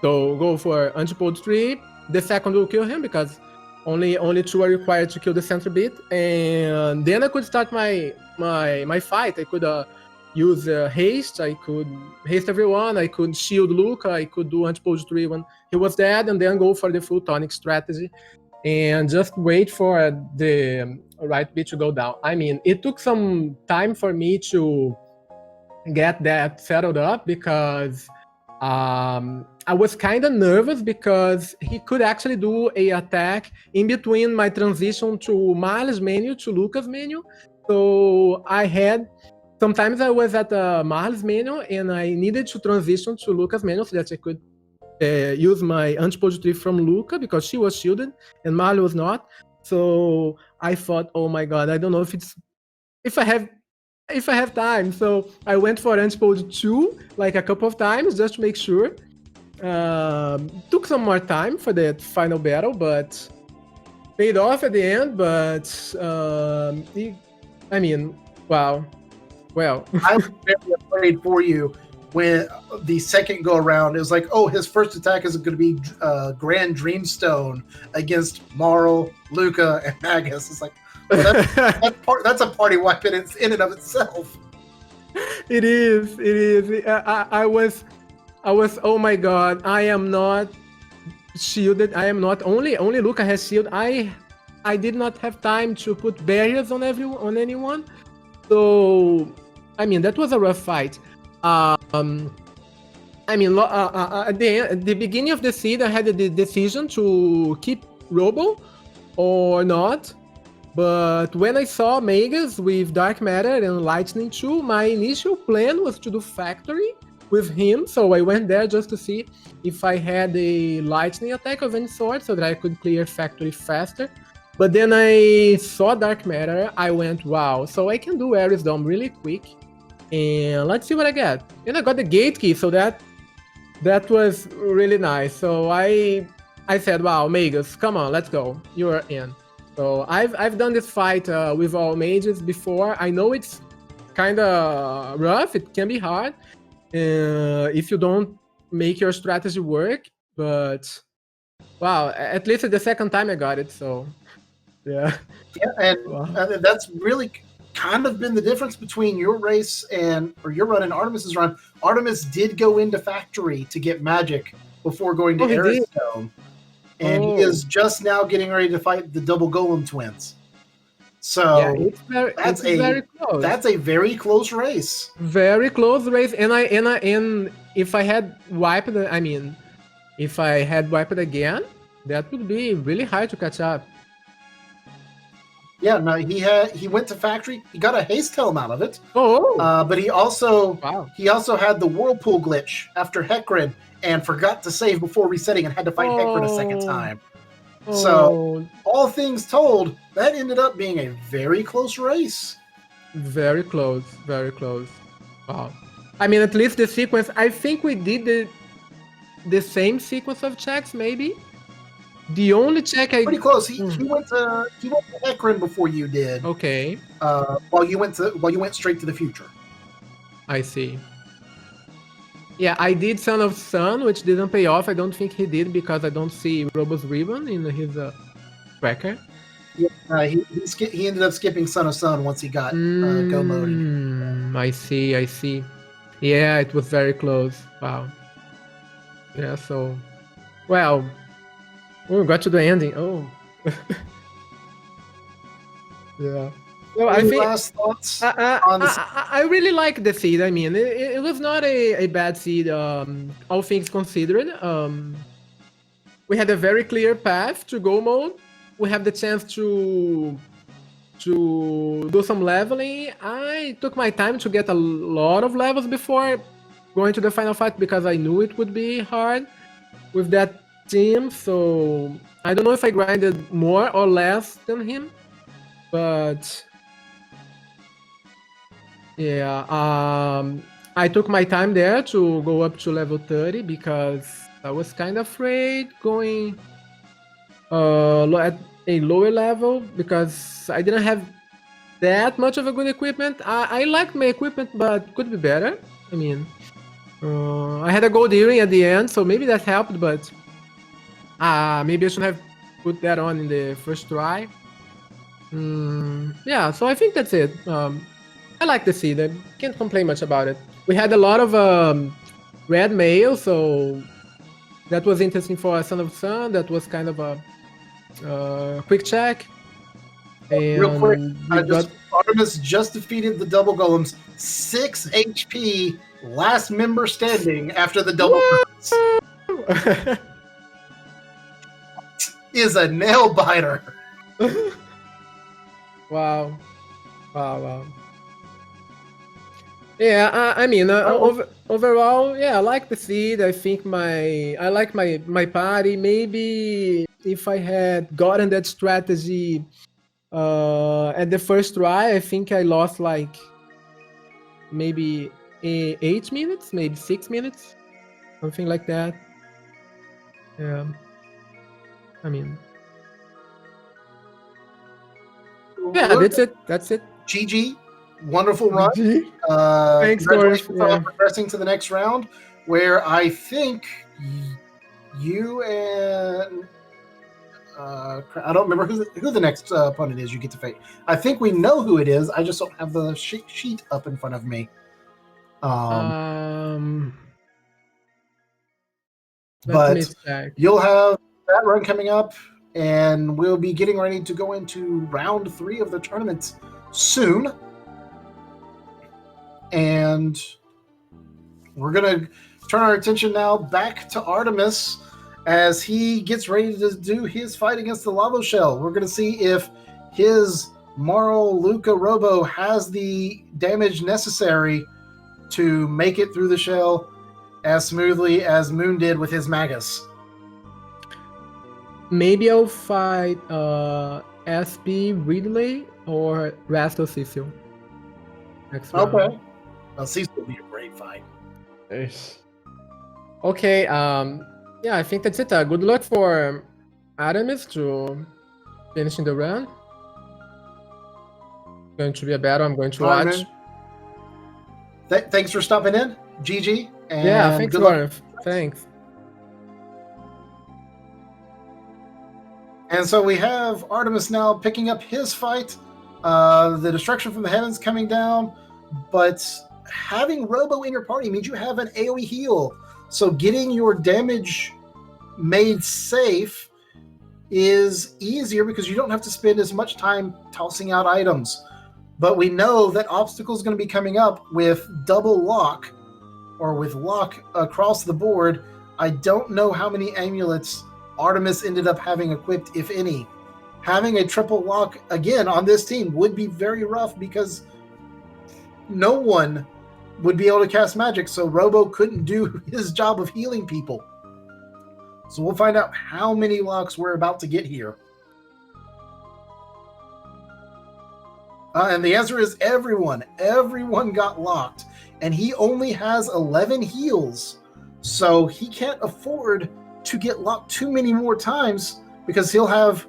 So go for Antipode 3. The second will kill him because only 2 are required to kill the Center Beat. And then I could start my fight. I could use haste. I could haste everyone. I could shield Luca. I could do Antipode 3 when he was dead, and then go for the full tonic strategy and just wait for the right beat to go down. I mean, it took some time for me to get that settled up because I was kind of nervous because he could actually do a attack in between my transition to Miles menu to Lucas menu. So I had sometimes I was at the Miles menu and I needed to transition to Lucas menu so that I could use my Antipode 3 from Luca because she was shielded and Marley was not. So I thought, oh my god, I don't know if I have time. So I went for Antipode 2 like a couple of times just to make sure. Took some more time for the final battle, but paid off at the end. But I mean, wow. Well, I was very afraid for you when the second go around. It was like, oh, his first attack is going to be Grand Dreamstone against Marl, Luca, and Magus. It's like, well, that's a party weapon in and of itself. It is. I was. Oh my god! I am not shielded. I am not only Luca has shield. I did not have time to put barriers on anyone. So I mean that was a rough fight. I mean at the beginning of the seed, I had the decision to keep Robo or not. But when I saw Magus with Dark Matter and Lightning 2, my initial plan was to do Factory with him. So I went there just to see if I had a lightning attack of any sort so that I could clear Factory faster. But then I saw Dark Matter, I went, wow, so I can do Ares Dome really quick. And let's see what I get. And I got the gate key, so that was really nice. So I said, wow, Magus, come on, let's go. You're in. So I've done this fight with all mages before. I know it's kind of rough, it can be hard if you don't make your strategy work, but wow, at least the second time I got it, so yeah. Yeah, and Wow. that's really kind of been the difference between your race or your run and Artemis's run. Artemis did go into Factory to get magic before going to Arizona, and he is just now getting ready to fight the double golem twins. So yeah, it's very close. That's a very close race. Very close race, and if I had wiped, if I had wiped again, that would be really hard to catch up. Yeah, no, he went to Factory. He got a haste helm out of it. Oh, but he also wow. had the whirlpool glitch after Hecarim and forgot to save before resetting and had to fight Hecarim a second time. So all things told, that ended up being a very close race. Very close, very close. Wow. I mean, at least the sequence. I think we did the same sequence of checks, maybe. The only check pretty close. He went to Hecarim before you did. Okay. While you went straight to the future. I see. Yeah, I did Son of Sun, which didn't pay off. I don't think he did because I don't see Robo's ribbon in his tracker. Yeah, he ended up skipping Son of Sun once he got go mode. I see. Yeah, it was very close. Wow. Yeah, so... Well... Oh, we got to the ending. Oh. Yeah. Well, I think last thoughts on this? I really like the seed. I mean, it was not a bad seed, all things considered. We had a very clear path to go mode. We have the chance to do some leveling. I took my time to get a lot of levels before going to the final fight because I knew it would be hard with that team. So I don't know if I grinded more or less than him, but yeah, I took my time there to go up to level 30 because I was kind of afraid going at a lower level because I didn't have that much of a good equipment. I liked my equipment, but could be better. I mean, I had a gold earring at the end, so maybe that helped, but maybe I should have put that on in the first try. Yeah, so I think that's it. I like the seed. I can't complain much about it. We had a lot of red mail, so that was interesting for Son of Sun. That was kind of a quick check. And Real quick, Artemis just defeated the double golems, 6 HP, last member standing after the double golems. Is a nail biter. Wow. Yeah, I mean, overall, yeah, I like the seed. I think I like my party. Maybe if I had gotten that strategy at the first try, I think I lost like maybe 8 minutes, maybe 6 minutes, something like that. Yeah, I mean, yeah, that's it. GG, wonderful run. Thanks, congratulations Gorf. on progressing to the next round, where I think you and I don't remember who the next opponent is you get to face. I think we know who it is. I just don't have the sheet up in front of me. But you'll have that run coming up, and we'll be getting ready to go into round 3 of the tournament soon. And we're going to turn our attention now back to Artemis as he gets ready to do his fight against the Lavo Shell. We're going to see if his Marl Luca Robo has the damage necessary to make it through the shell as smoothly as Moon did with his Magus. Maybe I'll fight SP Ridley or Rasto Cecil. Okay. Well, Cecil will be a great fight. Okay, yeah, I think that's it. Good luck for Artemis to finishing the run. Going to be a battle I'm going to watch. Thanks for stopping in, GG. And yeah, thanks, Warren. Thanks. And so we have Artemis now picking up his fight. The destruction from the heavens coming down, but having Robo in your party means you have an AoE heal. So getting your damage made safe is easier because you don't have to spend as much time tossing out items. But we know that obstacles going to be coming up with double lock or with lock across the board. I don't know how many amulets Artemis ended up having equipped, if any. Having a triple lock again on this team would be very rough because no one would be able to cast magic, so Robo couldn't do his job of healing people. So we'll find out how many locks we're about to get here. And the answer is everyone. Everyone got locked. And he only has 11 heals. So he can't afford to get locked too many more times because he'll have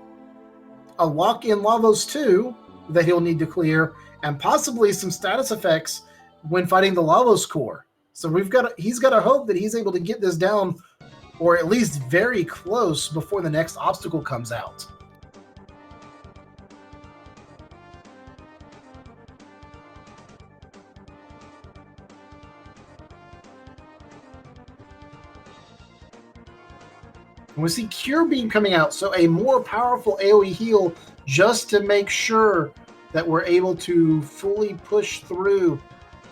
a lock in Lavos 2 that he'll need to clear and possibly some status effects when fighting the Lavos core. So he's got to hope that he's able to get this down or at least very close before the next obstacle comes out. And we see Cure Beam coming out, so a more powerful AoE heal just to make sure that we're able to fully push through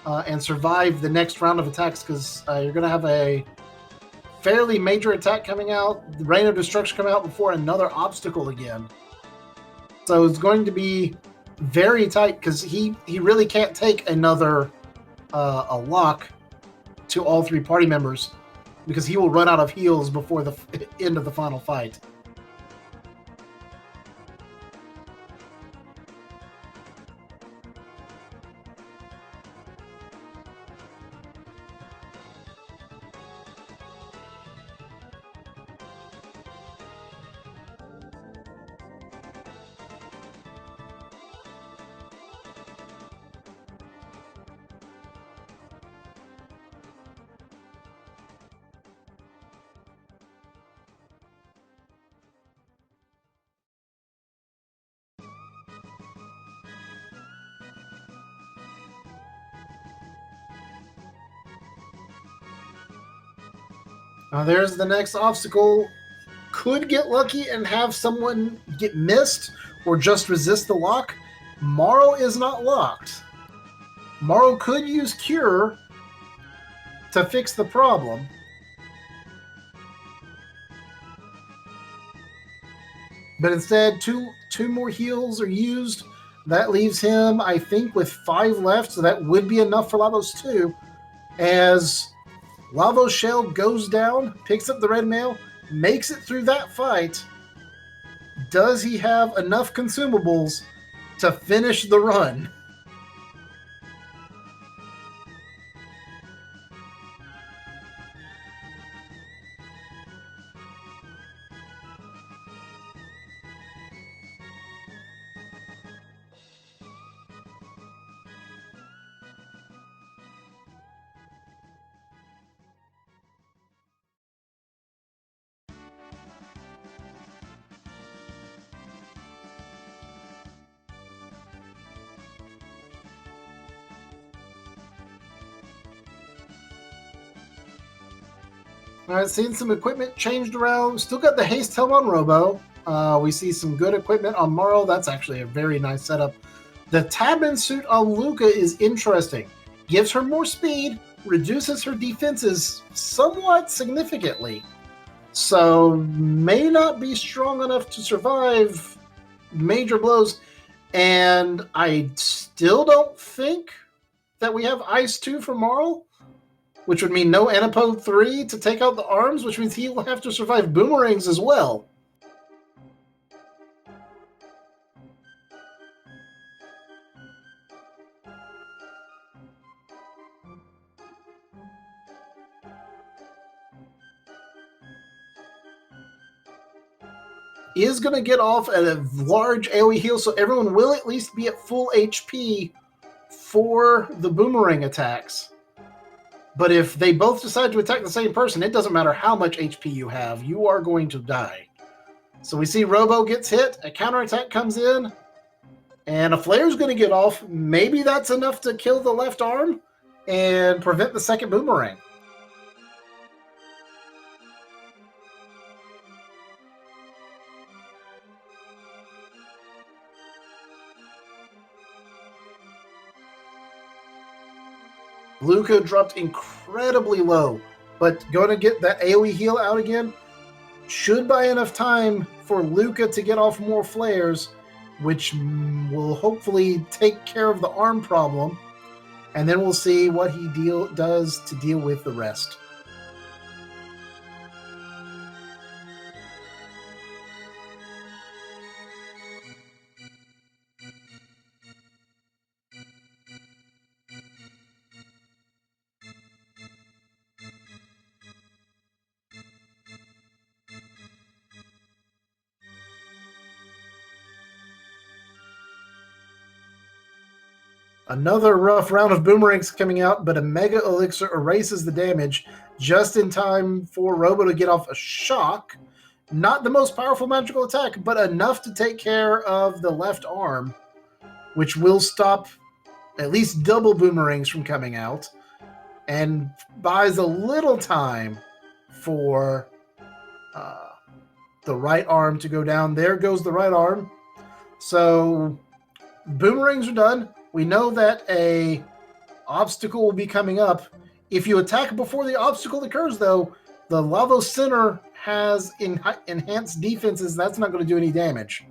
and survive the next round of attacks, because you're going to have a fairly major attack coming out, the Rain of Destruction coming out before another obstacle again. So it's going to be very tight because he really can't take another a lock to all 3 party members, because he will run out of heals before the end of the final fight. Now there's the next obstacle. Could get lucky and have someone get missed or just resist the lock. Marl is not locked. Marl could use Cure to fix the problem. But instead, two more heals are used. That leaves him, I think, with 5 left, so that would be enough for Lavos 2. As Lavos Shell goes down, picks up the red mail, makes it through that fight. Does he have enough consumables to finish the run? All right, seeing some equipment changed around. Still got the haste helm on Robo. We see some good equipment on Marl. That's actually a very nice setup. The Tabin suit on Luca is interesting. Gives her more speed, reduces her defenses somewhat significantly. So may not be strong enough to survive major blows. And I still don't think that we have Ice 2 for Marl, which would mean no Anipode 3 to take out the arms, which means he will have to survive boomerangs as well. Is going to get off at a large AoE heal, so everyone will at least be at full HP for the boomerang attacks. But if they both decide to attack the same person, it doesn't matter how much HP you have, you are going to die. So we see Robo gets hit, a counterattack comes in, and a flare's going to get off. Maybe that's enough to kill the left arm and prevent the second boomerang. Luca dropped incredibly low, but going to get that AoE heal out again should buy enough time for Luca to get off more flares, which will hopefully take care of the arm problem, and then we'll see what he does to deal with the rest. Another rough round of boomerangs coming out, but a Mega Elixir erases the damage just in time for Robo to get off a shock. Not the most powerful magical attack, but enough to take care of the left arm, which will stop at least double boomerangs from coming out, and buys a little time for the right arm to go down. There goes the right arm. So boomerangs are done. We know that a obstacle will be coming up. If you attack before the obstacle occurs, though, the Lavos Center has enhanced defenses. That's not going to do any damage.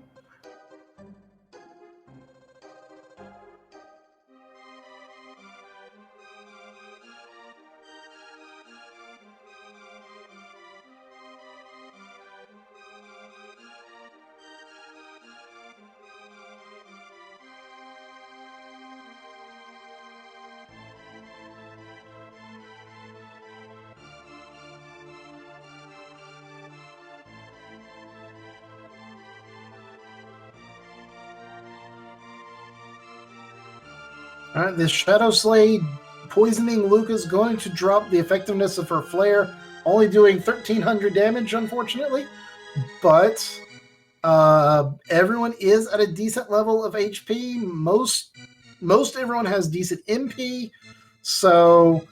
All right, this Shadow Slade poisoning Luca's going to drop the effectiveness of her flare, only doing 1,300 damage, unfortunately. But everyone is at a decent level of HP. Most everyone has decent MP, so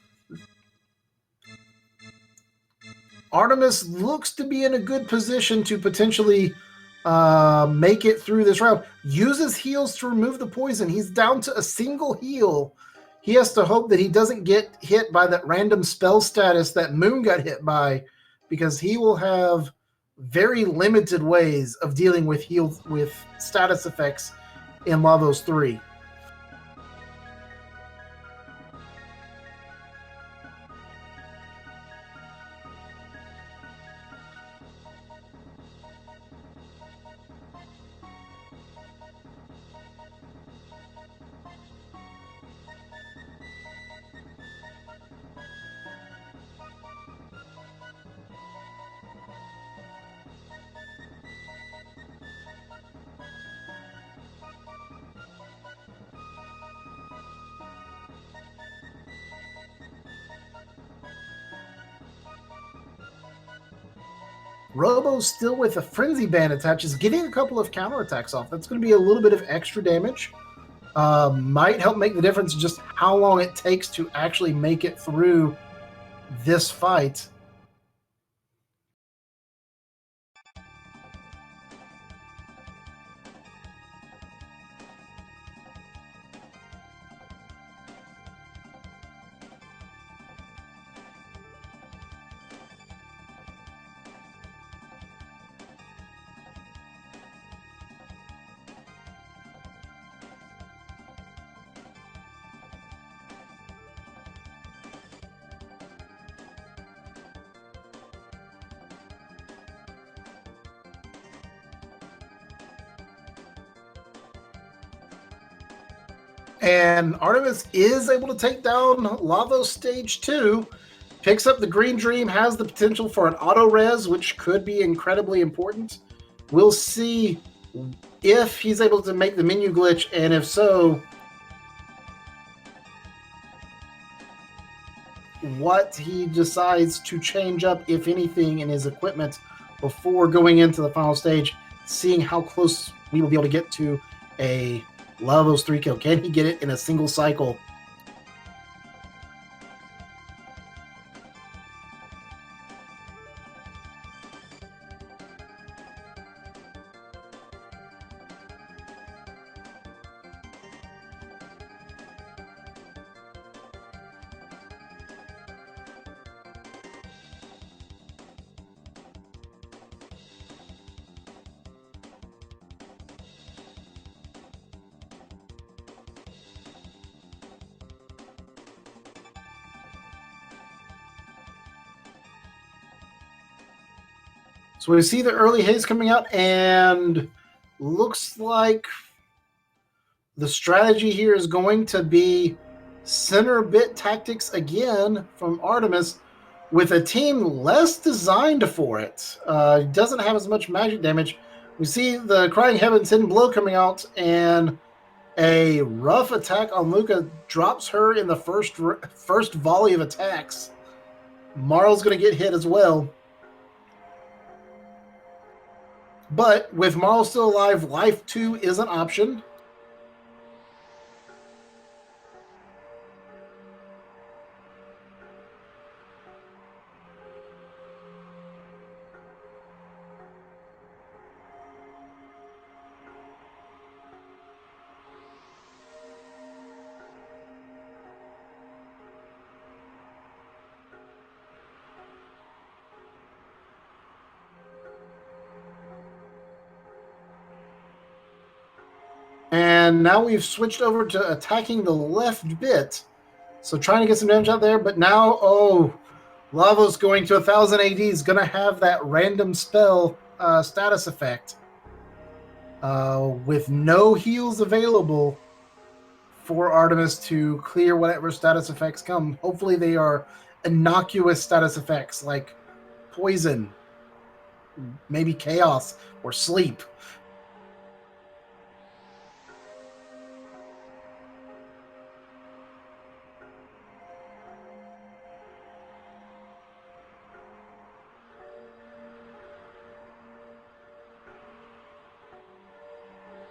Artemis looks to be in a good position to potentially make it through this round. Uses heals to remove the poison. He's down to a single heal. He has to hope that he doesn't get hit by that random spell status that Moon got hit by, because he will have very limited ways of dealing with status effects in Lavos 3. Robo's still with a Frenzy Band attached, is getting a couple of counterattacks off. That's going to be a little bit of extra damage. Might help make the difference just how long it takes to actually make it through this fight. And Artemis is able to take down Lavos Stage 2, picks up the Green Dream, has the potential for an auto-res, which could be incredibly important. We'll see if he's able to make the menu glitch, and if so, what he decides to change up, if anything, in his equipment before going into the final stage, seeing how close we will be able to get to a Lavos 3 kill. Can he get it in a single cycle? So we see the early haze coming out, and looks like the strategy here is going to be center bit tactics again from Artemis, with a team less designed for it. Doesn't have as much magic damage. We see the Crying Heavens Hidden Blow coming out, and a rough attack on Luca drops her in the first volley of attacks. Marl's going to get hit as well. But with Marl still alive, Life 2 is an option. And now we've switched over to attacking the left bit. So trying to get some damage out there, but now, Lavos going to 1,000 AD is going to have that random spell status effect. With no heals available for Artemis to clear whatever status effects come. Hopefully they are innocuous status effects like poison, maybe chaos, or sleep.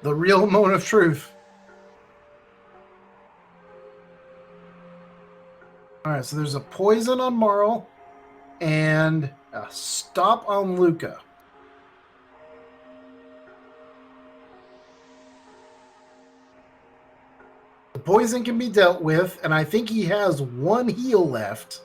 The real moment of truth. All right, so there's a poison on Marl and a stop on Luca. The poison can be dealt with, and I think he has one heal left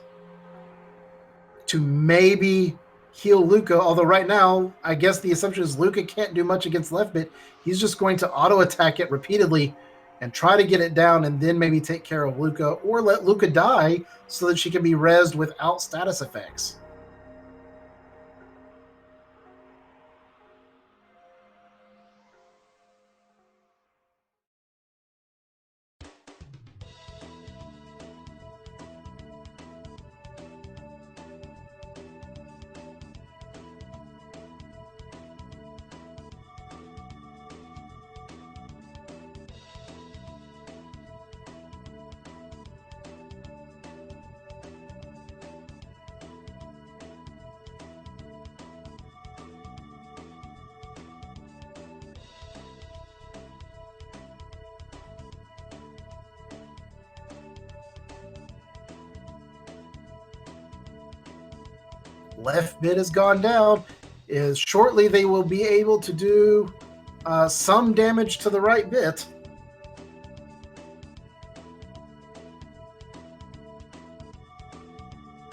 to maybe heal Luca. Although right now, I guess the assumption is Luca can't do much against left bit. He's just going to auto attack it repeatedly and try to get it down, and then maybe take care of Luca, or let Luca die so that she can be rezzed without status effects. Left bit has gone down. Is shortly they will be able to do some damage to the right bit.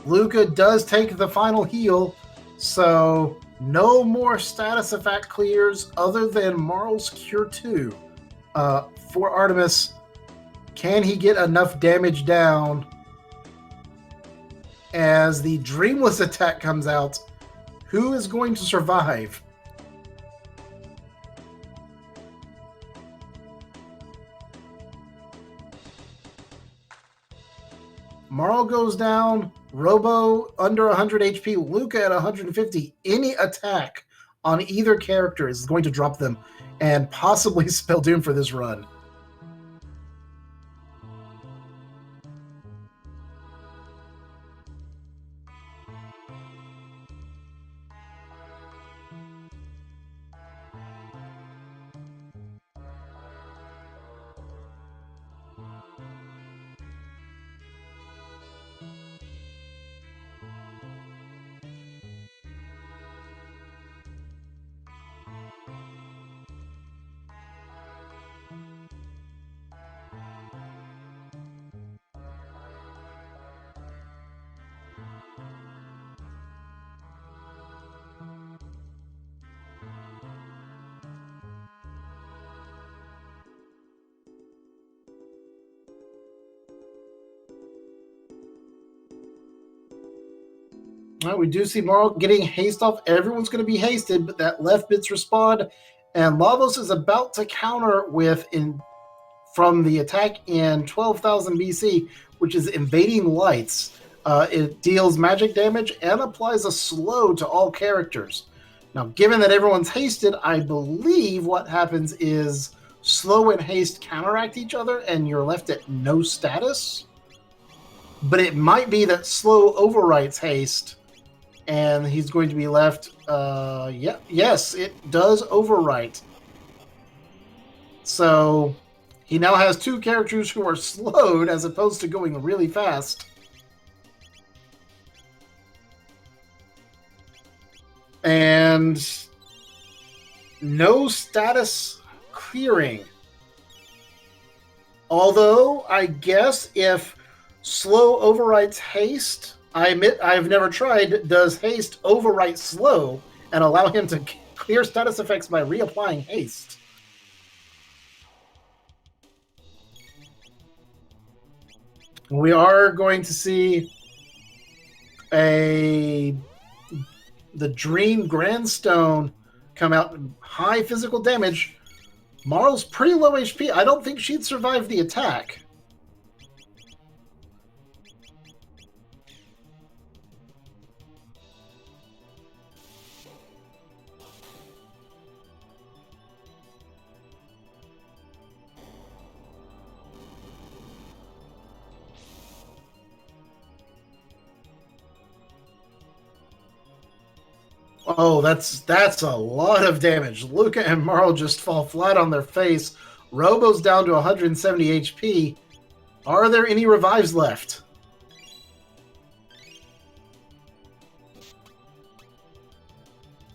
Luca does take the final heal, so no more status effect clears other than Marl's Cure 2. For Artemis, can he get enough damage down as the Dreamless attack comes out? Who is going to survive? Marl goes down, Robo under 100 HP, Luca at 150. Any attack on either character is going to drop them and possibly spell doom for this run. Well, we do see Marl getting haste off. Everyone's going to be hasted, but that left bit's respond, and Lavos is about to counter from the attack in 12,000 BC, which is Invading Lights. It deals magic damage and applies a slow to all characters. Now, given that everyone's hasted, I believe what happens is slow and haste counteract each other, and you're left at no status. But it might be that slow overwrites haste, and he's going to be left. Yes, it does overwrite. So he now has two characters who are slowed as opposed to going really fast. And no status clearing. Although, I guess if slow overwrites haste, I admit I've never tried, does haste overwrite slow and allow him to clear status effects by reapplying haste? We are going to see the Dream Grandstone come out, high physical damage. Marl's pretty low HP. I don't think she'd survive the attack. Oh, that's a lot of damage. Luca and Marl just fall flat on their face. Robo's down to 170 HP. Are there any revives left?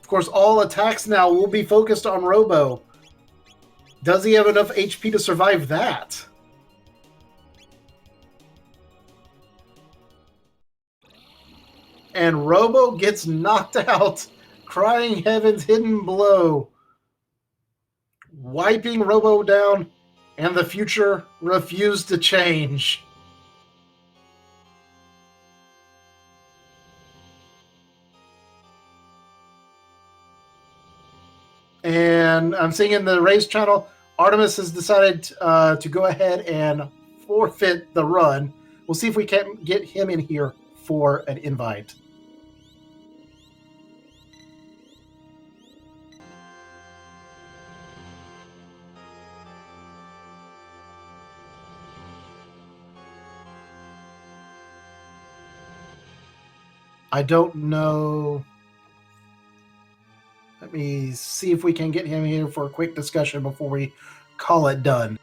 Of course, all attacks now will be focused on Robo. Does he have enough HP to survive that? And Robo gets knocked out. Crying Heaven's hidden blow. Wiping Robo down, and the future refused to change. And I'm seeing in the race channel, Artemis has decided to go ahead and forfeit the run. We'll see if we can get him in here for an invite. I don't know. Let me see if we can get him here for a quick discussion before we call it done.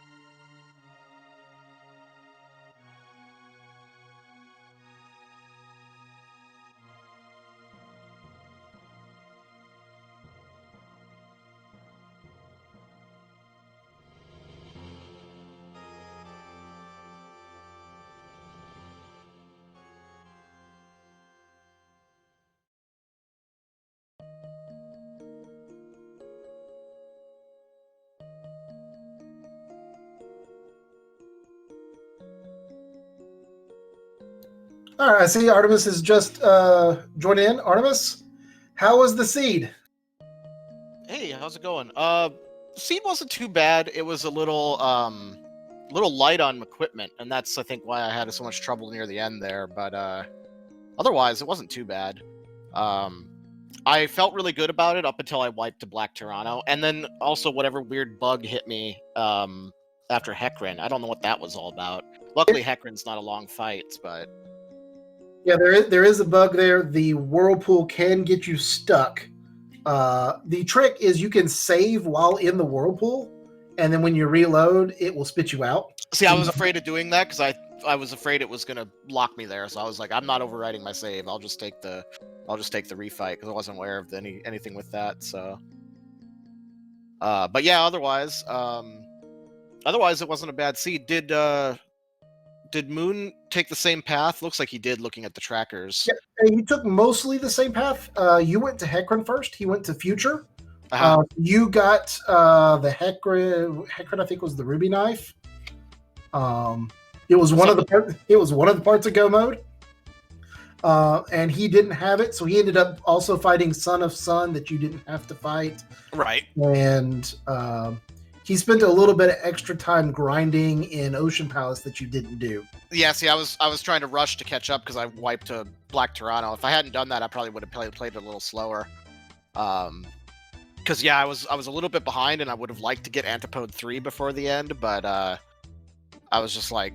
All right, I see Artemis has just joined in. Artemis, how was the seed? Hey, how's it going? Seed wasn't too bad. It was a little light on equipment, and that's I think why I had so much trouble near the end there. But otherwise, it wasn't too bad. I felt really good about it up until I wiped to Black Toronto, and then also whatever weird bug hit me after Hecarim. I don't know what that was all about. Luckily, Hecarim's not a long fight, but yeah, there is a bug there. The whirlpool can get you stuck. The trick is you can save while in the whirlpool, and then when you reload, it will spit you out. See, I was afraid of doing that because I was afraid it was gonna lock me there. So I was like, I'm not overwriting my save. I'll just take the refight because I wasn't aware of anything with that. So, but yeah, otherwise it wasn't a bad seed. Did Moon take the same path? Looks like he did, looking at the trackers. Yeah, he took mostly the same path. You went to Hecarim first. He went to Future. You got the Hecarim, I think, was the Ruby Knife. It was one of the parts of Go mode. And he didn't have it, so he ended up also fighting Son of Sun that you didn't have to fight. Right. And he spent a little bit of extra time grinding in Ocean Palace that you didn't do. Yeah, see, I was trying to rush to catch up because I wiped to Black Toronto. If I hadn't done that, I probably would have played it a little slower. Because yeah, I was a little bit behind, and I would have liked to get Antipode 3 before the end, but I was just like,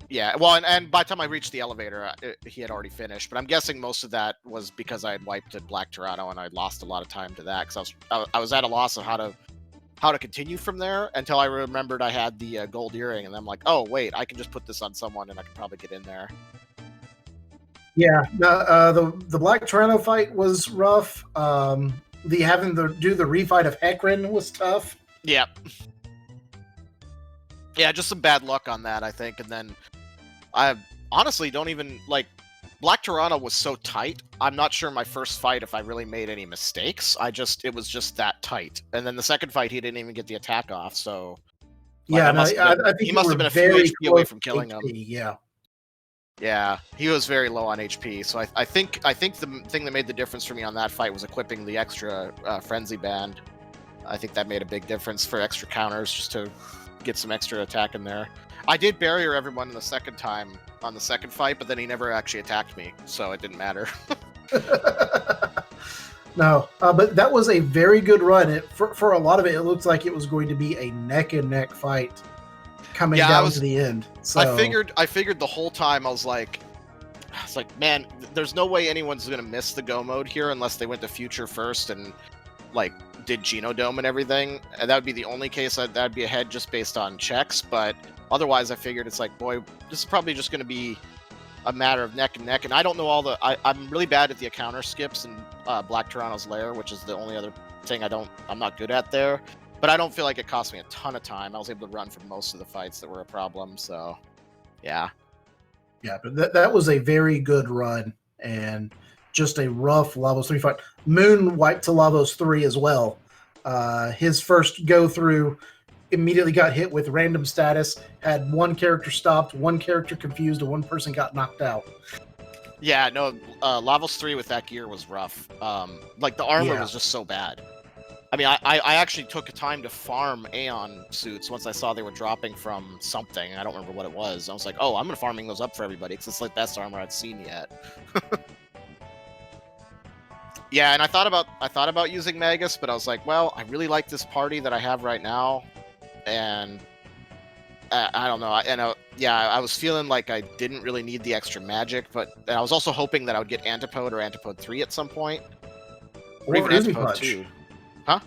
yeah. Well, and by the time I reached the elevator, he had already finished. But I'm guessing most of that was because I had wiped at Black Toronto, and I lost a lot of time to that because I was at a loss of how to continue from there until I remembered I had the gold earring, and I'm like, oh wait, I can just put this on someone and I can probably get in there. Yeah, the Black Toronto fight was rough. Having to do the refight of Hecarim was tough. Yeah. Yeah, just some bad luck on that, I think. And then I honestly don't even like Black Toronto was so tight. I'm not sure my first fight if I really made any mistakes. It was just that tight. And then the second fight, he didn't even get the attack off. So yeah, I think he must have been a few HP away from killing him. Yeah. Yeah, he was very low on HP. So I think the thing that made the difference for me on that fight was equipping the extra frenzy band. I think that made a big difference for extra counters, just to get some extra attack in there. I did barrier everyone the second time on the second fight, but then he never actually attacked me, so it didn't matter. No, but that was a very good run. For a lot of it, it looked like it was going to be a neck and neck fight coming down to the end. So I figured the whole time, I was like, it's like, man, there's no way anyone's gonna miss the go mode here unless they went to future first and like did Genodome and everything, and that would be the only case that'd be ahead just based on checks. But otherwise, I figured it's like, boy, this is probably just gonna be a matter of neck and neck. And I don't know I'm really bad at the encounter skips in Black Toronto's Lair, which is the only other thing I'm not good at there. But I don't feel like it cost me a ton of time. I was able to run for most of the fights that were a problem. So, yeah. Yeah, but that was a very good run and just a rough Lavos 3 fight. Moon wiped to Lavos 3 as well. His first go through immediately got hit with random status, had one character stopped, one character confused, and one person got knocked out. Yeah, no, Lavos 3 with that gear was rough. Like, the armor was just so bad. I mean, I actually took time to farm Aeon suits once I saw they were dropping from something. I don't remember what it was. I was like, oh, I'm going to farming those up for everybody because it's like best armor I'd seen yet. Yeah, and I thought about using Magus, but I was like, well, I really like this party that I have right now, and I don't know. I was feeling like I didn't really need the extra magic, but I was also hoping that I would get Antipode or Antipode 3 at some point, or even Antipode 2. Huh?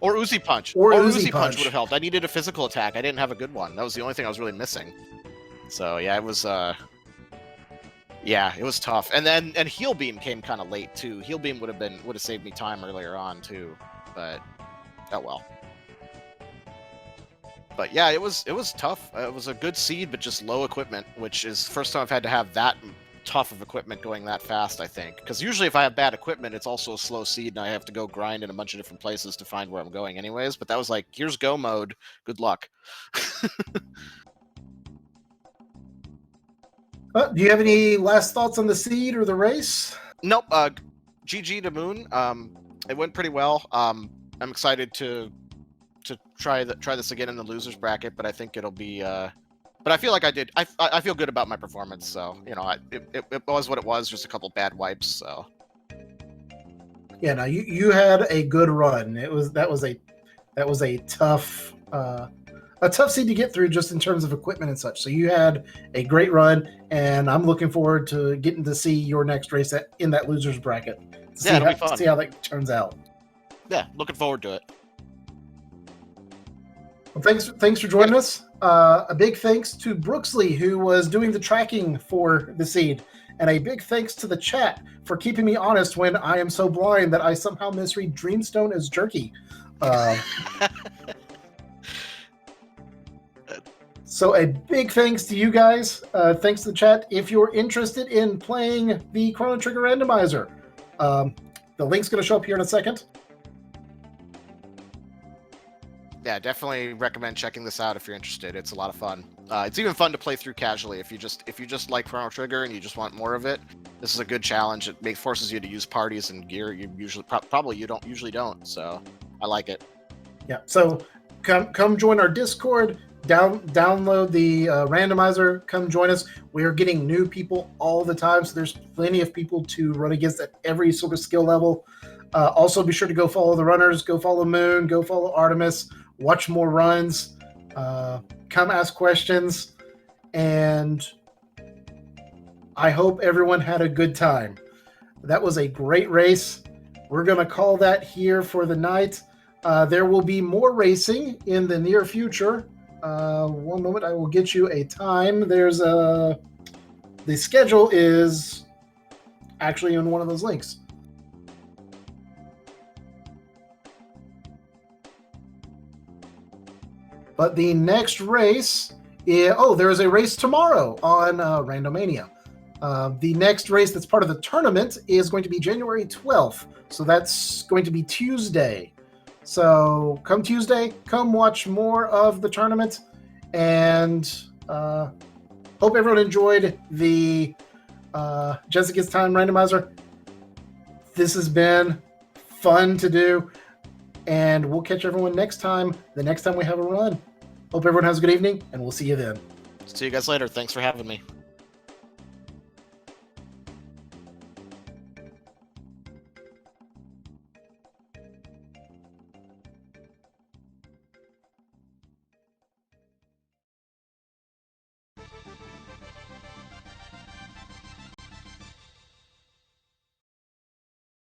Or Uzi Punch. Or Uzi Punch would have helped. I needed a physical attack. I didn't have a good one. That was the only thing I was really missing. So yeah, it was it was tough. And Heal Beam came kind of late too. Heal Beam would have saved me time earlier on too. But oh well. But yeah, it was tough. It was a good seed, but just low equipment, which is the first time I've had to have that tough of equipment going that fast, I think. Because usually if I have bad equipment, it's also a slow seed, and I have to go grind in a bunch of different places to find where I'm going anyways. But that was like, here's go mode. Good luck. Do you have any last thoughts on the seed or the race? Nope. GG to Moon. It went pretty well. I'm excited to try this again in the losers bracket, but I think it'll be but I feel like I feel good about my performance, so it was what it was, just a couple bad wipes. So yeah, no, you had a good run. That was a tough seed to get through just in terms of equipment and such. So you had a great run, and I'm looking forward to getting to see your next race in that losers bracket. It'll be fun. See how that turns out. Yeah, looking forward to it. Well, thanks for joining us. A big thanks to Brooksley, who was doing the tracking for the seed, and a big thanks to the chat for keeping me honest when I am so blind that I somehow misread Dreamstone as jerky. So a big thanks to you guys. Thanks to the chat. If you're interested in playing the Chrono Trigger Randomizer, the link's going to show up here in a second. Yeah, definitely recommend checking this out if you're interested. It's a lot of fun. It's even fun to play through casually if you just like Chrono Trigger and you just want more of it. This is a good challenge. It forces you to use parties and gear you usually probably usually don't. So I like it. Yeah. So come join our Discord. Download the randomizer. Come join us. We are getting new people all the time, so there's plenty of people to run against at every sort of skill level. Also, be sure to go follow the runners. Go follow Moon. Go follow Artemis. Watch more runs, come ask questions, and I hope everyone had a good time. That was a great race. We're going to call that here for the night. There will be more racing in the near future. One moment, I will get you a time. The schedule is actually in one of those links. But the next race there is a race tomorrow on Randomania. The next race that's part of the tournament is going to be January 12th. So that's going to be Tuesday. So come Tuesday, come watch more of the tournament. And hope everyone enjoyed the Jessica's Time Randomizer. This has been fun to do. And we'll catch everyone next time, the next time we have a run. Hope everyone has a good evening, and we'll see you then. See you guys later. Thanks for having me.